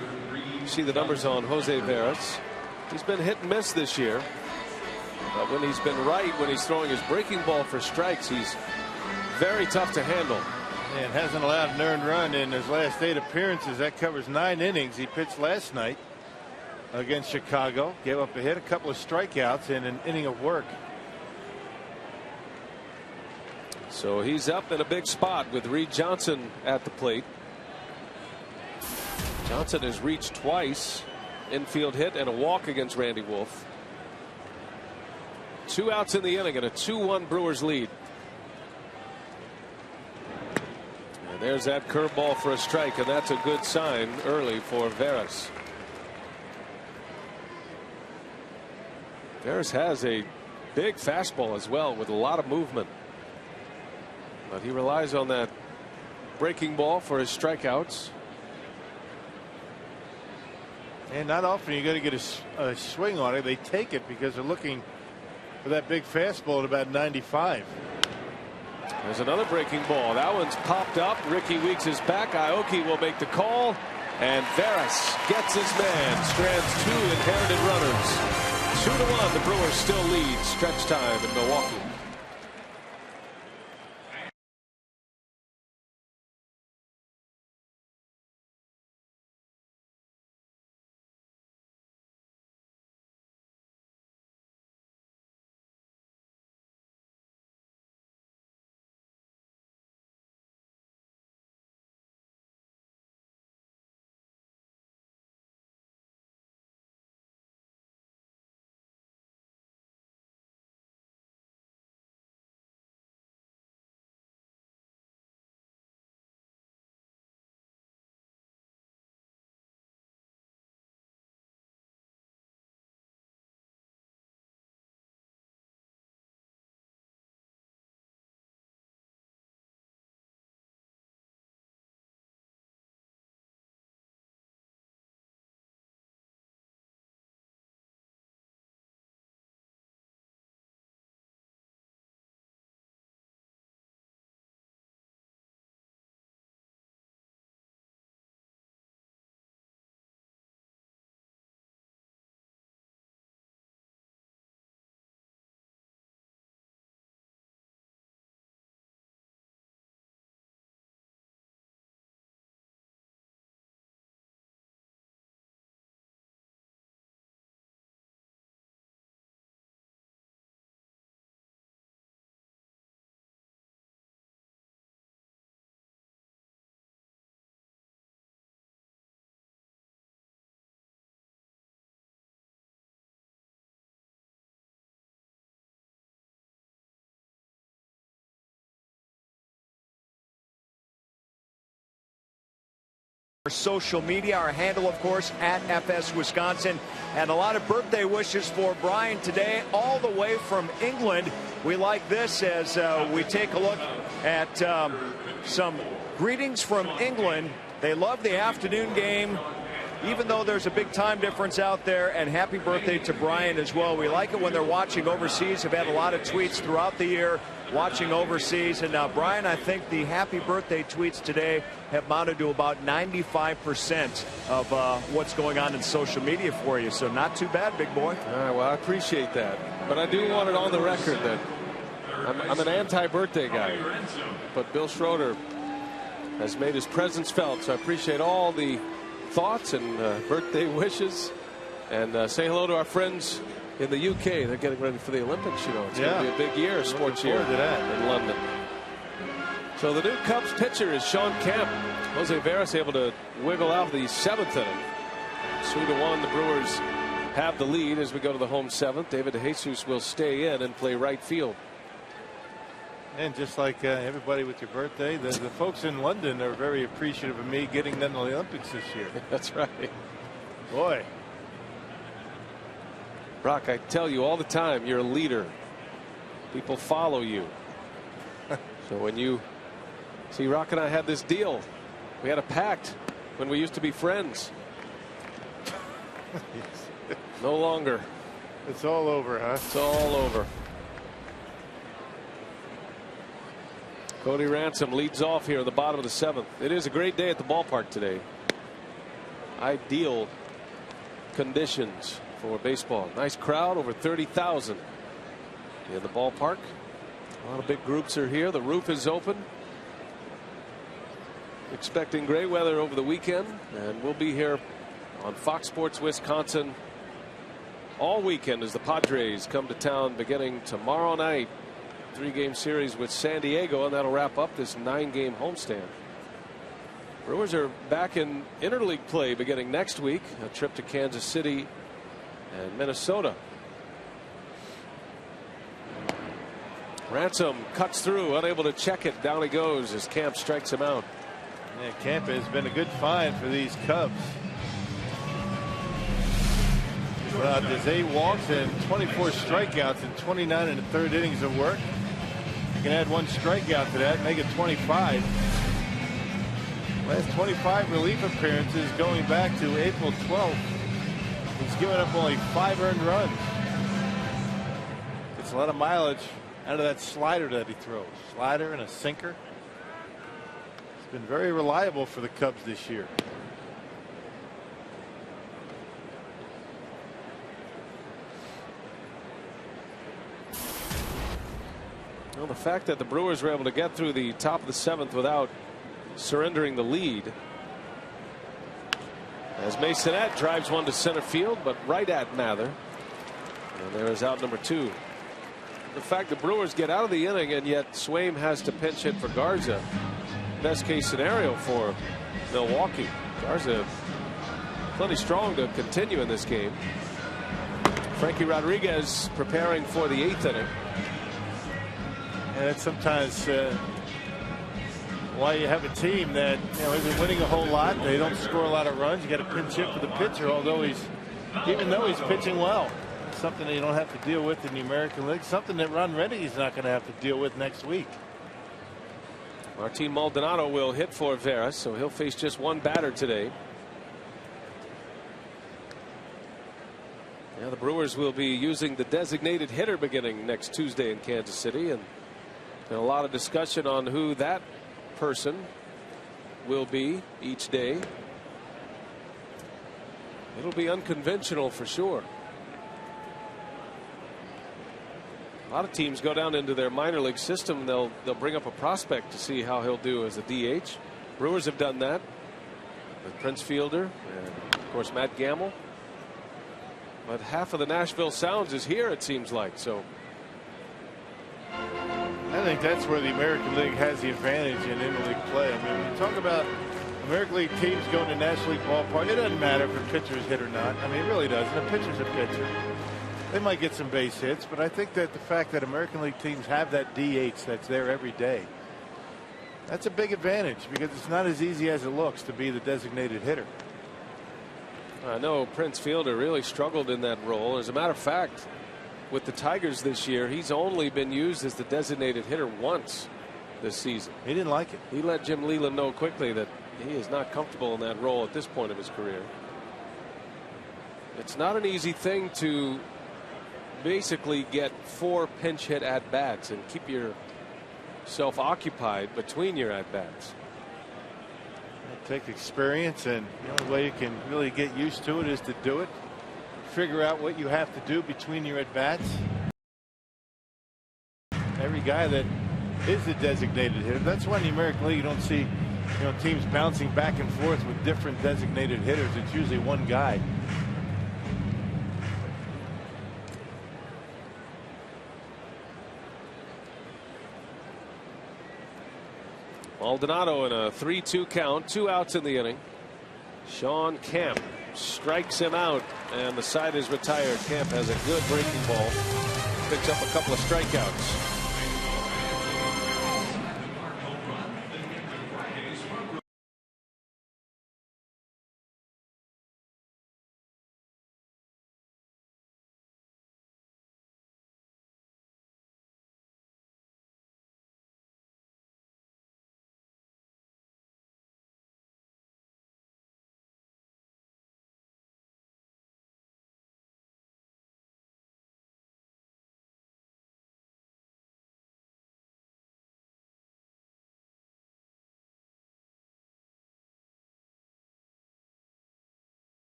S5: You see the numbers on Jose Veras. He's been hit and miss this year. But when he's been right, when he's throwing his breaking ball for strikes, he's very tough to handle.
S1: And hasn't allowed an earned run in his last 8 appearances. That covers 9 innings. He pitched last night against Chicago. Gave up a hit, a couple of strikeouts in an inning of work.
S5: So he's up in a big spot with Reed Johnson at the plate. Johnson has reached twice. Infield hit and a walk against Randy Wolf. 2 outs in the inning and a 2-1 Brewers lead. And there's that curveball for a strike, and that's a good sign early for Veras. Veras has a big fastball as well with a lot of movement. But he relies on that breaking ball for his strikeouts.
S1: And not often you got to get a swing on it. They take it because they're looking for that big fastball at about 95.
S5: There's another breaking ball. That one's popped up. Ricky Weeks is back. Aoki will make the call. And Veras gets his man. Strands 2 inherited runners. 2-1. The Brewers still lead. Stretch time in Milwaukee.
S3: Our social media, our handle, of course, at FS Wisconsin, and a lot of birthday wishes for Brian today, all the way from England. We like this as we take a look at some greetings from England. They love the afternoon game, even though there's a big time difference out there, and happy birthday to Brian as well. We like it when they're watching overseas. Have had a lot of tweets throughout the year watching overseas. And now, Brian, I think the happy birthday tweets today have mounted to about 95% of what's going on in social media for you. So not too bad, big boy.
S5: All right, well, I appreciate that. But I do want it on the record that I'm an anti-birthday guy. But Bill Schroeder has made his presence felt. So I appreciate all the thoughts and birthday wishes. And say hello to our friends in the UK. They're getting ready for the Olympics. You know, it's going to be a big year, a sports year in London. So the new Cubs pitcher is Sean Kemp. Jose Veras able to wiggle out the 7th inning. 2-1. The Brewers have the lead as we go to the home seventh. David DeJesus will stay in and play right field.
S1: And just like everybody with your birthday, the folks in London are very appreciative of me getting them to the Olympics this year.
S5: That's right.
S1: Boy.
S5: Brock, I tell you all the time, you're a leader. People follow you. So when you see, Rock and I had this deal. We had a pact when we used to be friends. No longer.
S1: It's all over, huh?
S5: It's all over. Cody Ransom leads off here at the bottom of the seventh. It is a great day at the ballpark today. Ideal conditions for baseball. Nice crowd, over 30,000 in the ballpark. A lot of big groups are here. The roof is open. Expecting great weather over the weekend, and we'll be here on Fox Sports Wisconsin all weekend as the Padres come to town beginning tomorrow night. 3-game series with San Diego, and that'll wrap up this 9-game homestand. Brewers are back in interleague play beginning next week. A trip to Kansas City and Minnesota. Ransom cuts through, unable to check it. Down he goes as Camp strikes him out.
S1: Yeah, Camp has been a good find for these Cubs. There's 8 walks and 24 strikeouts in 29 and a third innings of work. You can add 1 strikeout to that, make it 25. Last 25 relief appearances going back to April 12th. He's given up only 5 earned runs. Gets a lot of mileage out of that slider that he throws. Slider and a sinker. It's been very reliable for the Cubs this year.
S5: Well, the fact that the Brewers were able to get through the top of the 7th without surrendering the lead, as Masonette drives one to center field, but right at Mather, and there is out number 2. The fact the Brewers get out of the inning and yet Swaim has to pinch hit for Garza, best case scenario for Milwaukee. Garza plenty strong to continue in this game. Frankie Rodriguez preparing for the 8th inning.
S1: And that's sometimes why you have a team that isn't winning a whole lot. They don't score a lot of runs. You got to pinch hit for the pitcher, even though he's pitching well. It's something that you don't have to deal with in the American League. Something that Ron Rennie is not going to have to deal with next week.
S5: Martin Maldonado will hit for Veras, so he'll face just 1 batter today. Yeah, the Brewers will be using the designated hitter beginning next Tuesday in Kansas City, and a lot of discussion on who that person will be each day. It'll be unconventional for sure. A lot of teams go down into their minor league system. They'll bring up a prospect to see how he'll do as a DH. Brewers have done that with Prince Fielder and of course Matt Gamble. But half of the Nashville Sounds is here, it seems like. So
S1: I think that's where the American League has the advantage in interleague play. I mean, when you talk about American League teams going to National League ballpark, it doesn't matter if a pitcher is hit or not. I mean, it really doesn't. A pitcher's a pitcher. They might get some base hits, but I think that the fact that American League teams have that DH that's there every day, that's a big advantage because it's not as easy as it looks to be the designated hitter.
S5: I know Prince Fielder really struggled in that role. As a matter of fact, with the Tigers this year, he's only been used as the designated hitter once this season.
S1: He didn't like it.
S5: He let Jim Leyland know quickly that he is not comfortable in that role at this point of his career. It's not an easy thing to basically get 4 pinch hit at bats and keep yourself occupied between your at bats.
S1: Take experience, and the only way you can really get used to it is to do it. Figure out what you have to do between your at bats. Every guy that is the designated hitter. That's why in the American League you don't see teams bouncing back and forth with different designated hitters. It's usually one guy.
S5: Maldonado in a 3-2 count, 2 outs in the inning. Sean Kemp strikes him out, and the side is retired. Kemp has a good breaking ball. Picks up a couple of strikeouts.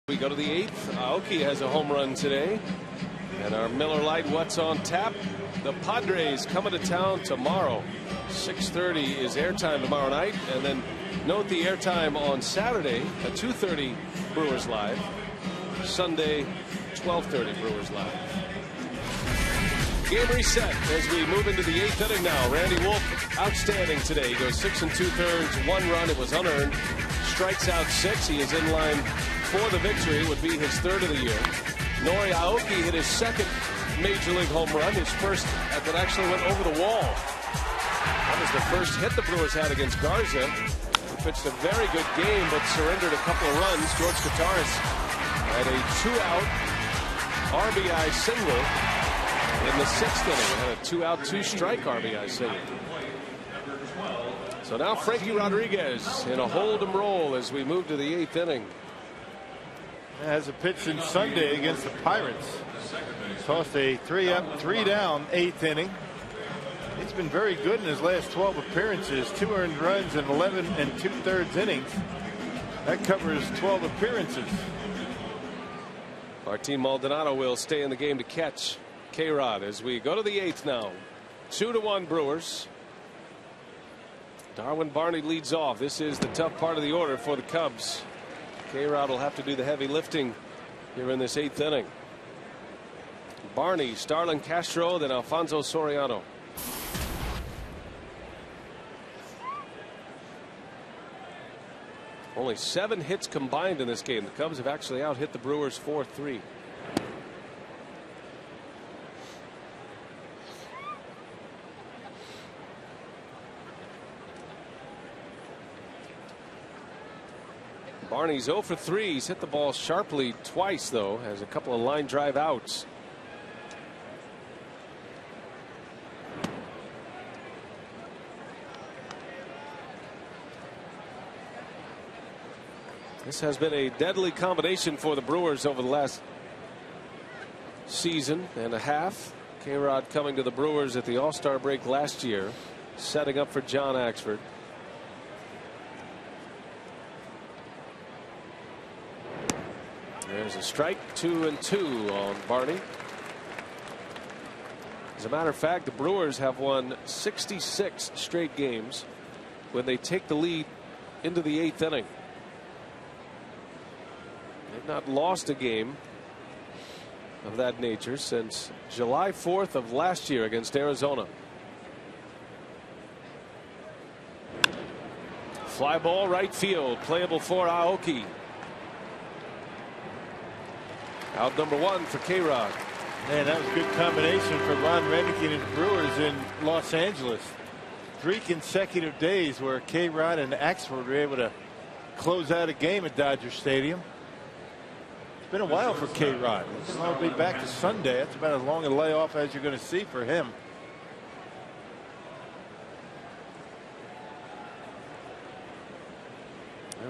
S5: We go to the 8th. Aoki has a home run today. And our Miller Lite, what's on tap? The Padres coming to town tomorrow. 6:30 is airtime tomorrow night. And then note the airtime on Saturday at 2:30 Brewers Live. Sunday 12:30 Brewers Live. Game reset as we move into the 8th inning now. Randy Wolf outstanding today. He goes 6 2/3, 1 run. It was unearned. Strikes out 6. He is in line for the victory. Would be his 3rd of the year. Nori Aoki hit his 2nd major league home run. His first that actually went over the wall. That was the first hit the Brewers had against Garza. He pitched a very good game but surrendered a couple of runs. George Kataris had a 2-out RBI single in the 6th inning. Had a 2-out 2-strike RBI single. So now Frankie Rodriguez in a hold 'em roll as we move to the 8th inning.
S1: Has a pitch in Sunday against the Pirates. Tossed a 3-up, 3-down 8th inning. He's been very good in his last 12 appearances. 2 earned runs in 11 2/3 innings. That covers 12 appearances.
S5: Martin Maldonado will stay in the game to catch K-Rod as we go to the 8th now. 2-1 Brewers. Darwin Barney leads off. This is the tough part of the order for the Cubs. K-Rod will have to do the heavy lifting here in this 8th inning. Barney, Starlin Castro, then Alfonso Soriano. Only 7 hits combined in this game. The Cubs have actually out-hit the Brewers 4-3. Barney's 0 for 3. He's hit the ball sharply twice, though. Has a couple of line drive outs. This has been a deadly combination for the Brewers over the last season and a half. K-Rod coming to the Brewers at the All-Star break last year, setting up for John Axford. There's a strike. 2-2 on Barney. As a matter of fact, the Brewers have won 66 straight games when they take the lead into the 8th inning. They've not lost a game of that nature since July 4th of last year against Arizona. Fly ball right field, playable for Aoki. Out number 1 for K-Rod.
S1: Man, that was a good combination for Ron Renikin and Brewers in Los Angeles. 3 consecutive days where K-Rod and Axford were able to close out a game at Dodger Stadium. It's been a while for K-Rod. He'll be back to Sunday. That's about as long a layoff as you're going to see for him.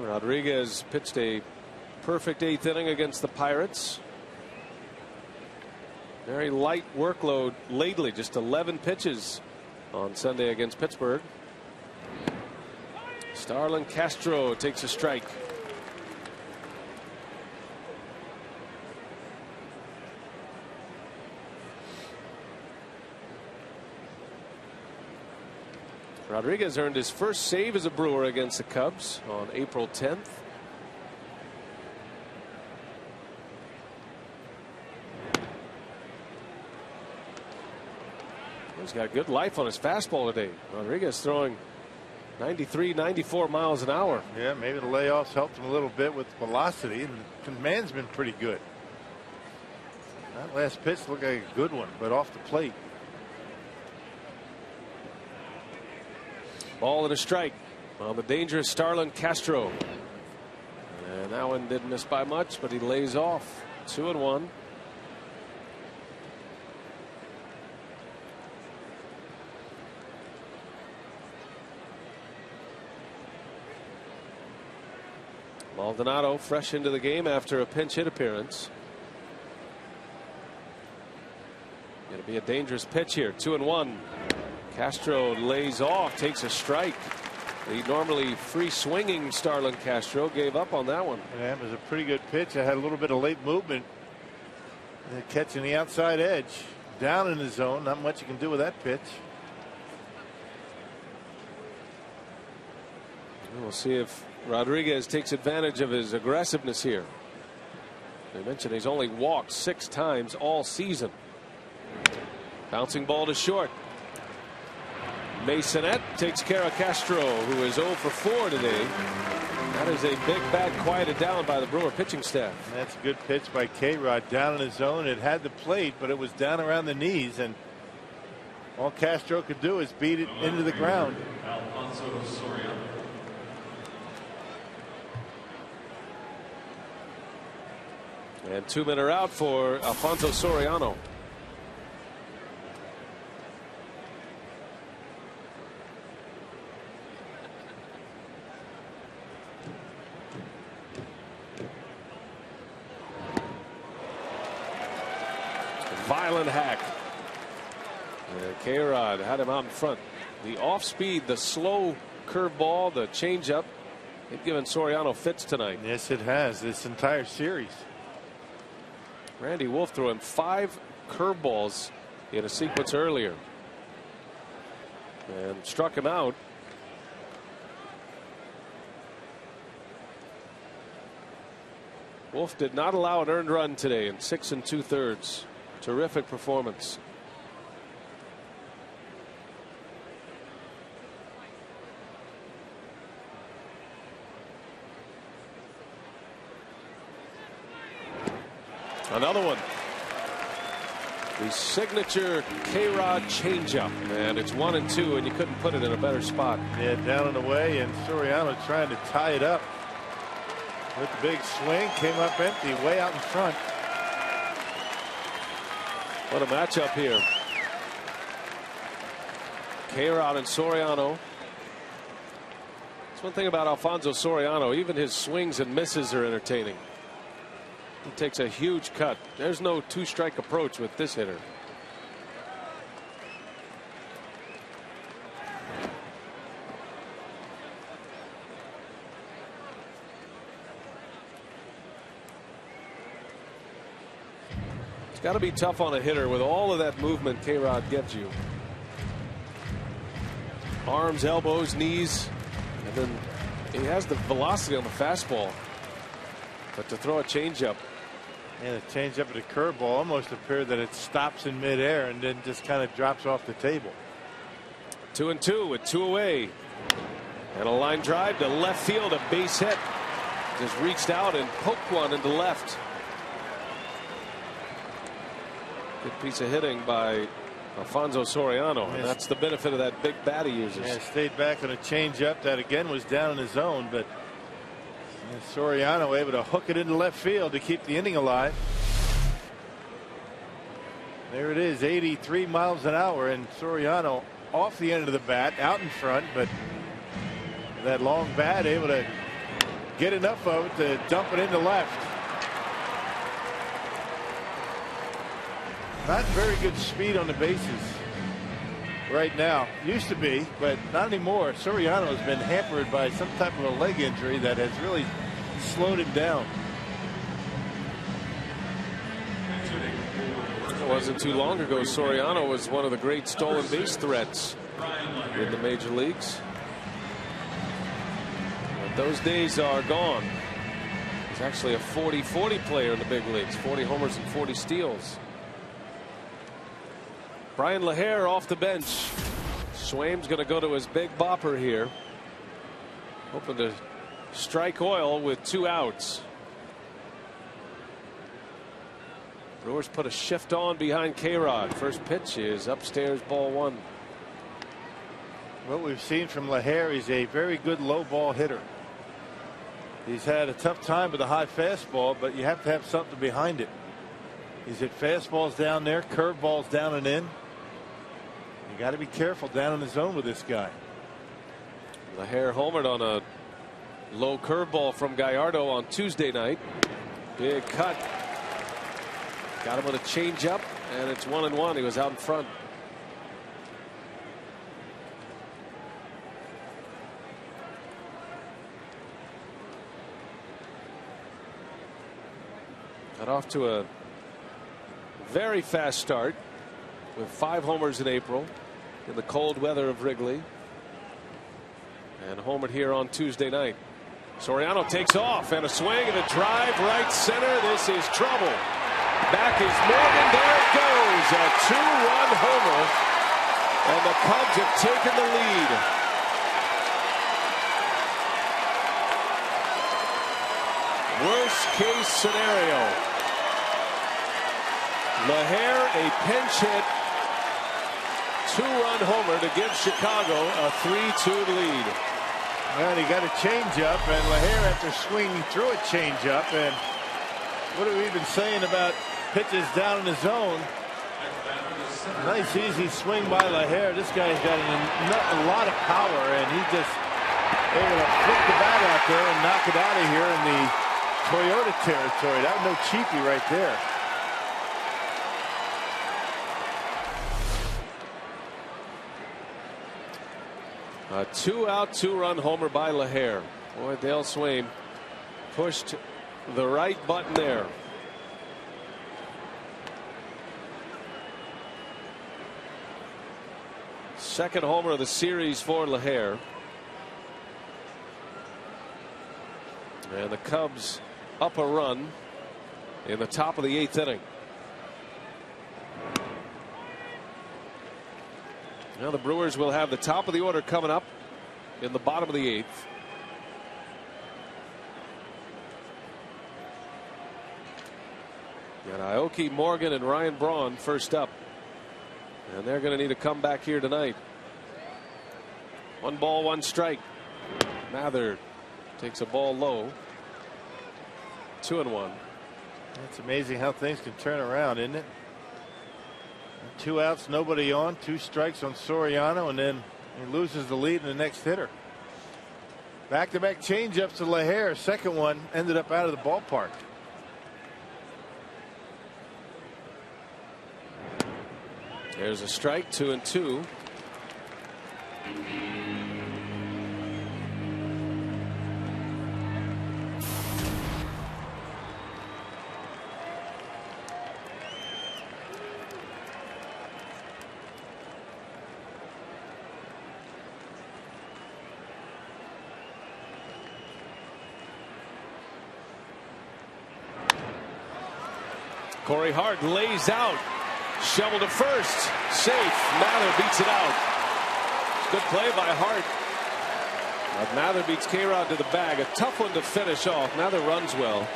S5: Rodriguez pitched a perfect 8th inning against the Pirates. Very light workload lately, just 11 pitches on Sunday against Pittsburgh. Starlin Castro takes a strike. Rodriguez earned his first save as a Brewer against the Cubs on April 10th. He's got good life on his fastball today. Rodriguez throwing 93, 94 miles an hour.
S1: Yeah, maybe the layoffs helped him a little bit with velocity, and the command's been pretty good. That last pitch looked like a good one, but off the plate.
S5: Ball and a strike on the dangerous Starlin Castro. And that one didn't miss by much, but he lays off. 2-1. Maldonado fresh into the game after a pinch hit appearance. Going to be a dangerous pitch here. 2-1. Castro lays off, takes a strike. The normally free swinging Starlin Castro gave up on that one.
S1: Yeah, it was a pretty good pitch. I had a little bit of late movement. Catching the outside edge. Down in the zone. Not much you can do with that pitch.
S5: We'll see if Rodriguez takes advantage of his aggressiveness here. They mentioned he's only walked 6 times all season. Bouncing ball to short. Masonette takes care of Castro, who is 0 for 4 today. That is a big bat quieted down by the Brewer pitching staff.
S1: And that's a good pitch by K-Rod down in his zone. It had the plate, but it was down around the knees, and all Castro could do is beat it into the ground.
S5: And 2 men are out for Alfonso Soriano. Violent hack. K-Rod had him out in front. The off speed, the slow curveball, the changeup. They've given Soriano fits tonight.
S1: Yes, it has this entire series.
S5: Randy Wolf threw him 5 curveballs in a sequence earlier and struck him out. Wolf did not allow an earned run today in 6 2/3. Terrific performance. Another one. The signature K-Rod changeup, and it's 1-2, and you couldn't put it in a better spot.
S1: Yeah, down and away, and Soriano trying to tie it up with the big swing. Came up empty, way out in front.
S5: What a matchup here. K-Rod and Soriano. That's one thing about Alfonso Soriano. Even his swings and misses are entertaining. He takes a huge cut. There's no 2-strike approach with this hitter. It's got to be tough on a hitter with all of that movement K-Rod gives you. Arms, elbows, knees, and then he has the velocity on the fastball. But to throw a changeup.
S1: Yeah, the changeup and the curveball almost appear that it stops in midair and then just kind of drops off the table.
S5: 2-2 with 2 away. And a line drive to left field, a base hit. Just reached out and poked one into left. Good piece of hitting by Alfonso Soriano. And that's the benefit of that big bat he uses.
S1: Yeah, stayed back on a changeup that again was down in the zone, but Soriano able to hook it into left field to keep the inning alive. There it is, 83 miles an hour, and Soriano off the end of the bat, out in front, but that long bat able to get enough of it to dump it into left. Not very good speed on the bases right now. Used to be, but not anymore. Soriano has been hampered by some type of a leg injury that has really slowed him down.
S5: It wasn't too long ago Soriano was one of the great stolen base threats in the major leagues. But those days are gone. He's actually a 40-40 player in the big leagues. 40 homers and 40 steals. Brian LaHair off the bench. Swaim's going to go to his big bopper here, hoping to strike oil with 2 outs. Brewers put a shift on behind K-Rod. First pitch is upstairs, ball 1.
S1: What we've seen from LaHair, he's a very good low ball hitter. He's had a tough time with a high fastball, but you have to have something behind it. He's hit fastballs down there, curveballs down and in. You got to be careful down in the zone with this guy.
S5: LaHair homered on a low curveball from Gallardo on Tuesday night. Big cut. Got him with a changeup, and it's 1-1. He was out in front. Got off to a very fast start with 5 homers in April in the cold weather of Wrigley, and homered here on Tuesday night. Soriano takes off, and a swing and a drive right center. This is trouble. Back is Morgan. There it goes. A 2-run homer, and the Cubs have taken the lead. Worst case scenario. LaHair a pinch hit 2-run homer to give Chicago a 3-2 lead.
S1: Well, he got a changeup, and LaHair after swinging through a changeup, and what have we been saying about pitches down in the zone? Nice easy swing by LaHair. This guy's got a lot of power, and he just able to flick the bat out there and knock it out of here in the Toyota territory. That was no cheapie right there.
S5: A 2-out 2-run homer by LaHair. Boy, Dale Swaim pushed the right button there. Second homer of the series for LaHair. And the Cubs up a run in the top of the 8th inning. Now the Brewers will have the top of the order coming up in the bottom of the 8th. Got Aoki, Morgan, and Ryan Braun first up. And they're going to need a comeback here tonight. 1 ball, 1 strike. Mather takes a ball low. 2-1.
S1: It's amazing how things can turn around, isn't it? 2 outs, nobody on, 2 strikes on Soriano, and then he loses the lead in the next hitter. Back-to-back changeups to LaHair. Second one ended up out of the ballpark.
S5: There's a strike, 2-2. Corey Hart lays out. Shovel to first. Safe. Mather beats it out. Good play by Hart. But Mather beats K-Rod to the bag. A tough one to finish off. Mather runs well.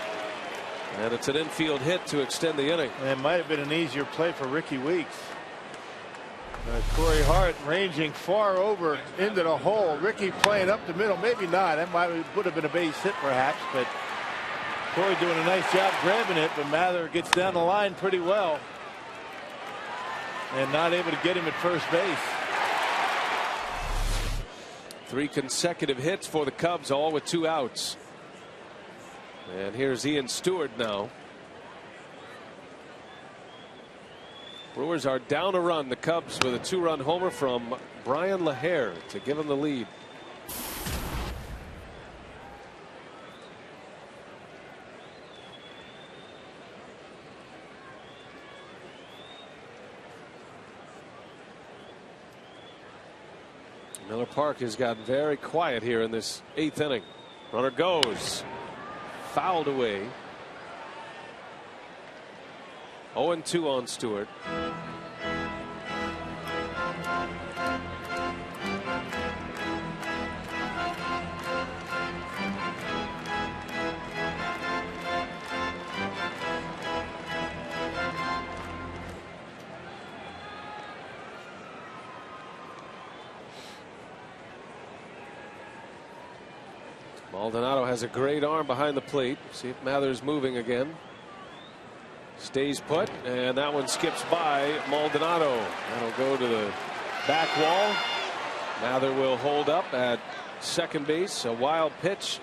S5: And it's an infield hit to extend the inning.
S1: And it might have been an easier play for Ricky Weeks. Corey Hart ranging far over into the hole. Ricky playing up the middle. Maybe not. That would have been a base hit perhaps, but Corey doing a nice job grabbing it, but Mather gets down the line pretty well and not able to get him at first base.
S5: 3 consecutive hits for the Cubs, all with 2 outs. And here's Ian Stewart now. Brewers are down a run. The Cubs with a 2-run homer from Brian LaHare to give them the lead. Miller Park has gotten very quiet here in this 8th inning. Runner goes. Fouled away. 0-2 on Stewart. Maldonado has a great arm behind the plate. See if Mather's moving again. Stays put, and that one skips by Maldonado. That'll go to the back wall. Mather will hold up at second base. A wild pitch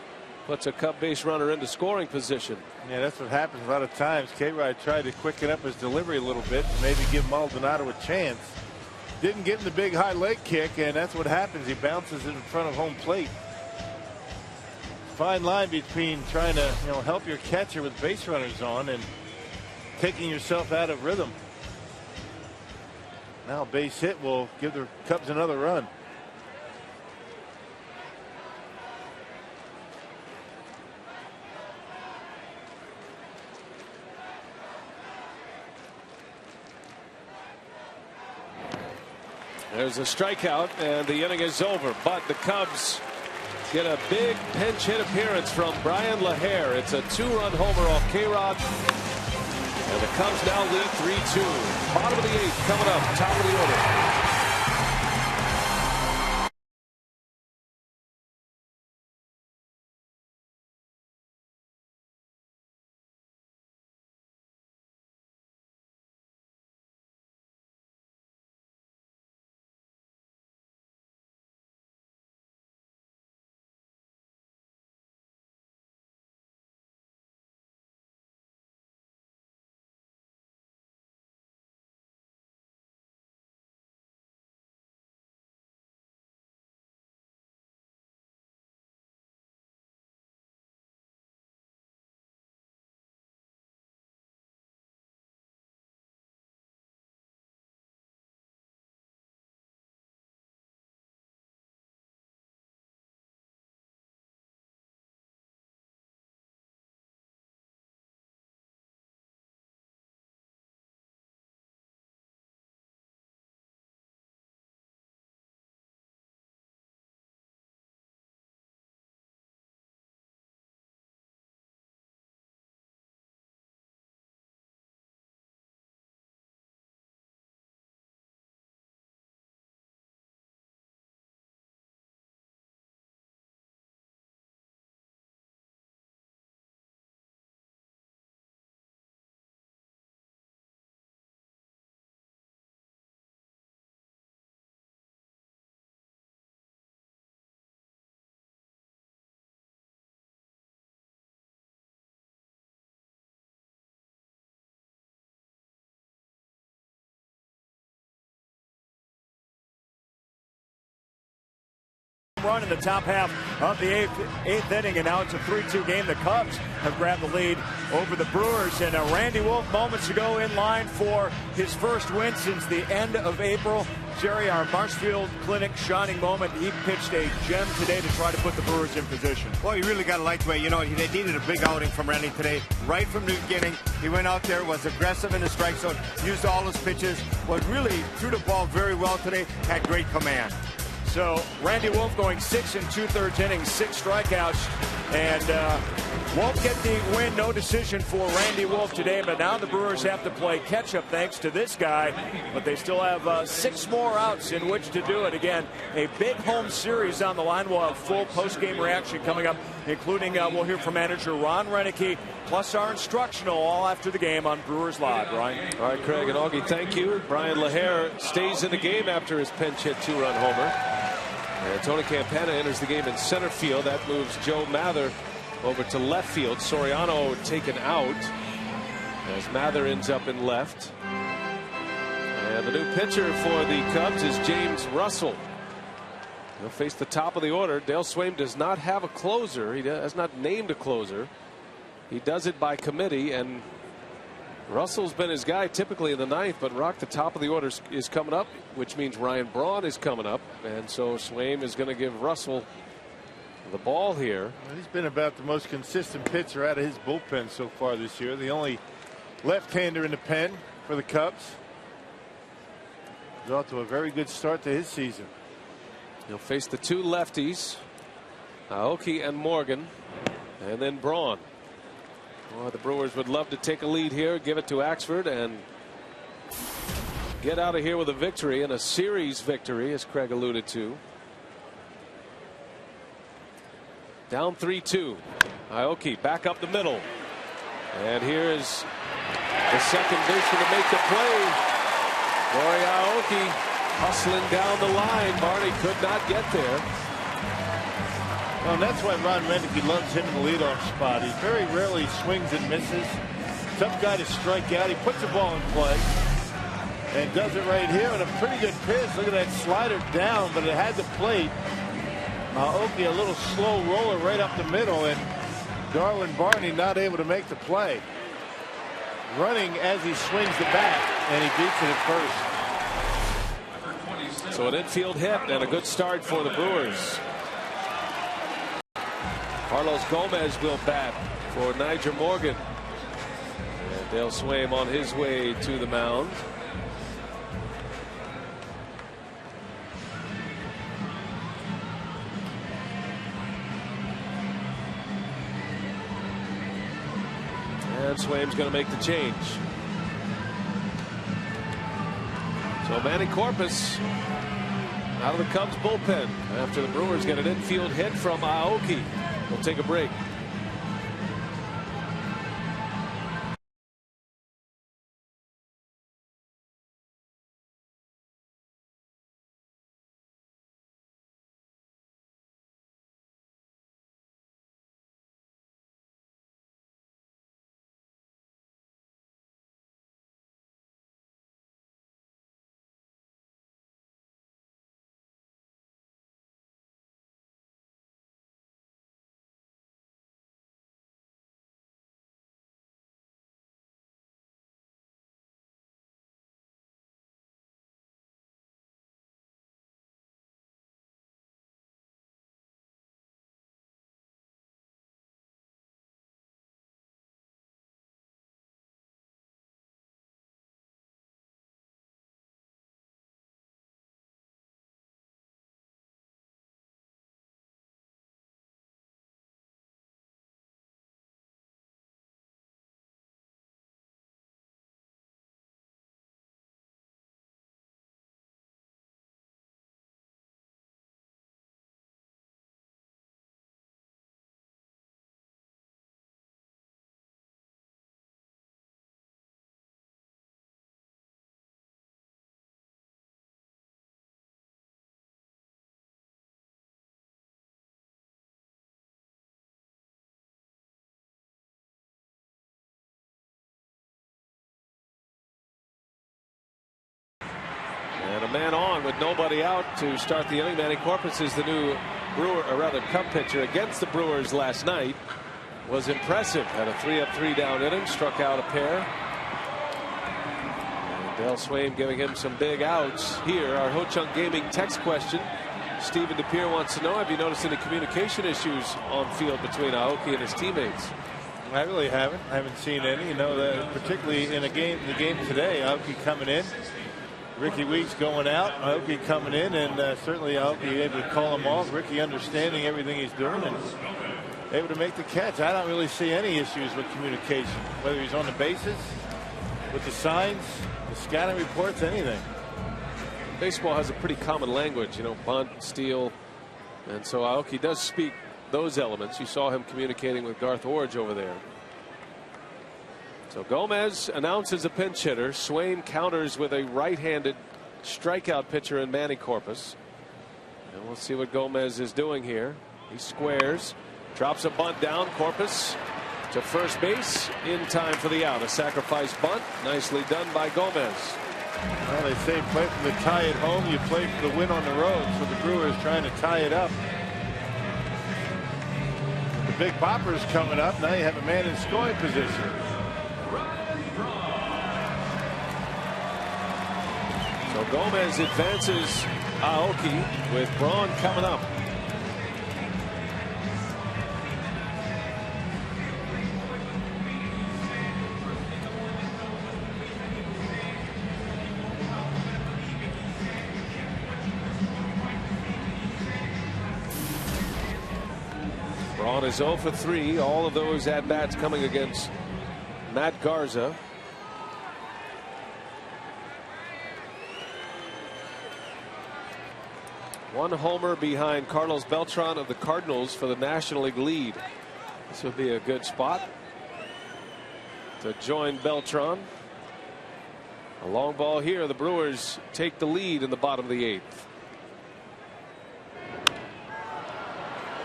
S5: puts a Cub base runner into scoring position.
S1: Yeah, that's what happens a lot of times. K-Rod tried to quicken up his delivery a little bit, maybe give Maldonado a chance. Didn't get in the big high leg kick, and that's what happens. He bounces it in front of home plate. Fine line between trying to help your catcher with base runners on and taking yourself out of rhythm. Now base hit will give the Cubs another run.
S5: There's a strikeout, and the inning is over. But the Cubs get a big pinch hit appearance from Brian LaHare. It's a 2-run homer off K-Rod. And the Cubs now lead 3-2. Bottom of the 8th coming up, top of the order.
S3: Run in the top half of the eighth inning, and now it's a 3-2 game. The Cubs have grabbed the lead over the Brewers, and Randy Wolf moments ago in line for his first win since the end of April. Jerry, our Marshfield Clinic shining moment. He pitched a gem today to try to put the Brewers in position.
S4: Well, you really got to like the way, they needed a big outing from Randy today. Right from the beginning, he went out there, was aggressive in the strike zone, used all his pitches, was really threw the ball very well today, had great command.
S3: So Randy Wolf going 6 2/3 innings, 6 strikeouts, and won't get the win. No decision for Randy Wolf today, but now the Brewers have to play catch-up thanks to this guy, but they still have 6 more outs in which to do it. Again, a big home series on the line. We'll have full post-game reaction coming up, including we'll hear from manager Ron Renicky, plus our instructional all after the game on Brewers Live. Brian.
S5: All right, Craig and Augie, thank you. Brian LaHare stays in the game after his pinch hit 2-run homer. And Tony Campana enters the game in center field. That moves Joe Mather over to left field. Soriano taken out as Mather ends up in left. And the new pitcher for the Cubs is James Russell. He'll face the top of the order. Dale Swaim does not have a closer. He has not named a closer. He does it by committee, and Russell's been his guy typically in the 9th, but Rock, the top of the order is coming up, which means Ryan Braun is coming up, and so Swaim is going to give Russell the ball here.
S1: He's been about the most consistent pitcher out of his bullpen so far this year. The only left-hander in the pen for the Cubs. He's off to a very good start to his season.
S5: He'll face the 2 lefties, Aoki and Morgan, and then Braun. Well, the Brewers would love to take a lead here, give it to Axford, and get out of here with a victory, and a series victory, as Craig alluded to. Down 3-2. Aoki back up the middle. And here is the second baseman to make the play. Rory Aoki hustling down the line. Barney could not get there.
S1: Well, and that's why Ron Renicky loves him in the leadoff spot. He very rarely swings and misses. Tough guy to strike out. He puts the ball in play and does it right here with a pretty good pitch. Look at that slider down, but it had the plate. Aoki a little slow roller right up the middle, and Darwin Barney not able to make the play. Running as he swings the bat, and he beats it at first.
S5: So an infield hit and a good start for the Brewers. Carlos Gomez will bat for Nyjer Morgan. And Dale Swaim on his way to the mound. And Swaim's going to make the change. So Manny Corpus out of the Cubs bullpen after the Brewers get an infield hit from Aoki. We'll take a break. And a man on with nobody out to start the inning. Manny Corpus is the new Brewer, or rather Cub pitcher against the Brewers last night. Was impressive. Had a 3-up, 3-down inning. Struck out a pair. And Dale Swaim giving him some big outs here. Our Ho Chunk Gaming text question. Stephen DePere wants to know, have you noticed any communication issues on field between Aoki and his teammates?
S1: I really haven't. I haven't seen any. You know, that particularly in the game today, Aoki coming in, Ricky Weeks going out, Aoki coming in, and certainly Aoki able to call him off. Ricky understanding everything he's doing and able to make the catch. I don't really see any issues with communication, whether he's on the bases, with the signs, the scouting reports, anything.
S5: Baseball has a pretty common language, you know, bunt, steal, and so Aoki does speak those elements. You saw him communicating with Garth Orge over there. So Gomez announces a pinch hitter. Swain counters with a right-handed strikeout pitcher in Manny Corpus. And we'll see what Gomez is doing here. He squares, drops a bunt down. Corpus to first base in time for the out. A sacrifice bunt, nicely done by Gomez.
S1: Well, they say play for the tie at home, you play for the win on the road. So the Brewers trying to tie it up. The big bopper's coming up. Now you have a man in scoring position.
S5: So Gomez advances Aoki with Braun coming up. Braun is 0 for 3. All of those at bats coming against Matt Garza. One homer behind Carlos Beltran of the Cardinals for the National League lead. This would be a good spot to join Beltran. A long ball here. The Brewers take the lead in the bottom of the 8th.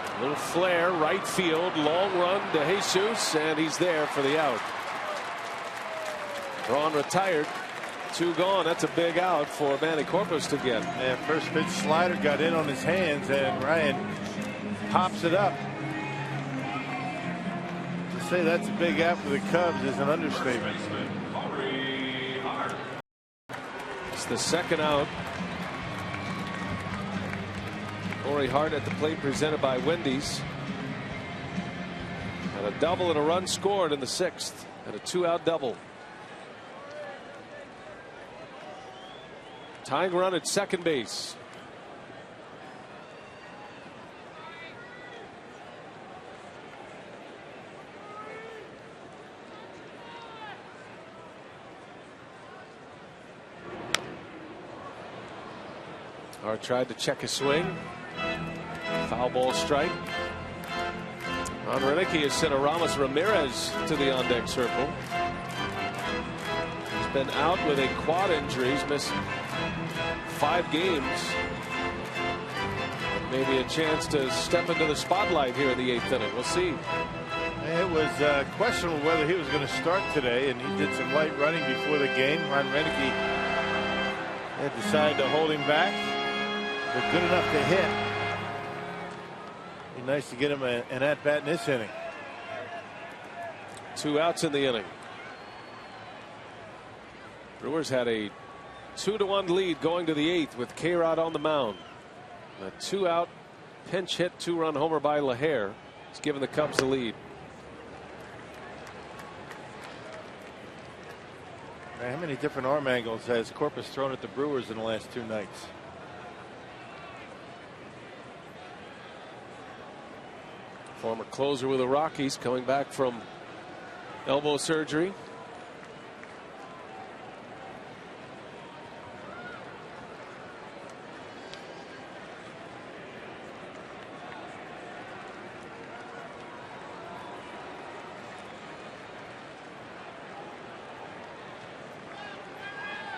S5: A little flare, right field, long run to Jesus, and he's there for the out. Braun retired. 2 gone. That's a big out for Manny Corpus to get.
S1: Yeah, first pitch slider got in on his hands, and Ryan pops it up. To say that's a big out for the Cubs is an understatement.
S5: It's the second out. Corey Hart at the plate, presented by Wendy's. And a double and a run scored in the 6th, and a 2-out double. Tying run at second base. Hart tried to check his swing. Foul ball strike. Ron Renicky has sent a Ramos Ramirez to the on deck circle. He's been out with a quad injury. He's missed 5 games. Maybe a chance to step into the spotlight here in the 8th inning. We'll see.
S1: It was questionable whether he was going to start today, and he did some light running before the game. Ron Renicky had decided to hold him back, but good enough to hit. Be nice to get him an at-bat in this inning.
S5: 2 outs in the inning. Brewers had a 2-1 lead going to the 8th with K-Rod on the mound. A 2-out pinch hit 2-run homer by LaHare has given the Cubs the lead.
S1: How many different arm angles has Corpus thrown at the Brewers in the last 2 nights?
S5: Former closer with the Rockies, coming back from elbow surgery.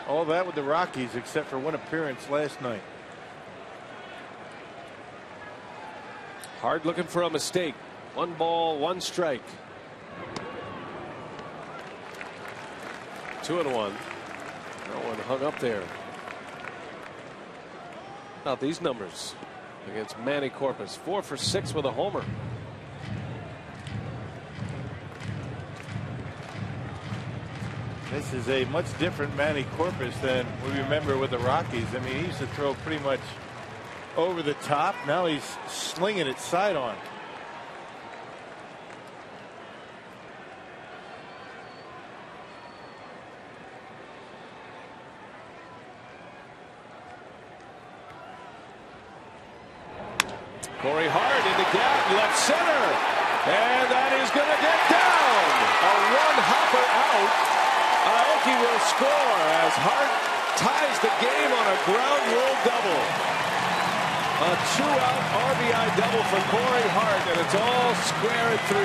S1: All that with the Rockies except for 1 appearance last night.
S5: Hard looking for a mistake. 1 ball, 1 strike. 2-1. No one hung up there. About these numbers against Manny Corpus. 4 for 6 with a homer.
S1: This is a much different Manny Corpus than we remember with the Rockies. I mean, he used to throw pretty much over the top. Now he's slinging it side on.
S5: Corey Hart in the gap, left center. And that is going to get down. A one-hopper out. Aoki will score as Hart ties the game on a ground rule double. A two-out RBI double for Corey Hart, and it's all square at 3.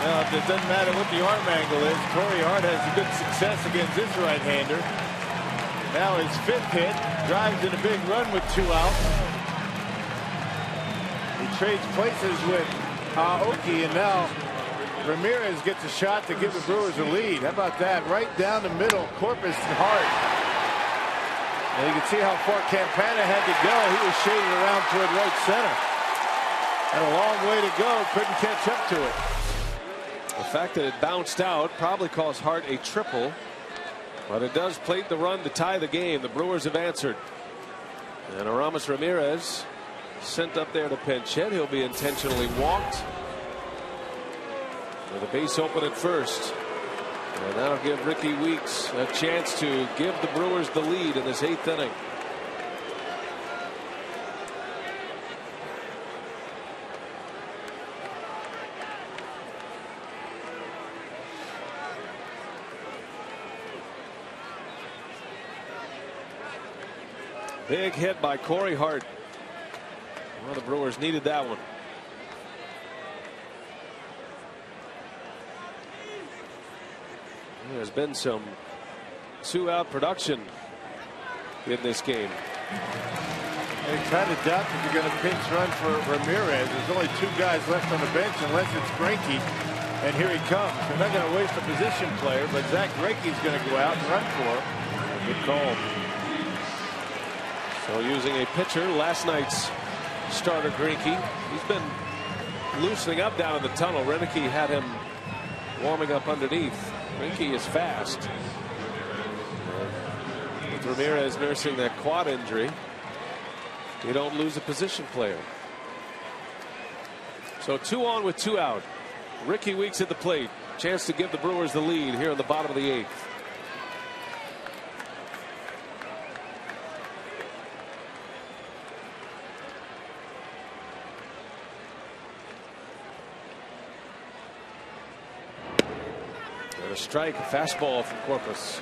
S1: Now, it doesn't matter what the arm angle is. Corey Hart has a good success against this right-hander. Now his 5th hit, drives in a big run with 2 outs. He trades places with Aoki, and now Ramirez gets a shot to give the Brewers a lead. How about that? Right down the middle, Corpus and Hart. And you can see how far Campana had to go. He was shaded around toward right center. Had a long way to go. Couldn't catch up to it.
S5: The fact that it bounced out probably cost Hart a triple, but it does plate the run to tie the game. The Brewers have answered. And Aramis Ramirez sent up there to pinch hit. He'll be intentionally walked with a base open at first. And that'll give Ricky Weeks a chance to give the Brewers the lead in this 8th inning. Big hit by Corey Hart. Well, the Brewers needed that one. There's been some 2-out production in this game.
S1: They kind of doubt that they're going to pinch run for Ramirez. There's only 2 guys left on the bench unless it's Greinke, and here he comes. They're not going to waste a position player, but Zach Greinke's going to go out and run for him. Good call.
S5: So using a pitcher, last night's starter Greinke. He's been loosening up down in the tunnel. Renicky had him warming up underneath. Greinke is fast. With Ramirez nursing that quad injury, you don't lose a position player. So 2 on with 2 out. Ricky Weeks at the plate. Chance to give the Brewers the lead here in the bottom of the 8th. And a strike, a fastball from Corpus.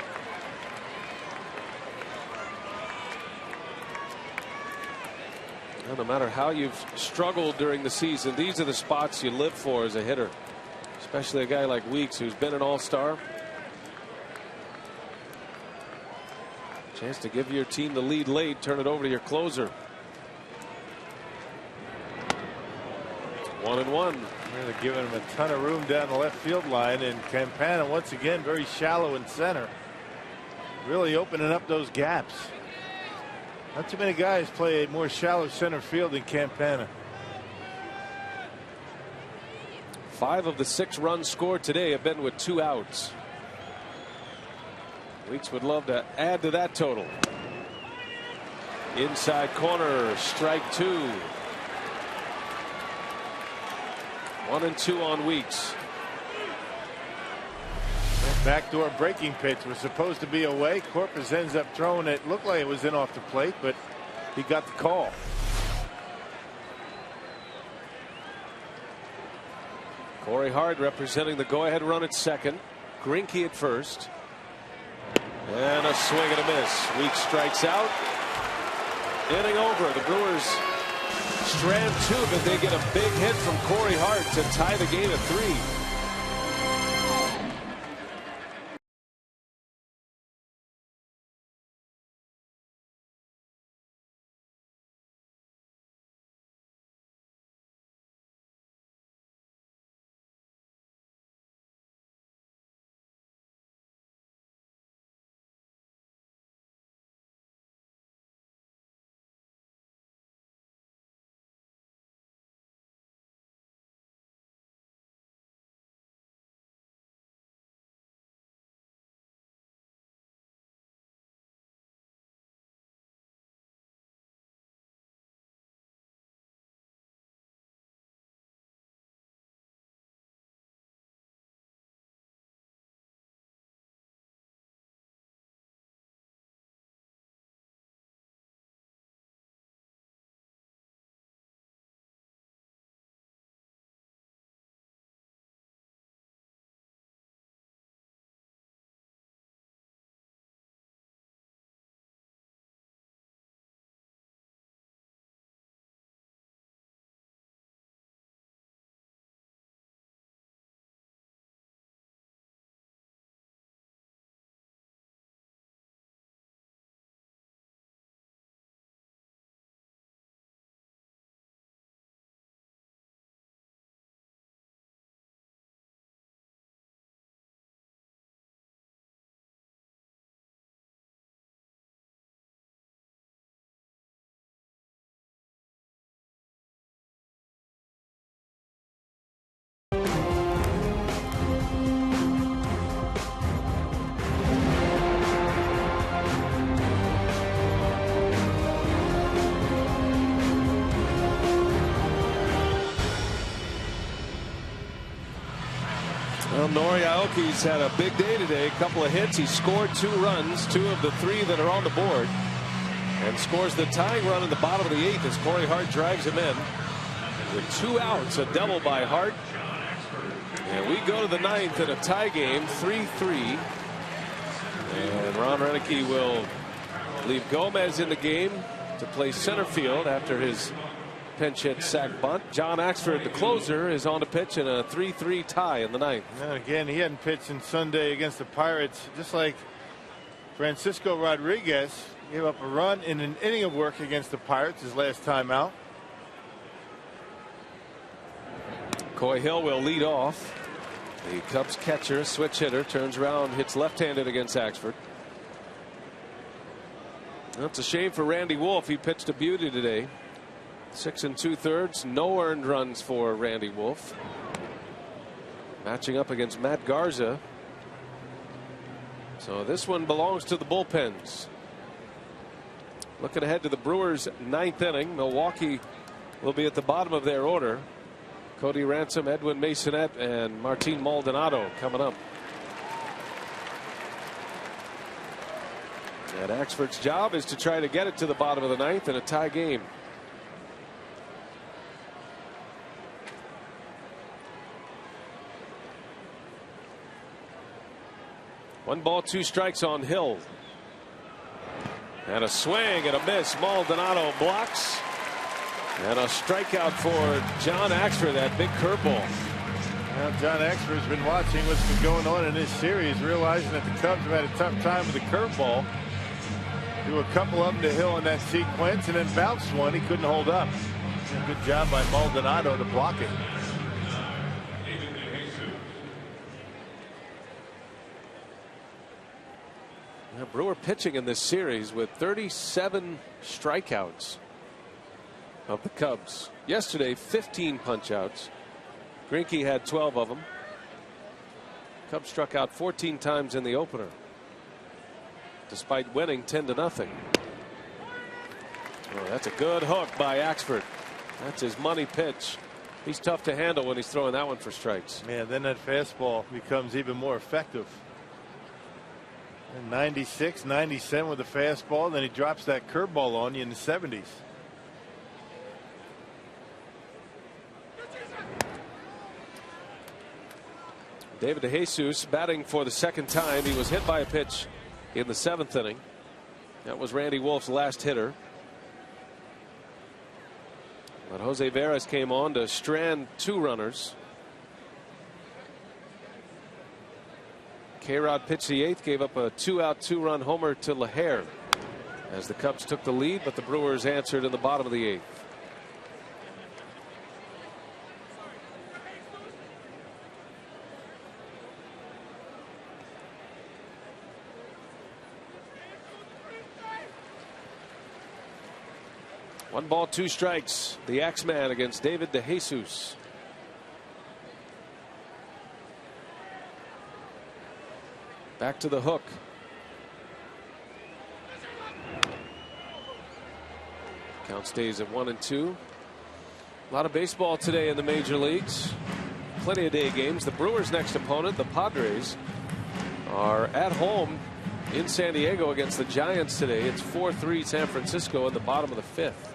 S5: Well, no matter how you've struggled during the season, these are the spots you live for as a hitter, especially a guy like Weeks, who's been an all-star. Chance to give your team the lead late, turn it over to your closer. 1-1.
S1: They're giving him a ton of room down the left field line, and Campana once again very shallow in center, really opening up those gaps. Not too many guys play a more shallow center field than Campana.
S5: 5 of the 6 runs scored today have been with 2 outs. Weeks would love to add to that total. Inside corner, strike 2. 1-2 on Weeks.
S1: Backdoor breaking pitch was supposed to be away. Corpus ends up throwing it. Looked like it was in off the plate, but he got the call.
S5: Corey Hart representing the go-ahead run at second. Greinke at first. And a swing and a miss. Weeks strikes out. Inning over. The Brewers strand 2, but they get a big hit from Corey Hart to tie the game at 3. Well, Nori Aoki's had a big day today. A couple of hits. He scored 2 runs, 2 of the 3 that are on the board, and scores the tying run in the bottom of the 8th as Corey Hart drags him in. With 2 outs, a double by Hart. And we go to the 9th in a tie game, 3-3. And Ron Renicky will leave Gomez in the game to play center field after his pinch hit sac bunt. John Axford, the closer, is on the pitch in a 3-3 tie in the 9th.
S1: And again, he hadn't pitched since Sunday against the Pirates. Just like Francisco Rodriguez gave up a run in an inning of work against the Pirates his last time out.
S5: Coy Hill will lead off. The Cubs catcher, switch hitter, turns around, hits left-handed against Axford. That's a shame for Randy Wolf. He pitched a beauty today. 6 2/3, no earned runs for Randy Wolf. Matching up against Matt Garza. So this one belongs to the bullpens. Looking ahead to the Brewers' 9th inning. Milwaukee will be at the bottom of their order. Cody Ransom, Edwin Masonette, and Martin Maldonado coming up. And Axford's job is to try to get it to the bottom of the 9th in a tie game. One ball, 2 strikes on Hill. And a swing and a miss. Maldonado blocks. And a strikeout for John Axford, that big curveball.
S1: Well, John Axford's been watching what's been going on in this series, realizing that the Cubs have had a tough time with the curveball. Threw a couple of them to Hill in that sequence and then bounced one. He couldn't hold up. Good job by Maldonado to block it.
S5: Now, Brewer pitching in this series with 37 strikeouts of the Cubs. Yesterday, 15 punch-outs. Greinke had 12 of them. Cubs struck out 14 times in the opener, despite winning 10-0. Oh, that's a good hook by Axford. That's his money pitch. He's tough to handle when he's throwing that one for strikes.
S1: Yeah, then that fastball becomes even more effective. And 96, 97 with the fastball, then he drops that curveball on you in the 70s.
S5: David DeJesus batting for the 2nd time. He was hit by a pitch in the 7th inning. That was Randy Wolf's last hitter. But Jose Veras came on to strand 2 runners. K-Rod pitched the 8th, gave up a 2-out 2-run homer to LaHare as the Cubs took the lead, but the Brewers answered in the bottom of the 8th. One ball, 2 strikes. The Axeman against David DeJesus. Back to the hook. Count stays at 1-2. A lot of baseball today in the major leagues. Plenty of day games. The Brewers' next opponent, the Padres, are at home in San Diego against the Giants today. It's 4-3 San Francisco in the bottom of the 5th.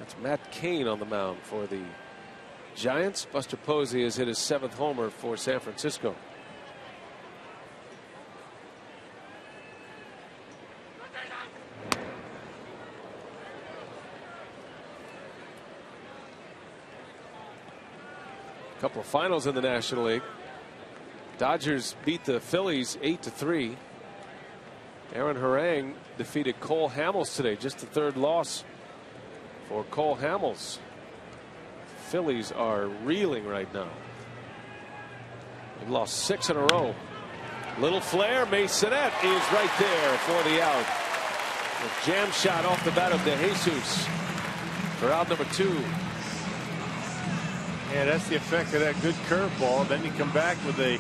S5: That's Matt Cain on the mound for the Giants. Buster Posey has hit his 7th homer for San Francisco. A couple of finals in the National League. Dodgers beat the Phillies 8-3. Aaron Harang defeated Cole Hamels today. Just the 3rd loss for Cole Hamels. Phillies are reeling right now. They've lost 6 in a row. Little flare. Masonette is right there for the out. A jam shot off the bat of DeJesus for out number 2.
S1: Yeah, that's the effect of that good curveball. Then you come back with a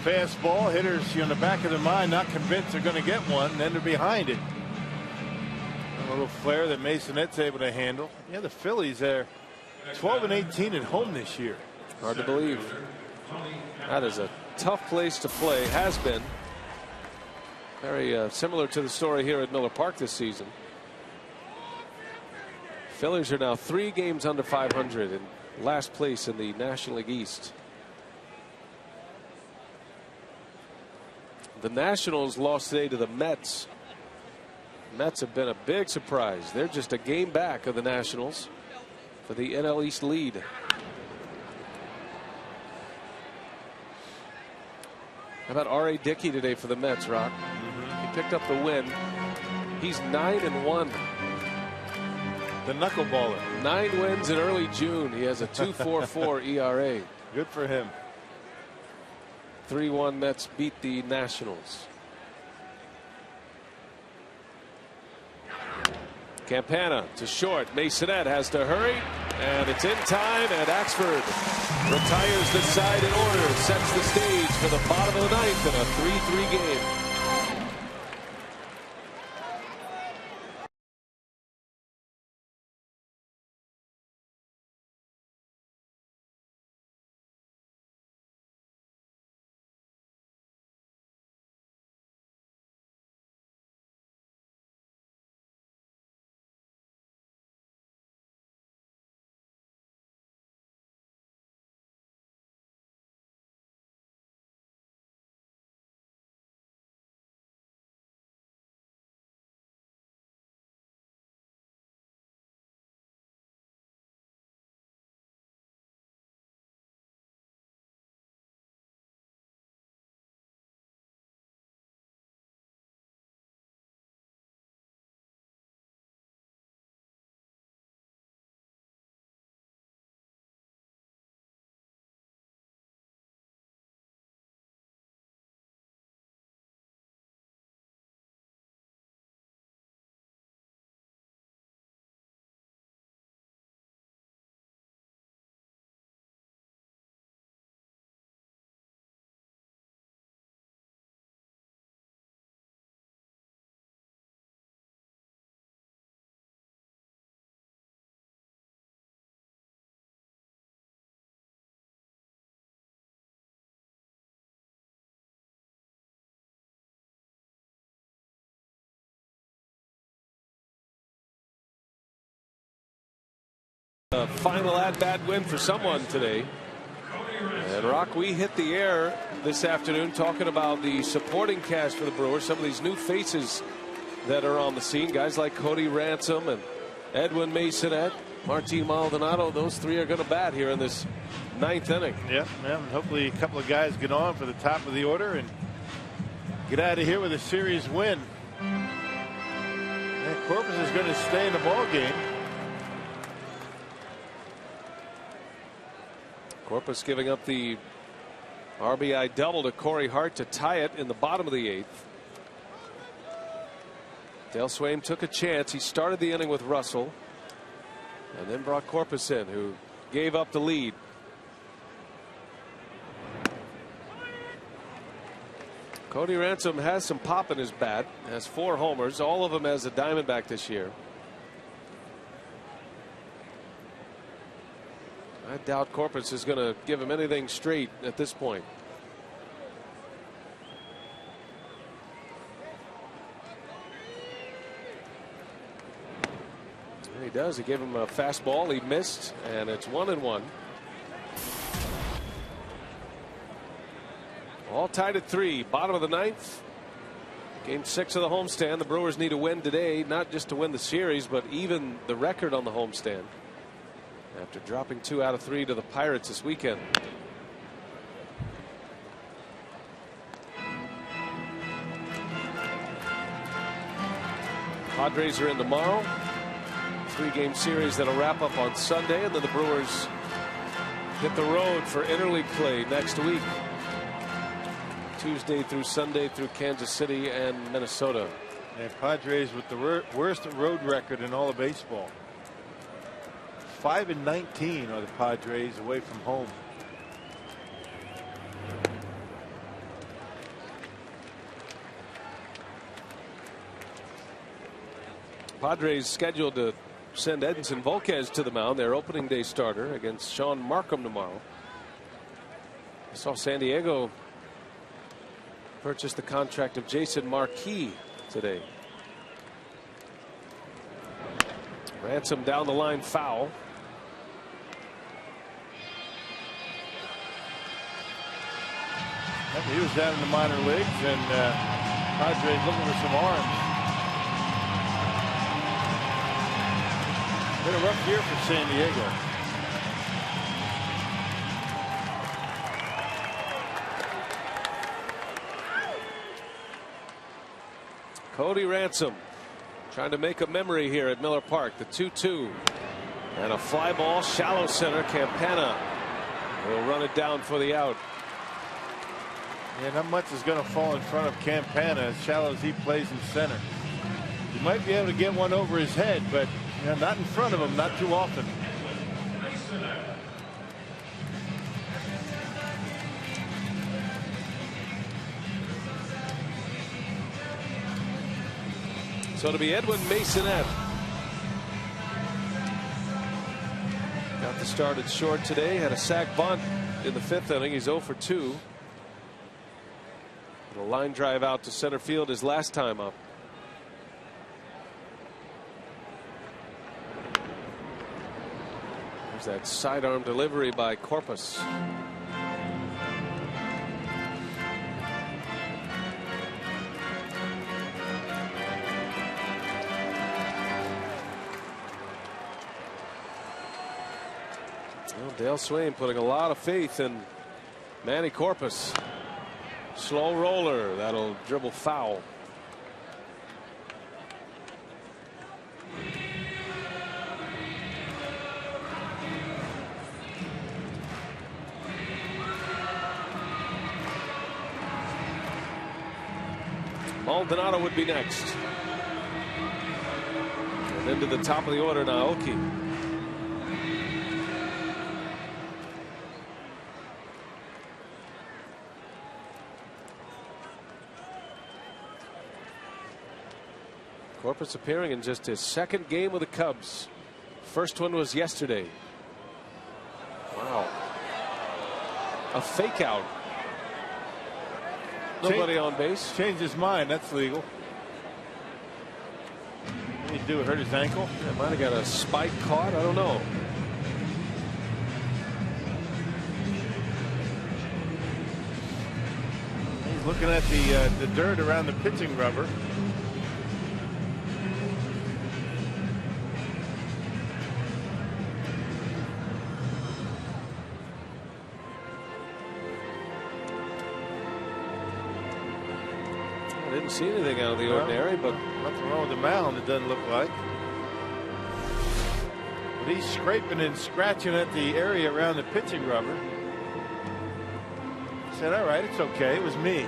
S1: fastball. Hitters, in the back of their mind, not convinced they're going to get one. Then they're behind it. A little flare that Masonette's able to handle. Yeah, the Phillies are 12-18 at home this year.
S5: Hard to believe. That is a tough place to play. Has been. Very similar to the story here at Miller Park this season. Phillies are now 3 games under 500 in last place in the National League East. The Nationals lost today to the Mets. Mets have been a big surprise. They're just a game back of the Nationals for the NL East lead. How about R.A. Dickey today for the Mets, Rock? He picked up the win. He's 9-1.
S1: The knuckleballer.
S5: 9 wins in early June. He has a 2.44 ERA.
S1: Good for him.
S5: 3-1 Mets beat the Nationals. Campana to short. Masonette has to hurry, and it's in time, and Axford retires the side in order, sets the stage for the bottom of the 9th in a 3-3 game. A final at-bat win for someone today. And Rock, we hit the air this afternoon talking about the supporting cast for the Brewers. Some of these new faces that are on the scene. Guys like Cody Ransom and Edwin Masonette, Martin Maldonado. Those 3 are going to bat here in this 9th inning.
S1: Yeah, and hopefully a couple of guys get on for the top of the order and get out of here with a series win. And Corpus is going to stay in the ball game.
S5: Corpus giving up the RBI double to Corey Hart to tie it in the bottom of the 8th. Dale Swaim took a chance. He started the inning with Russell and then brought Corpus in, who gave up the lead. Cody Ransom has some pop in his bat, has 4 homers, all of them as a Diamondback this year. I doubt Corpus is going to give him anything straight at this point. He does. He gave him a fastball. He missed, and it's 1-1. All tied at 3. Bottom of the 9th. Game 6 of the homestand. The Brewers need a win today, not just to win the series, but even the record on the homestand, after dropping 2 out of 3 to the Pirates this weekend. Padres are in tomorrow. 3-game series that'll wrap up on Sunday, and then the Brewers hit the road for interleague play next week. Tuesday through Sunday through Kansas City and Minnesota.
S1: And Padres with the worst road record in all of baseball. 5-19 are the Padres away from home.
S5: Padres scheduled to send Edinson Volquez to the mound, their opening day starter, against Sean Markham tomorrow. I saw San Diego purchase the contract of Jason Marquis today. Ransom down the line, foul.
S1: He was down in the minor leagues, and Padres looking for some arms. Been a rough year for San Diego.
S5: Cody Ransom trying to make a memory here at Miller Park. The 2-2 and a fly ball, shallow center. Campana will run it down for the out.
S1: Yeah, not much is going to fall in front of Campana, as shallow as he plays in center. He might be able to get one over his head, but not in front of him, not too often.
S5: So it'll be Edwin Masonette. Got the start at short today. Had a sac bunt in the 5th inning. He's 0 for 2. And a line drive out to center field his last time up. There's that sidearm delivery by Corpus. Dale Swain putting a lot of faith in Manny Corpus. Slow roller that'll dribble foul. Maldonado would be next. And into the top of the order now, Oki. Corpus appearing in just his 2nd game with the Cubs. First one was yesterday. Wow. A fake out. Nobody on base.
S1: Changed his mind. That's legal. What did he do? Hurt his ankle?
S5: Yeah, might have got a spike caught. I don't know.
S1: He's looking at the dirt around the pitching rubber.
S5: Didn't see anything out of the ordinary, but
S1: nothing wrong with the mound, it doesn't look like. But he's scraping and scratching at the area around the pitching rubber. He said, all right, it's okay. It was me.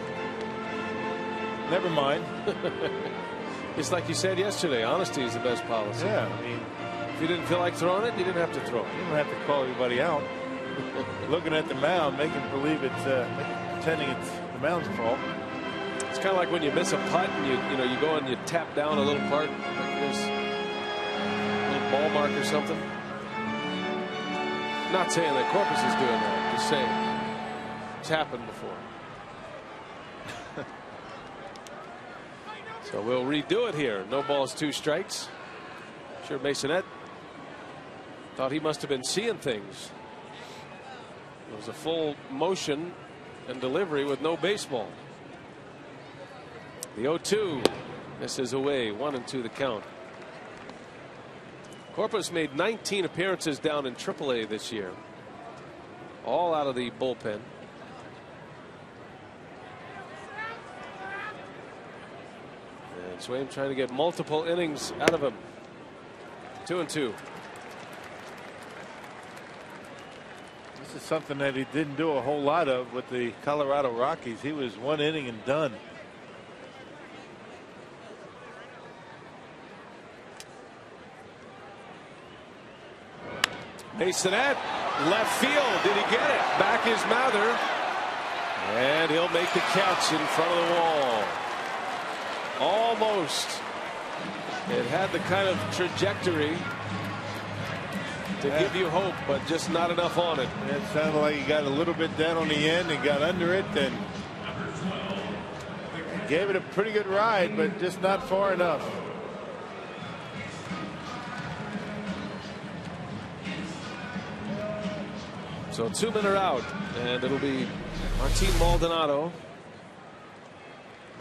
S1: Never mind.
S5: It's like you said yesterday, honesty is the best policy.
S1: Yeah, I mean,
S5: if you didn't feel like throwing it, you didn't have to throw it.
S1: You don't have to call everybody out. Looking at the mound, making believe it's pretending it's the mound's fault.
S5: It's kind of like when you miss a putt and you go and you tap down a little part, like there's a little ball mark or something. Not saying that Corpus is doing that, just saying it's happened before. So we'll redo it here. No balls, 2 strikes. Sure, Masonette thought he must have been seeing things. It was a full motion and delivery with no baseball. The 0-2. This is away. 1-2 the count. Corpus made 19 appearances down in AAA this year. All out of the bullpen. And Swain trying to get multiple innings out of him. 2-2.
S1: This is something that he didn't do a whole lot of with the Colorado Rockies. He was 1 inning and done.
S5: Masonette, left field. Did he get it? Back is Mather. And he'll make the catch in front of the wall. Almost. It had the kind of trajectory to give you hope, but just not enough on it.
S1: It sounded like he got a little bit down on the end and got under it, and gave it a pretty good ride, but just not far enough.
S5: So 2 men are out, and it'll be Martin Maldonado.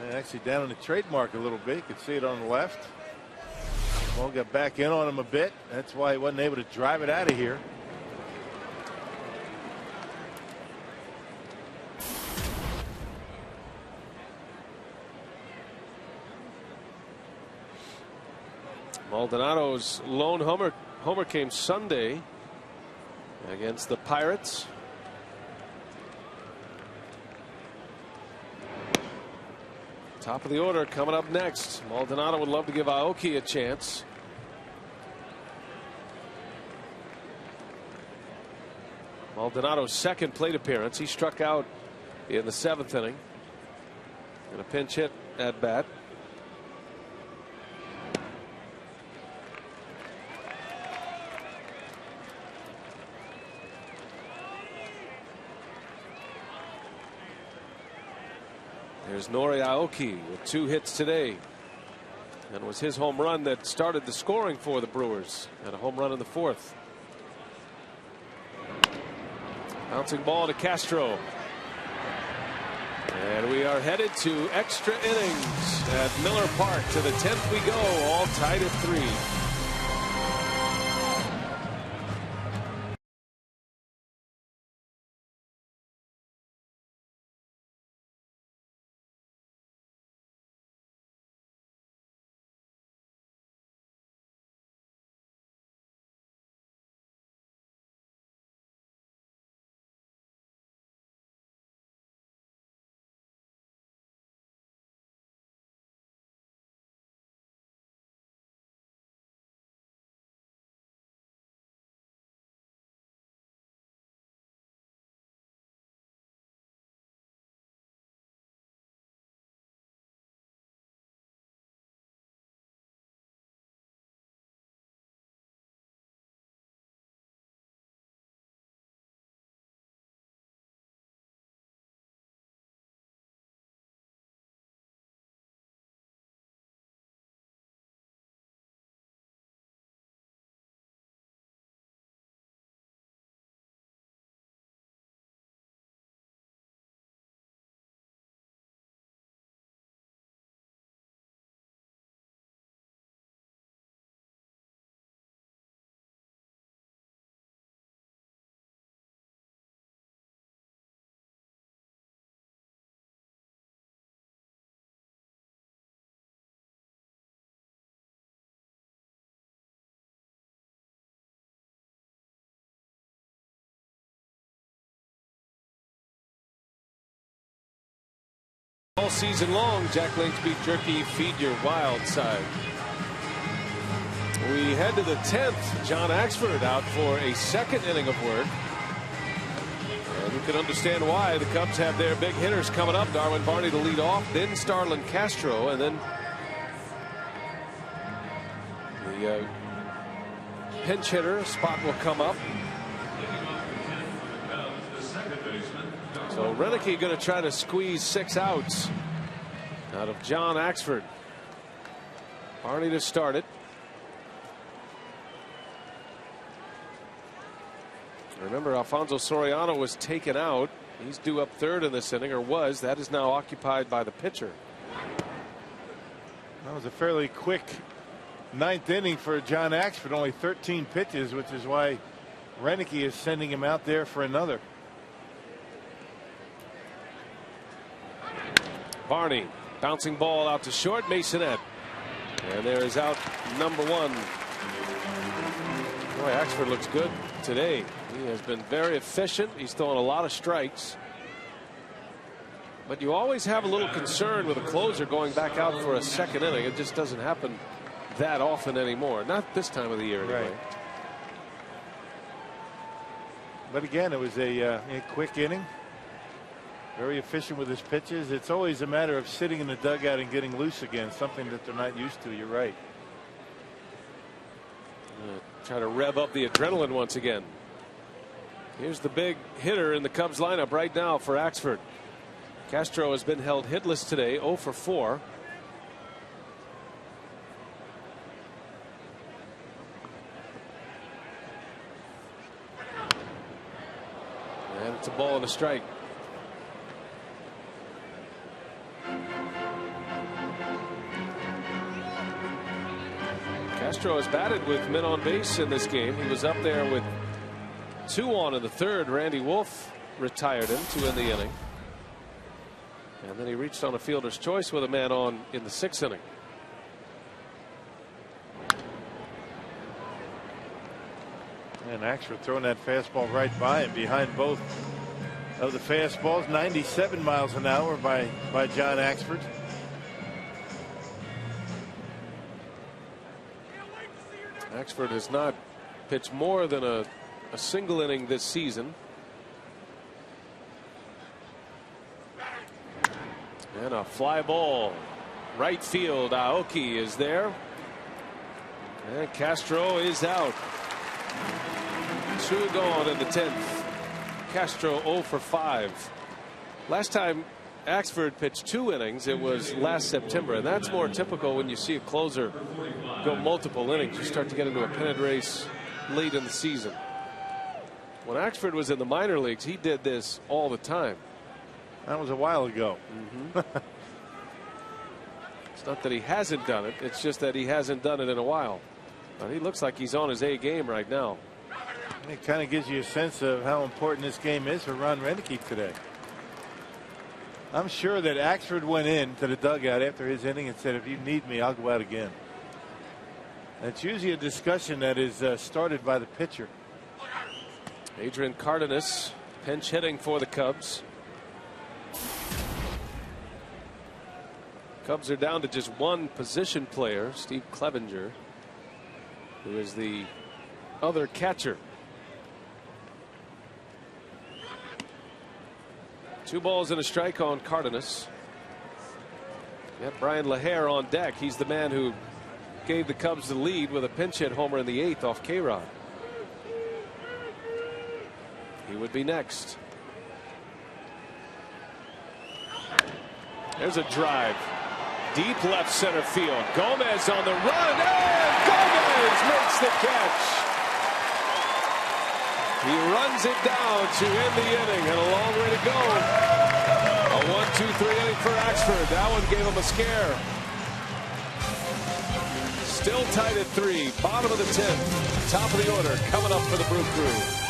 S1: And actually down on the trademark a little bit. You could see it on the left. Ball got back in on him a bit. That's why he wasn't able to drive it out of here.
S5: Maldonado's lone homer came Sunday against the Pirates. Top of the order coming up next. Maldonado would love to give Aoki a chance. Maldonado's second plate appearance. He struck out in the 7th inning in a pinch hit at bat. There's Nori Aoki with 2 hits today. And it was his home run that started the scoring for the Brewers. And a home run in the 4th. Bouncing ball to Castro. And we are headed to extra innings at Miller Park. To the 10th we go, all tied at 3. All season long, Jack Link's Beef Jerky, feed your wild side. We head to the 10th. John Axford out for a 2nd inning of work. And you can understand why. The Cubs have their big hitters coming up. Darwin Barney to lead off, then Starlin Castro, and then the pinch hitter spot will come up. So Renicky going to try to squeeze 6 outs out of John Axford. Barney to start it. Remember, Alfonso Soriano was taken out. He's due up 3rd in this inning, or was. That is now occupied by the pitcher.
S1: That was a fairly quick 9th inning for John Axford. Only 13 pitches, which is why Renicky is sending him out there for another.
S5: Barney bouncing ball out to short. Masonette, and there is out number 1. Boy, Axford looks good today. He has been very efficient. He's throwing a lot of strikes, but you always have a little concern with a closer going back out for a 2nd inning. It just doesn't happen that often anymore, not this time of the year anyway.
S1: Right. But again, it was a quick inning. Very efficient with his pitches. It's always a matter of sitting in the dugout and getting loose again, something that they're not used to. You're right.
S5: Try to rev up the adrenaline once again. Here's the big hitter in the Cubs lineup right now for Axford. Castro has been held hitless today, 0 for 4. And it's a ball and a strike. Castro has batted with men on base in this game. He was up there with 2 on in the third. Randy Wolf retired him to end the inning. And then he reached on a fielder's choice with a man on in the 6th inning.
S1: And Axford throwing that fastball right by him, behind both of the fastballs. 97 miles an hour by John Axford.
S5: Axford has not pitched more than a single inning this season. And a fly ball. Right field. Aoki is there. And Castro is out. 2 gone in the 10th. Castro 0 for 5. Last time Axford pitched 2 innings, it was last September, and that's more typical when you see a closer go multiple innings. You start to get into a pennant race late in the season. When Axford was in the minor leagues, he did this all the time.
S1: That was a while ago.
S5: It's not that he hasn't done it, it's just that he hasn't done it in a while. But he looks like he's on his A game right now.
S1: It kind of gives you a sense of how important this game is for Ron Renneke today. I'm sure that Axford went in to the dugout after his inning and said, if you need me, I'll go out again. It's usually a discussion that is started by the pitcher.
S5: Adrian Cardenas pinch hitting for the Cubs. Cubs are down to just 1 position player, Steve Clevenger, who is the other catcher. 2 balls and a strike on Cardenas. Got Brian LaHare on deck. He's the man who gave the Cubs the lead with a pinch hit homer in the 8th off K-Rod. He would be next. There's a drive. Deep left center field. Gomez on the run. And Gomez makes the catch. He runs it down to end the inning, and a long way to go. A 1-2-3 inning for Axford. That one gave him a scare. Still tied at 3. Bottom of the 10th. Top of the order coming up for the Brew Crew.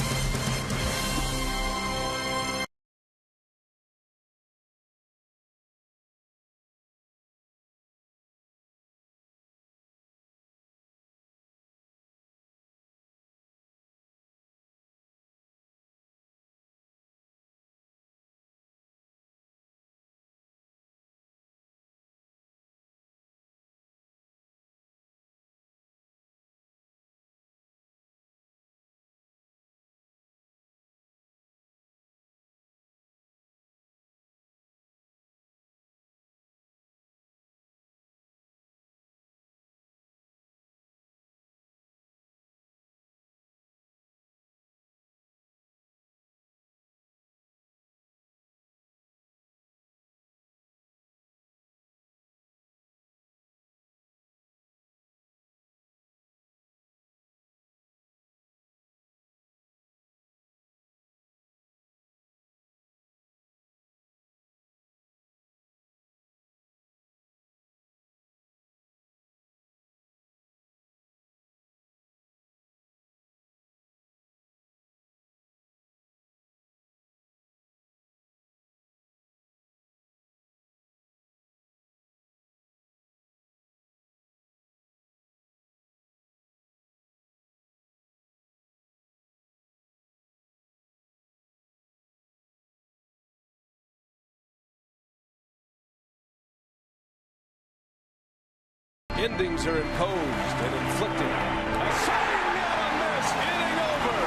S5: Endings are imposed and inflicted. A swing on this, inning over.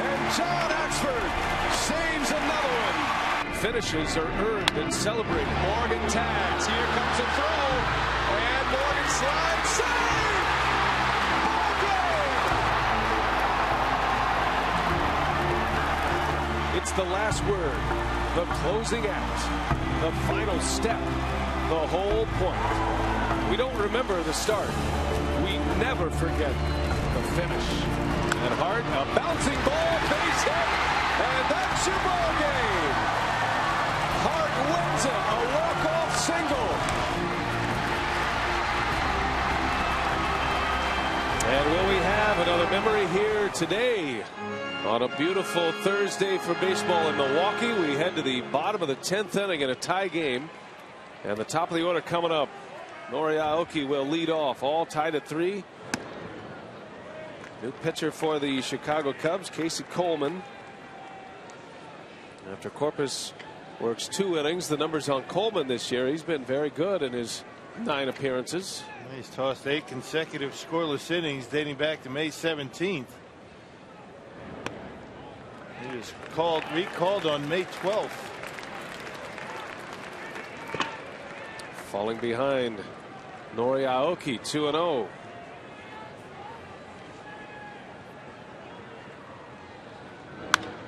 S5: And John Axford saves another one. Finishes are earned and celebrated. Morgan tags. Here comes a throw. And Morgan slides. Save! Ball game! It's the last word, the closing act, the final step, the whole point. We don't remember the start. We never forget the finish. And Hart, a bouncing ball, base hit, and that's your ball game. Hart wins it, a walk-off single. And will we have another memory here today on a beautiful Thursday for baseball in Milwaukee? We head to the bottom of the 10th inning in a tie game. And the top of the order coming up. Nori Aoki will lead off, all tied at 3. New pitcher for the Chicago Cubs, Casey Coleman. After Corpus works 2 innings, the numbers on Coleman this year, he's been very good in his 9 appearances.
S1: He's tossed 8 consecutive scoreless innings dating back to May 17th. He was recalled on May 12th.
S5: Falling behind, Nori Aoki, 2-0.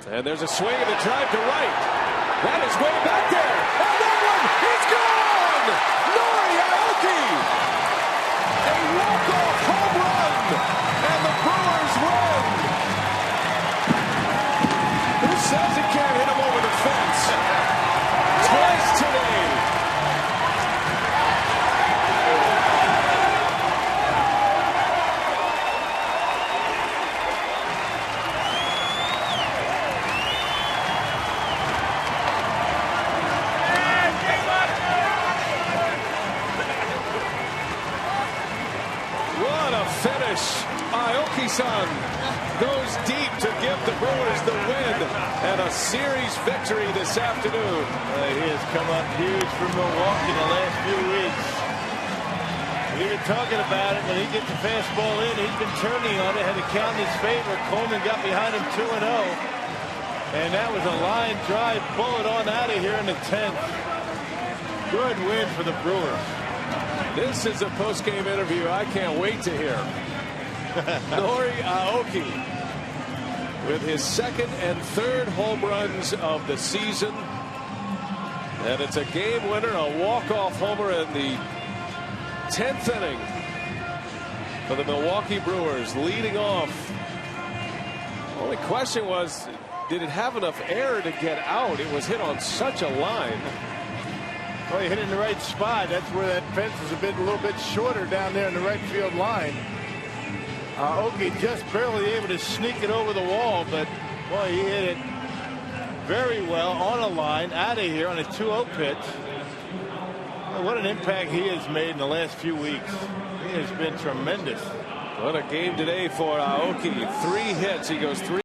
S5: And there's a swing and a drive to right. That is way back there. And that one, he's gone! Nori Aoki! A walk-off home run! And the Brewers win! Who says he can't hit him over the fence? Twice today! Aoki-san goes deep to give the Brewers the win and a series victory this afternoon.
S1: He has come up huge for Milwaukee in the last few weeks. We've been talking about it. When he gets the fastball in, he's been turning on it, had the count in his favor. Coleman got behind him 2-0. And that was a line drive bullet on out of here in the 10th. Good win for the Brewers.
S5: This is a post-game interview I can't wait to hear. Nori Aoki with his 2nd and 3rd home runs of the season. And it's a game winner, a walk-off homer in the 10th inning for the Milwaukee Brewers, leading off. Only question was, did it have enough air to get out? It was hit on such a line.
S1: Well, he hit it in the right spot. That's where that fence is a little bit shorter down there in the right field line. Aoki just barely able to sneak it over the wall, but boy, he hit it very well on a line out of here on a 2-0 pitch. Well, what an impact he has made in the last few weeks. He has been tremendous.
S5: What a game today for Aoki. 3 hits. He goes 3